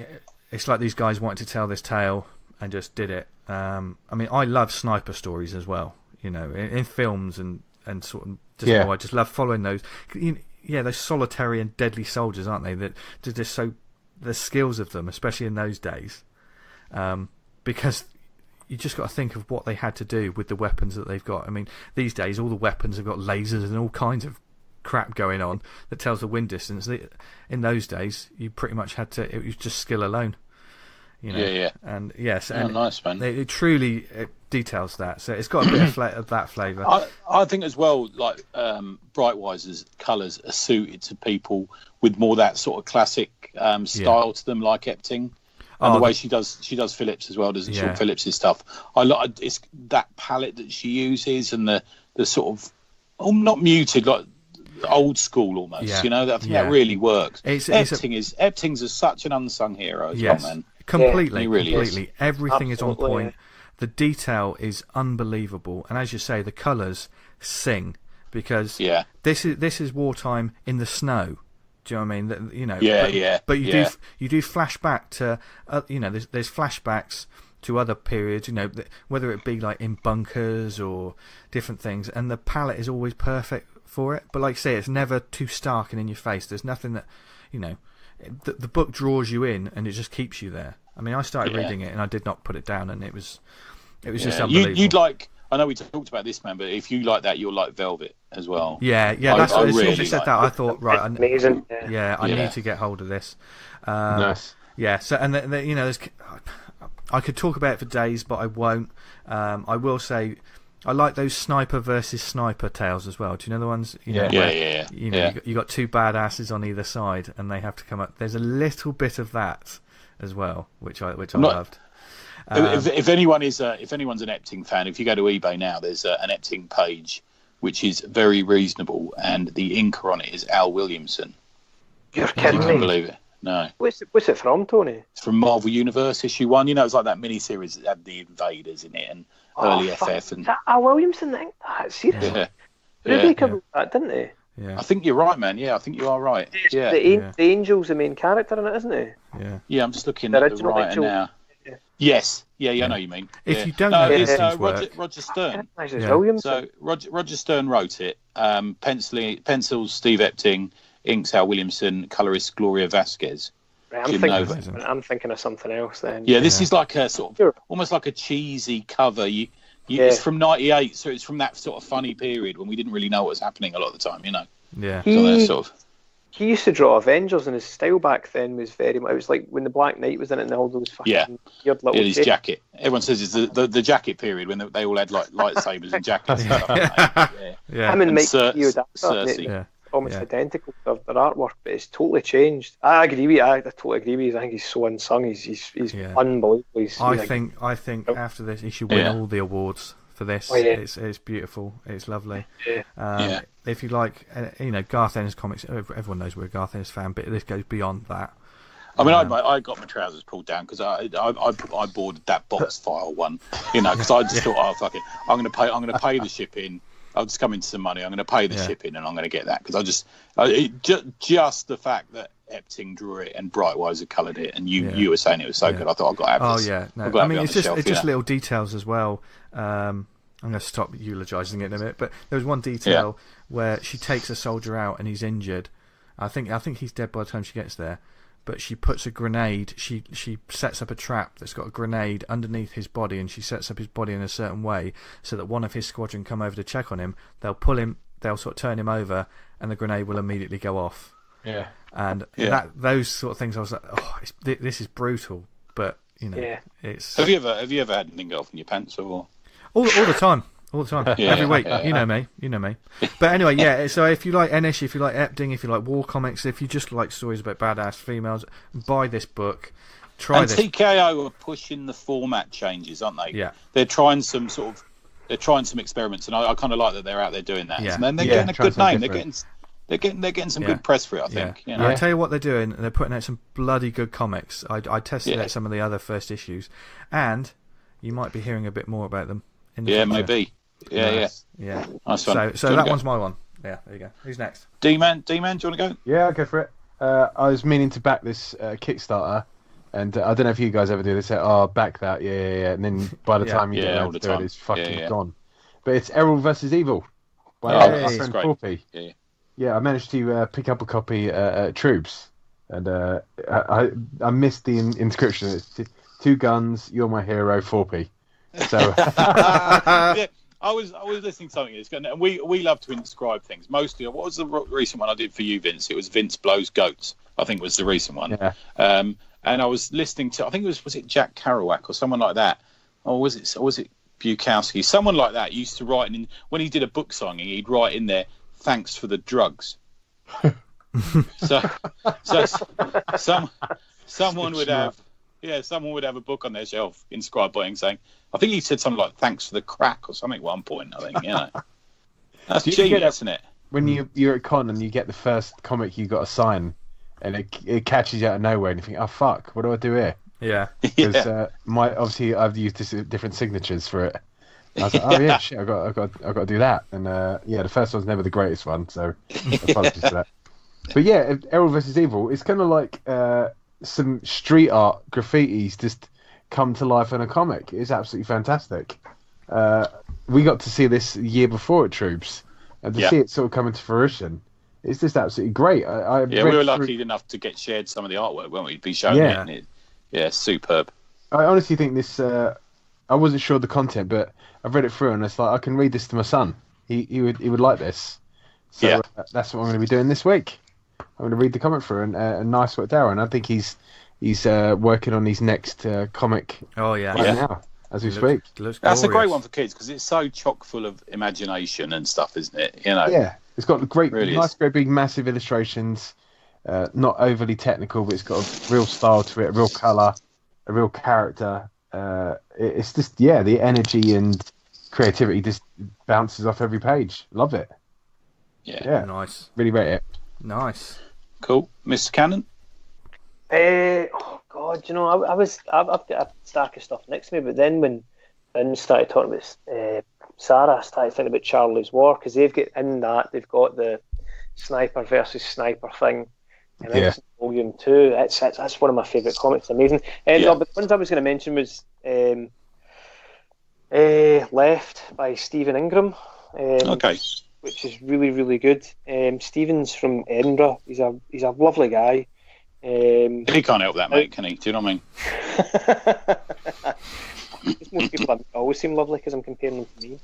it's like these guys wanted to tell this tale and just did it. I mean, I love sniper stories as well. You know, in films and sort of. I just love following those. Those solitary and deadly soldiers, aren't they? That just so the skills of them, especially in those days, because you just got to think of what they had to do with the weapons that they've got. I mean, these days all the weapons have got lasers and all kinds of crap going on that tells the wind distance. In those days, you pretty much had to. It was just skill alone. You know? Yeah. And yes, and nice, man. It truly details that. So it's got a bit of that flavour. I think as well, like Brightwise's colours are suited to people with more that sort of classic style to them, like Epting. And the way she does Phillips as well, doesn't she? Phillips's stuff. It's that palette that she uses, and the sort of not muted, like old school almost. Yeah. You know, I think that really works. Epting's such an unsung hero as yes, well, man. Completely, He really completely. is. Everything is on Absolutely, point. The detail is unbelievable, and as you say, the colours sing because this is wartime in the snow. Do you know what I mean? You know, but you do flashback to you know, there's flashbacks to other periods, you know, whether it be like in bunkers or different things, and the palette is always perfect for it. But like I say, it's never too stark and in your face. There's nothing that, you know, the book draws you in and it just keeps you there. I mean, I started reading it and I did not put it down, and it was just unbelievable. You'd like, I know we talked about this, man, but if you like that, you'll like Velvet as well. Yeah, that's what, as soon as you really said that, I thought, right, amazing. I need to get hold of this. Nice. Yeah, so and you know, I could talk about it for days, but I won't. I will say, I like those sniper versus sniper tales as well. Do you know the ones? You know, you got two badasses on either side, and they have to come up. There's a little bit of that as well, which I loved. If anyone's an Epting fan, if you go to eBay now, there's an Epting page which is very reasonable, and the inker on it is Al Williamson. You're kidding me? You can't believe it. No. What's it from, Tony? It's from Marvel Universe issue 1. You know, it's like that mini-series that had the Invaders in it and early FF. And Al Williamson, I think that's serious. They covered that, didn't they? Yeah. I think you're right, man. Yeah, I think you are right. Yeah. The Angel's the main character in it, isn't he? Yeah. Yeah, I'm just looking at the writer Angel. now. Yeah. Yes. Yeah, I know what you mean. If you don't know it's Epting's work, Roger Stern. Williamson. So Roger Stern wrote it. Pencils Steve Epting, inks Al Williamson, colorist Gloria Vasquez. Right, I'm thinking of something else then. Yeah, this is like a sort of almost like a cheesy cover. It's from '98, so it's from that sort of funny period when we didn't really know what was happening a lot of the time, you know. Yeah. He used to draw Avengers, and his style back then was very much. It was like when the Black Knight was in it, and all those fucking weird little. His jacket. Everyone says it's the jacket period when they all had like lightsabers and jackets. And stuff. Yeah. Him and Mike Cersei. Almost identical to their artwork, but it's totally changed. I agree with you. I totally agree with you. I think he's so unsung. He's unbelievable. I think after this, he should win all the awards for this. It's beautiful. It's lovely. If you like, you know, Garth Ennis comics, everyone knows we're a Garth Ennis fan, but this goes beyond that. I mean, I got my trousers pulled down because I boarded that box file one, you know, because I just thought, oh fuck it, I'm going to pay the shipping. I'll just come into some money. I'm going to pay the shipping, and I'm going to get that because just the fact that Epting drew it and Brightweiser coloured it, and you were saying it was so good. I thought I've got to have this. Oh yeah, no. I mean it's just little details as well. I'm going to stop eulogising it in a minute, but there was one detail where she takes a soldier out and he's injured. I think he's dead by the time she gets there. But she puts a grenade. She sets up a trap that's got a grenade underneath his body, and she sets up his body in a certain way so that one of his squadron come over to check on him. They'll pull him. They'll sort of turn him over, and the grenade will immediately go off. Yeah. And those sort of things, I was like, oh, this is brutal. But you know, it's. Have you ever had anything go off in your pants or? All the time. All the time, every week. You know me. But anyway, so if you like Ennis, if you like Epting, if you like war comics, if you just like stories about badass females, buy this book. Try this. And TKO are pushing the format changes, aren't they? Yeah. They're trying some experiments, and I kind of like that they're out there doing that. Yeah. And then they're getting a good name. They're getting some good press for it, I think. Yeah. You know? I tell you what they're doing. They're putting out some bloody good comics. I tested out some of the other first issues, and you might be hearing a bit more about them in the future. Maybe. Yeah. Nice one. So that one's my one. Yeah, there you go. Who's next? D-Man, do you want to go? Yeah, I'll go for it. I was meaning to back this Kickstarter, and I don't know if you guys ever do this. Back that, yeah. And then by the time you get around to do it, it's fucking gone. But it's Erol versus Evil by my friend Forpe. Yeah, I managed to pick up a copy at Troops, and I missed the inscription. It's 2 guns, you're my hero, Forpe. So. I was listening to something. And we love to inscribe things. Mostly, what was the recent one I did for you, Vince? It was Vince Blows Goats. I think was the recent one. Yeah. And I was listening to. I think was it Jack Kerouac or someone like that, or was it Bukowski? Someone like that used to write in when he did a book signing. He'd write in there, "Thanks for the drugs." Someone would have. Yeah, someone would have a book on their shelf inscribed by him saying, I think he said something like, "Thanks for the crack" or something at one point, I think, you know. That's genius, isn't it? when you're at con and you get the first comic you got to sign, and it catches you out of nowhere, and you think, oh fuck, what do I do here? Yeah. Because obviously I've used different signatures for it. I was like, oh yeah, shit, I got to do that. And the first one's never the greatest one, so apologies for that. But yeah, Errol versus Evil, it's kind of like some street art graffitis just come to life in a comic. It's absolutely fantastic. We got to see this the year before at Troops, and to see it sort of come into fruition, it's just absolutely great. We were lucky enough to get shared some of the artwork, weren't we? Be shown it. And superb. I honestly think this. I wasn't sure of the content, but I've read it through, and it's like I can read this to my son. He would like this. So that's what I'm going to be doing this week. I'm going to read the comic through, and nice work, Darrel. And I think he's working on his next comic. Oh yeah, right now as we speak. That's a great one for kids because it's so chock full of imagination and stuff, isn't it? You know. Yeah, it's got great, really nice, great big, massive illustrations. Not overly technical, but it's got a real style to it, a real colour, a real character. It's just the energy and creativity just bounces off every page. Love it. Yeah. Nice. Really rate it. Nice. Cool. Mr. Cannon? Oh God, I've got a stack of stuff next to me, but then when Finn started talking about Sara, I started thinking about Charlie's War, because they've got the sniper versus sniper thing. And it's volume 2. That's one of my favourite comics. It's amazing. No, but the ones I was going to mention was Left by Stephen Ingram. Which is really, really good. Stephen's from Edinburgh. He's a lovely guy. He can't help that, mate, can he? Do you know what I mean? Most people always seem lovely because I'm comparing them to me.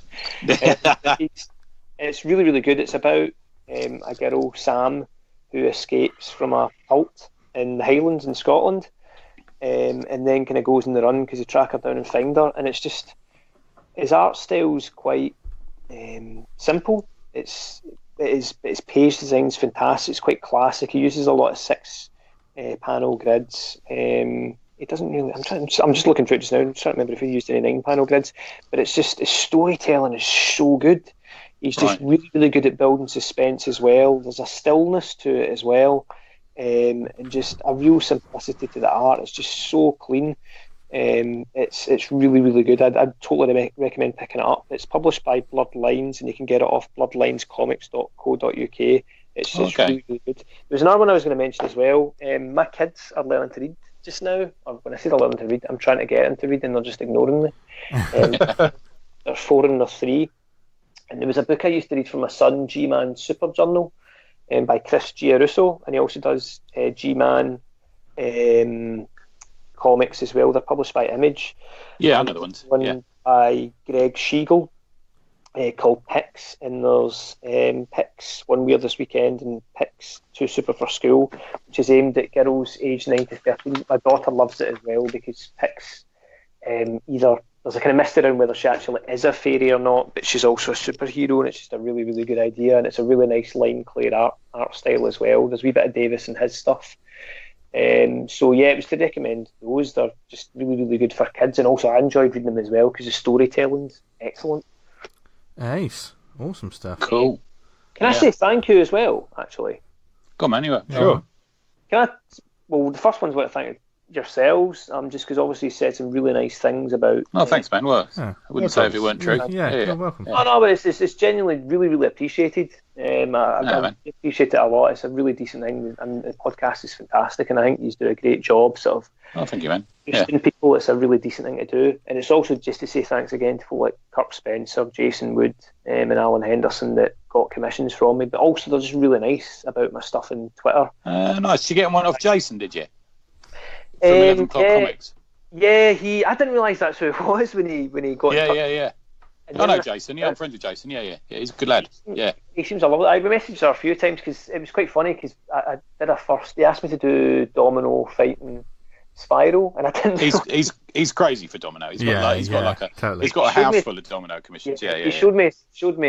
It's really, really good. It's about a girl, Sam, who escapes from a cult in the Highlands in Scotland, and then kind of goes on the run because they track her down and find her. And it's just, his art style's quite simple. It's page design's fantastic. It's quite classic. He uses a lot of 6 panel grids. It doesn't really. I'm just looking through it just now. I'm trying to remember if he used any 9 panel grids. But it's just, his storytelling is so good. He's just really, really good at building suspense as well. There's a stillness to it as well, and just a real simplicity to the art. It's just so clean. It's really, really good. I'd totally recommend picking it up. It's published by Bloodlines, and you can get it off bloodlinescomics.co.uk. It's just really, really good. There's another one I was going to mention as well. My kids are learning to read just now. Or when I say they're learning to read, I'm trying to get into reading, they're just ignoring me. They're 4 and they're 3. And there was a book I used to read for my son, G-Man Super Journal, by Chris Giarusso, and he also does G-Man comics as well. They're published by Image. Yeah, I know the ones. One by Greg Schiegel called Picks, and there's Picks One Weird This Weekend and Picks Too Super for School, which is aimed at girls aged 9 to 13. My daughter loves it as well because Picks either there's a kind of mystery around whether she actually is a fairy or not, but she's also a superhero, and it's just a really, really good idea, and it's a really nice line clear art style as well. There's a wee bit of Davis and his stuff. So yeah, it was to recommend those. They're just really, really good for kids, and also I enjoyed reading them as well because the storytelling's excellent. Nice. Awesome stuff. Cool. Can I say thank you as well, actually? Come on, anyway. Sure. The first one's what I thank yourselves, just because obviously you said some really nice things about. Oh, thanks, man. Well, I wouldn't say if it weren't true. You're welcome. Oh no, but it's genuinely really, really appreciated. I appreciate it a lot. It's a really decent thing, and the podcast is fantastic, and I think you do a great job sort of. Oh, thank you, man. Boosting people. It's a really decent thing to do, and it's also just to say thanks again to people like Kirk Spencer, Jason Wood, and Alan Henderson that got commissions from me. But also they're just really nice about my stuff on Twitter. Nice. You getting one off Jason? Did you? From 11 O'Clock Comics. Yeah, I didn't realise that's who it was when he got. Yeah. I know Jason. Yeah, I'm friends with Jason. Yeah. He's a good lad. Yeah. He seems a lovely. I messaged her a few times because it was quite funny because I did a first. They asked me to do Domino fighting Spiral, and I didn't. He's crazy for Domino. He's got he's got a house full of Domino commissions. He showed me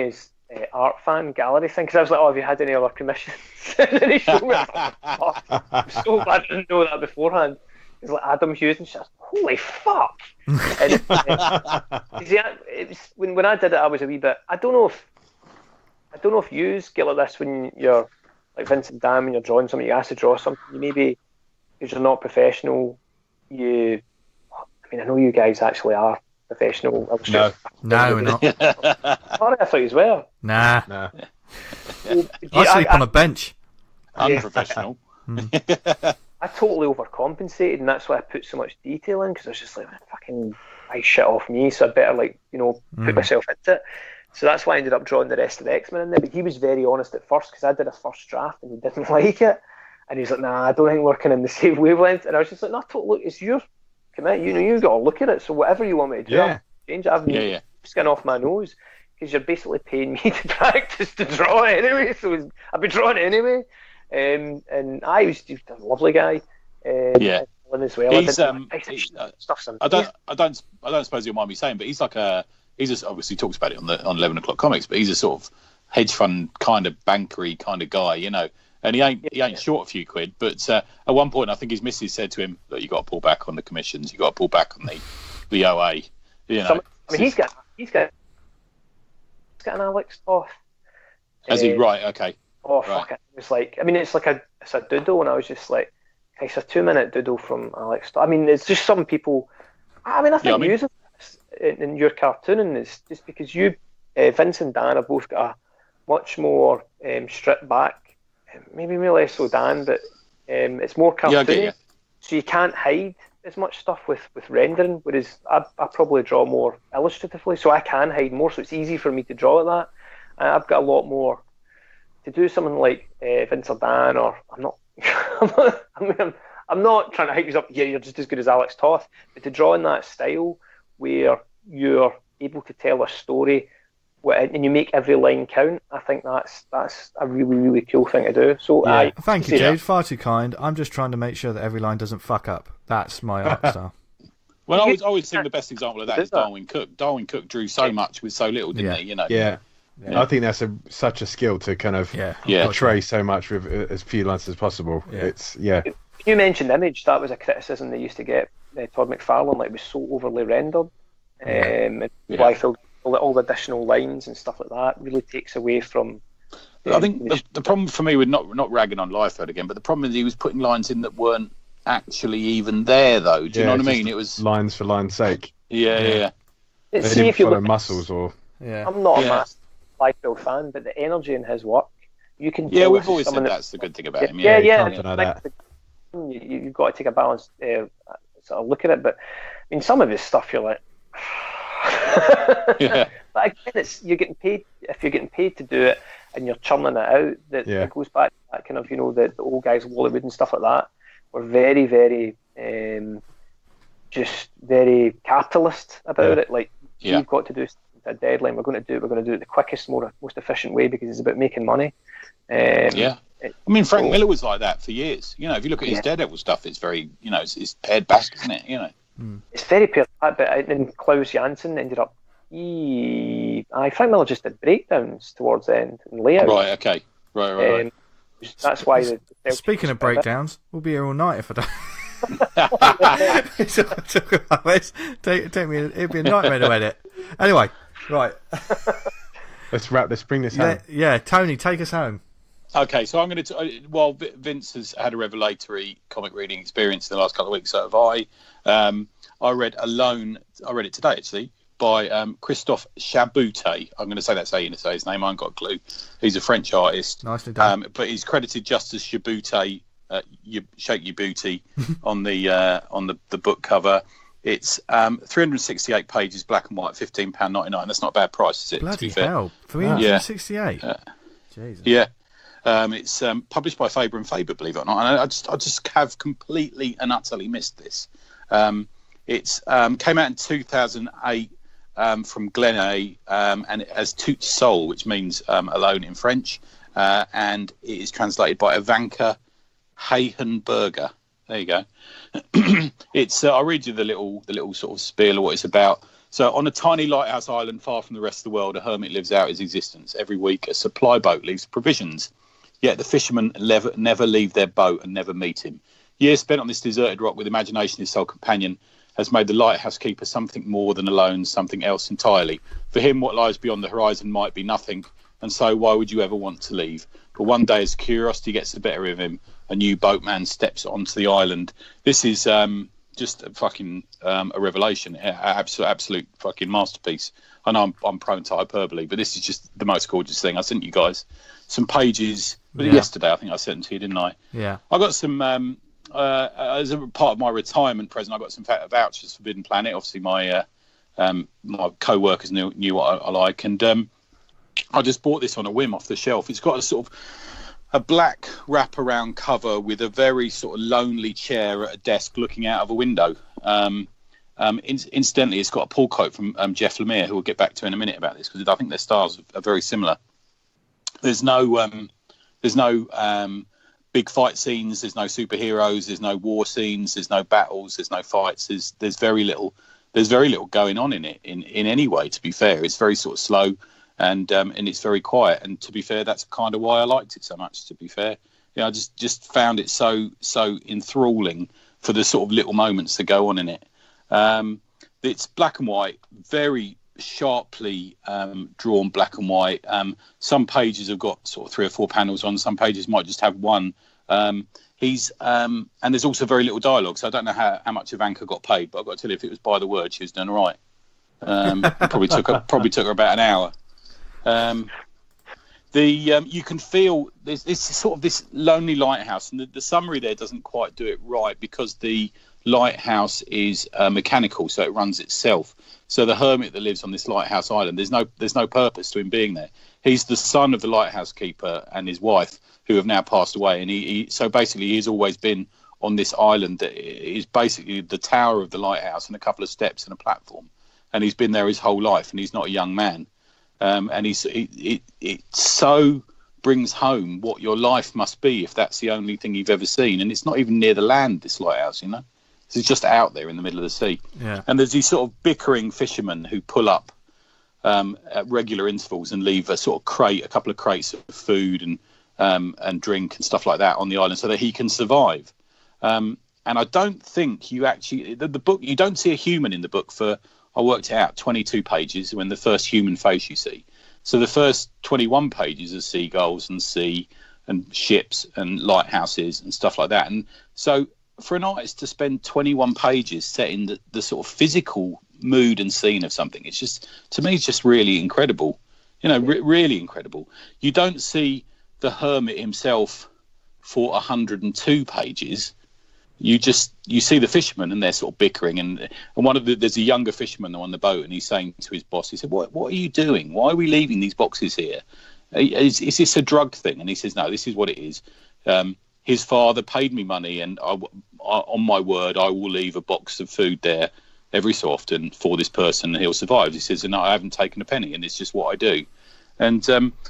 his art fan gallery thing because I was like, oh, have you had any other commissions? And then he showed me. I'm so glad I didn't know that beforehand. It's like Adam Hughes, and she's like, holy fuck! And it was, when I did it, I was a wee bit. I don't know if I don't know if you get like this when you're like Vincent Dan, when you're drawing something, you ask to draw something, you maybe, because you're not professional, I know you guys actually are professional illustrators. No, we're not. I thought you were. Nah. No. I sleep on a bench. Unprofessional. I totally overcompensated, and that's why I put so much detail in, because I was just like, fucking, I shit off me, so I better put myself into it. So that's why I ended up drawing the rest of the X-Men in there. But he was very honest at first, because I did a first draft and he didn't like it, and he was like, "Nah, I don't think we're working in the same wavelength." And I was just like, "No, look, it's your commit. You got to look at it. So whatever you want me to do, I'll change it. I've skin off my nose, because you're basically paying me to practice to draw it anyway. So I'd be drawing it anyway." And I was just a lovely guy. As well. He's, I don't suppose you'll mind me saying, but he's obviously talks about it on 11 o'clock comics, but he's a sort of hedge fund kind of bankery kind of guy, and he ain't short a few quid. But at one point, I think his missus said to him, "Look, you got to pull back on the commissions. You got to pull back on the OA." He's got an Alex Toth. Has he? Right. Okay. Oh fuck it! It's like, it's a doodle, and I was just like, it's a 2-minute doodle from Alex. It's just some people. I think using this in your cartooning is just because you, Vince and Dan, have both got a much more stripped back. Maybe less so Dan, but it's more cartoony. So you can't hide as much stuff with rendering. Whereas I probably draw more illustratively, so I can hide more. So it's easy for me to draw like that. I've got a lot more. To do something like Vince or Dan, or I'm not trying to hype you up. Yeah, you're just as good as Alex Toth. But to draw in that style where you're able to tell a story and you make every line count, I think that's a really, really cool thing to do. So thank you, Jade. Far too kind. I'm just trying to make sure that every line doesn't fuck up. That's my art style. Well, I always think the best example of that is Darwin Cook. Darwin Cook drew so much with so little, didn't he? Yeah. I think that's such a skill to kind of portray so much with as few lines as possible. It's You mentioned image. That was a criticism they used to get. Todd McFarlane, it was so overly rendered, and why all the additional lines and stuff like that really takes away from. I think the problem for me with not ragging on Liefeld again, but the problem is he was putting lines in that weren't actually even there, though. Do you know what I mean? It was lines for line's sake. Yeah. They didn't follow muscles or. Yeah. I'm not a massive Liefeld fan, but the energy in his work, you can. Yeah, we've always said that's the good thing about him. You've got to take a balanced sort of look at it, but some of his stuff you're like. But again, you're getting paid. If you're getting paid to do it and you're churning it out, it goes back to that kind of the old guys of Hollywood and stuff like that. Were very, very, just very capitalist about it. Like you've got to do a deadline. We're going to do it the quickest, most efficient way because it's about making money. Frank Miller was like that for years. If you look at his Daredevil stuff, it's very, it's pared back, isn't it? It's very pared back, but then Klaus Janson ended up. Frank Miller just did breakdowns towards the end and layout. Right. Okay. Right. That's why. Speaking of breakdowns, we'll be here all night if I don't. Talk about this. Take me. It'd be a nightmare to edit. Anyway, right. Let's bring this home. Yeah, Tony, take us home. Okay, so I'm going to. While Vince has had a revelatory comic reading experience in the last couple of weeks, so have I. I read it today actually by Christophe Chaboute. I'm going to say that's how you say his name. I haven't got a clue. He's a French artist. Nicely done. But he's credited just as Chaboute. You shake your booty on the book cover. It's 368 pages, black and white, £15.99. That's not a bad price, is it? Bloody hell, 368. Jesus. Yeah. It's published by Faber and Faber, believe it or not. And I just have completely and utterly missed this. It's came out in 2008 from Glenay, and it has Toute Seule, which means alone in French, and it is translated by Ivanka Heihenberger. There you go. It's I'll read you the little sort of spiel of what it's about. So, on a tiny lighthouse island far from the rest of the world, a hermit lives out his existence. Every week, a supply boat leaves provisions. Yet the fishermen never leave their boat and never meet him. Years spent on this deserted rock with imagination his sole companion has made the lighthouse keeper something more than alone, something else entirely. For him, what lies beyond the horizon might be nothing, and so why would you ever want to leave? But one day, as curiosity gets the better of him, a new boatman steps onto the island. This is just a fucking a revelation, absolute fucking masterpiece. I know I'm prone to hyperbole, but this is just the most gorgeous thing. I sent you guys some pages yesterday. I think I sent them to you, didn't I? Yeah. I got some as a part of my retirement present. I got some vouchers for Forbidden Planet. Obviously, my co-workers knew what I like, and I just bought this on a whim off the shelf. It's got a sort of a black wraparound cover with a very sort of lonely chair at a desk looking out of a window. Incidentally, it's got a pull quote from Jeff Lemire, who we'll get back to in a minute about this, because I think their styles are very similar. There's no big fight scenes. There's no superheroes. There's no war scenes. There's no battles. There's no fights. There's very little. There's very little going on in it in any way. To be fair, it's very sort of slow, and it's very quiet. And to be fair, that's kind of why I liked it so much. To be fair, I just found it so enthralling for the sort of little moments that go on in it. It's black and white, very sharply drawn black and white. Some pages have got sort of 3 or 4 panels on. Some pages might just have one. And there's also very little dialogue, so I don't know how much Ivanka got paid, but I've got to tell you, if it was by the word, she was doing all right. Probably took her about an hour. You can feel there's sort of this lonely lighthouse, and the summary there doesn't quite do it right, because the lighthouse is mechanical, so it runs itself. So the hermit that lives on this lighthouse island, there's no purpose to him being there. He's the son of the lighthouse keeper and his wife, who have now passed away, and so basically he's always been on this island that is basically the tower of the lighthouse and a couple of steps and a platform, and he's been there his whole life, and he's not a young man. And it so brings home what your life must be if that's the only thing you've ever seen. And it's not even near the land, this lighthouse, it's just out there in the middle of the sea. Yeah. And there's these sort of bickering fishermen who pull up at regular intervals and leave a sort of a couple of crates of food and drink and stuff like that on the island so that he can survive. And I don't think you actually the book, you don't see a human in the book for, I worked it out, 22 pages when the first human face you see. So the first 21 pages are seagulls and sea and ships and lighthouses and stuff like that. And so for an artist to spend 21 pages setting the sort of physical mood and scene of something, it's just, to me, it's just really incredible. Really incredible. You don't see the hermit himself for 102 pages. You see the fishermen and they're sort of bickering, and there's a younger fisherman on the boat, and he's saying to his boss, he said, what are you doing? Why are we leaving these boxes here? Is this a drug thing? And he says, no, this is what it is. His father paid me money, and I, on my word, I will leave a box of food there every so often for this person, and he'll survive. He says, and I haven't taken a penny, and it's just what I do. And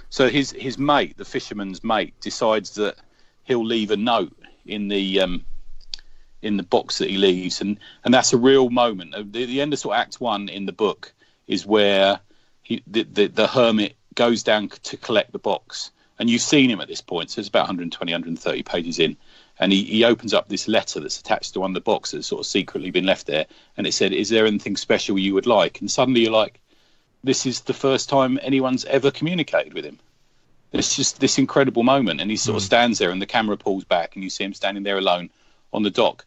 so his mate, the fisherman's mate, decides that he'll leave a note in the box that he leaves, and that's a real moment. The end of sort of Act 1 in the book is where the hermit goes down to collect the box, and you've seen him at this point, so it's about 120, 130 pages in, and he opens up this letter that's attached to one of the boxes that's sort of secretly been left there, and it said, is there anything special you would like? And suddenly you're like, this is the first time anyone's ever communicated with him. It's just this incredible moment, and he sort of stands there, and the camera pulls back, and you see him standing there alone on the dock.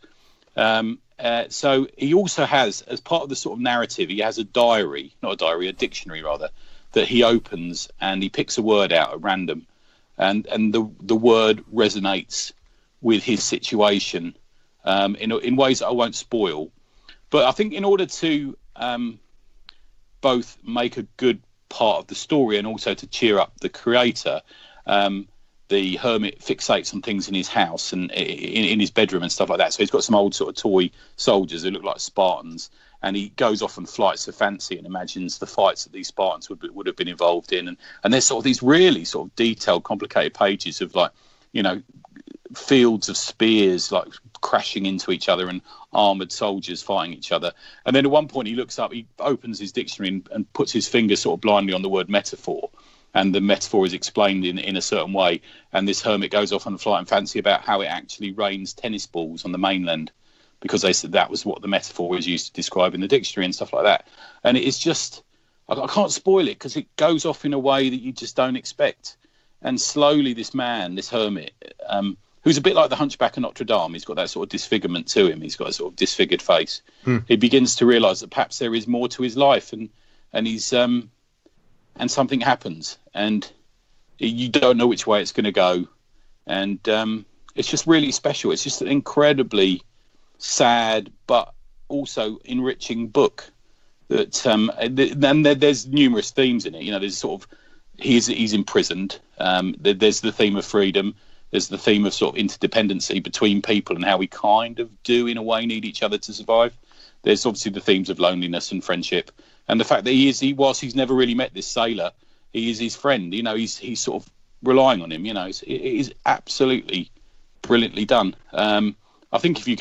So he also has, as part of the sort of narrative, he has a dictionary rather, that he opens, and he picks a word out at random, and the word resonates with his situation in ways that I won't spoil. But I think in order to both make a good part of the story and also to cheer up the creator, the hermit fixates on things in his house and in his bedroom and stuff like that. So he's got some old sort of toy soldiers who look like Spartans, and he goes off on flights of fancy and imagines the fights that these Spartans would have been involved in. And there's sort of these really sort of detailed, complicated pages of, like, fields of spears like crashing into each other and armoured soldiers fighting each other. And then at one point he looks up, he opens his dictionary and puts his finger sort of blindly on the word metaphor, and the metaphor is explained in a certain way, and this hermit goes off on a flight and fancy about how it actually rains tennis balls on the mainland, because they said that was what the metaphor was used to describe in the dictionary and stuff like that. And it is just, I can't spoil it because it goes off in a way that you just don't expect. And slowly this man, this hermit, who's a bit like the Hunchback of Notre Dame, he's got that sort of disfigurement to him. He's got a sort of disfigured face. He begins to realise that perhaps there is more to his life, and he's and something happens, and you don't know which way it's going to go, and it's just really special. It's just an incredibly sad but also enriching book. That and there's numerous themes in it. You know, there's sort of he's imprisoned. There's the theme of freedom. There's the theme of sort of interdependency between people and how we kind of do, in a way, need each other to survive. There's obviously the themes of loneliness and friendship, and the fact that whilst he's never really met this sailor, he is his friend. You know, he's sort of relying on him. You know, it is absolutely brilliantly done. I think if you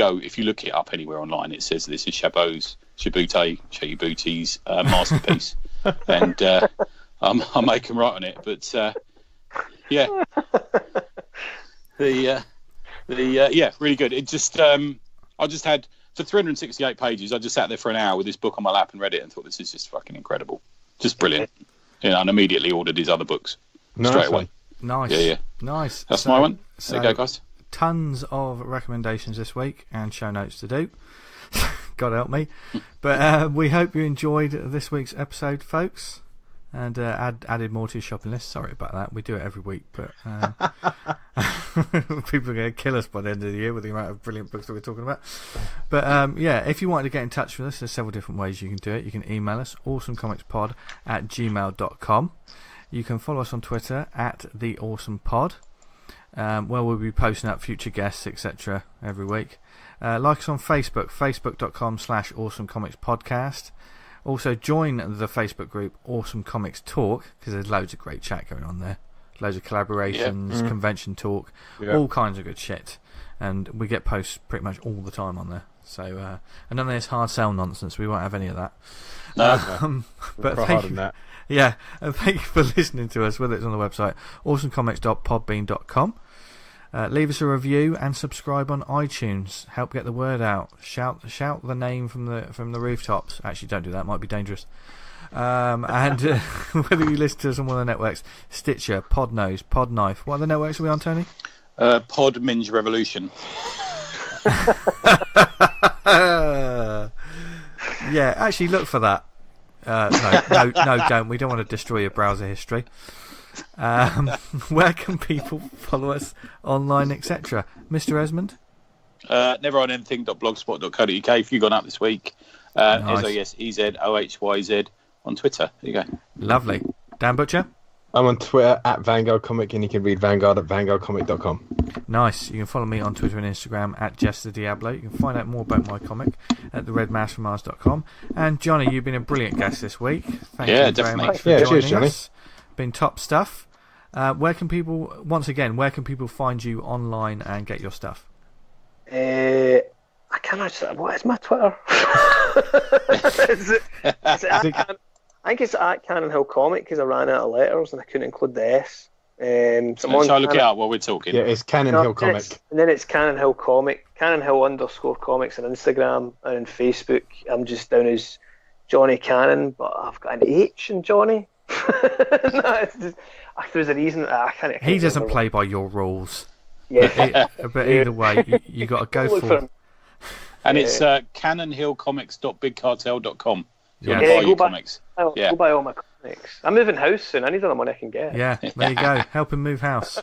look it up anywhere online, it says this is Chabouti's masterpiece, and I'll make him right on it. But yeah, really good. It just I just had for 368 pages. I just sat there for an hour with this book on my lap and read it, and thought this is just fucking incredible, just brilliant. You know, and immediately ordered his other books straight away. Nice, yeah, nice. That's my one. There you go, guys. Tons of recommendations this week and show notes to do. God help me. But we hope you enjoyed this week's episode, folks, and added more to your shopping list. Sorry about that. We do it every week, but people are going to kill us by the end of the year with the amount of brilliant books that we're talking about. But yeah, if you wanted to get in touch with us, there's several different ways you can do it. You can email us, awesomecomicspod@gmail.com. You can follow us on Twitter @theawesomepod. Where we'll be posting up future guests, etc. every week. Like us on Facebook, facebook.com/awesomecomicspodcast. Also join the Facebook group Awesome Comics Talk, because there's loads of great chat going on there. Loads of collaborations, convention talk, all kinds of good shit. And we get posts pretty much all the time on there. So, and none of this hard sell nonsense, we won't have any of that. No. But hard on that. Yeah, and thank you for listening to us, whether it's on the website awesomecomics.podbean.com. Leave us a review and subscribe on iTunes. Help get the word out. Shout the name from the rooftops. Actually, don't do that; it might be dangerous. And whether you listen to us on one of the networks, Stitcher, Podnose, Podknife. What other networks are we on, Tony? Pod Minge Revolution. Yeah, actually, look for that. No, don't. We don't want to destroy your browser history. Where can people follow us online, etc.? Mr. Esmond? Never on anything.blogspot.co.uk. If you've gone up this week, Nice. SOSEZOHYZ on Twitter. There you go. Lovely. Dan Butcher? I'm on Twitter @VanguardComic, and you can read Vanguard at vanguardcomic.com. Nice. You can follow me on Twitter and Instagram @JessTheDiablo. You can find out more about my comic at theredmaskfrommars.com. And Johnny, you've been a brilliant guest this week. Thank you very definitely. much for Yeah, joining cheers, Johnny. us. Been top stuff. Where can people find you online and get your stuff? I can't actually. What is my Twitter? I think it's @CannonHill Comic, because I ran out of letters and I couldn't include the S. Shall I look it up while we're talking? Yeah, it's Cannon Hill Comic. And then it's Cannon Hill Comic, _comics on Instagram, and on Facebook I'm just down as Jonny Cannon, but I've got an H in Johnny. No, it's just, there's a reason I can't. He doesn't play by your rules. Yeah. But either way, you got to go for it. And it's cannonhillcomics.bigcartel.com. Yeah. Buy your comics. Go buy all my comics. I'm moving house soon. I need all the money I can get. Yeah, there you go. Help him move house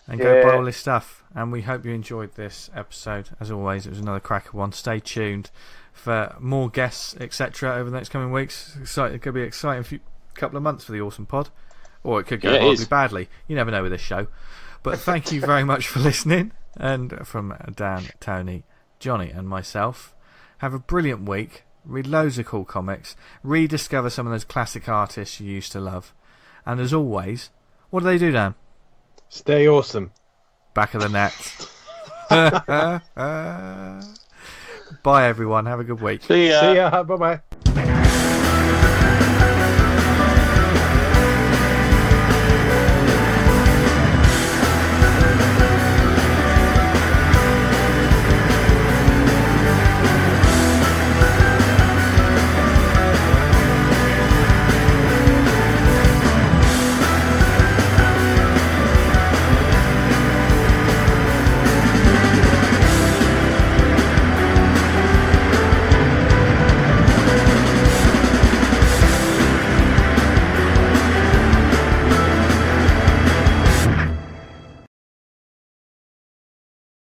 and go buy all his stuff. And we hope you enjoyed this episode. As always, it was another cracker one. Stay tuned for more guests, etc. over the next coming weeks. It could be an exciting couple of months for the Awesome Pod, or it could go horribly badly. You never know with this show. But thank you very much for listening. And from Dan, Tony, Johnny, and myself, have a brilliant week. Read loads of cool comics. Rediscover some of those classic artists you used to love. And as always, what do they do, Dan? Stay awesome. Back of the net. Bye, everyone. Have a good week. See ya. See ya. Bye-bye.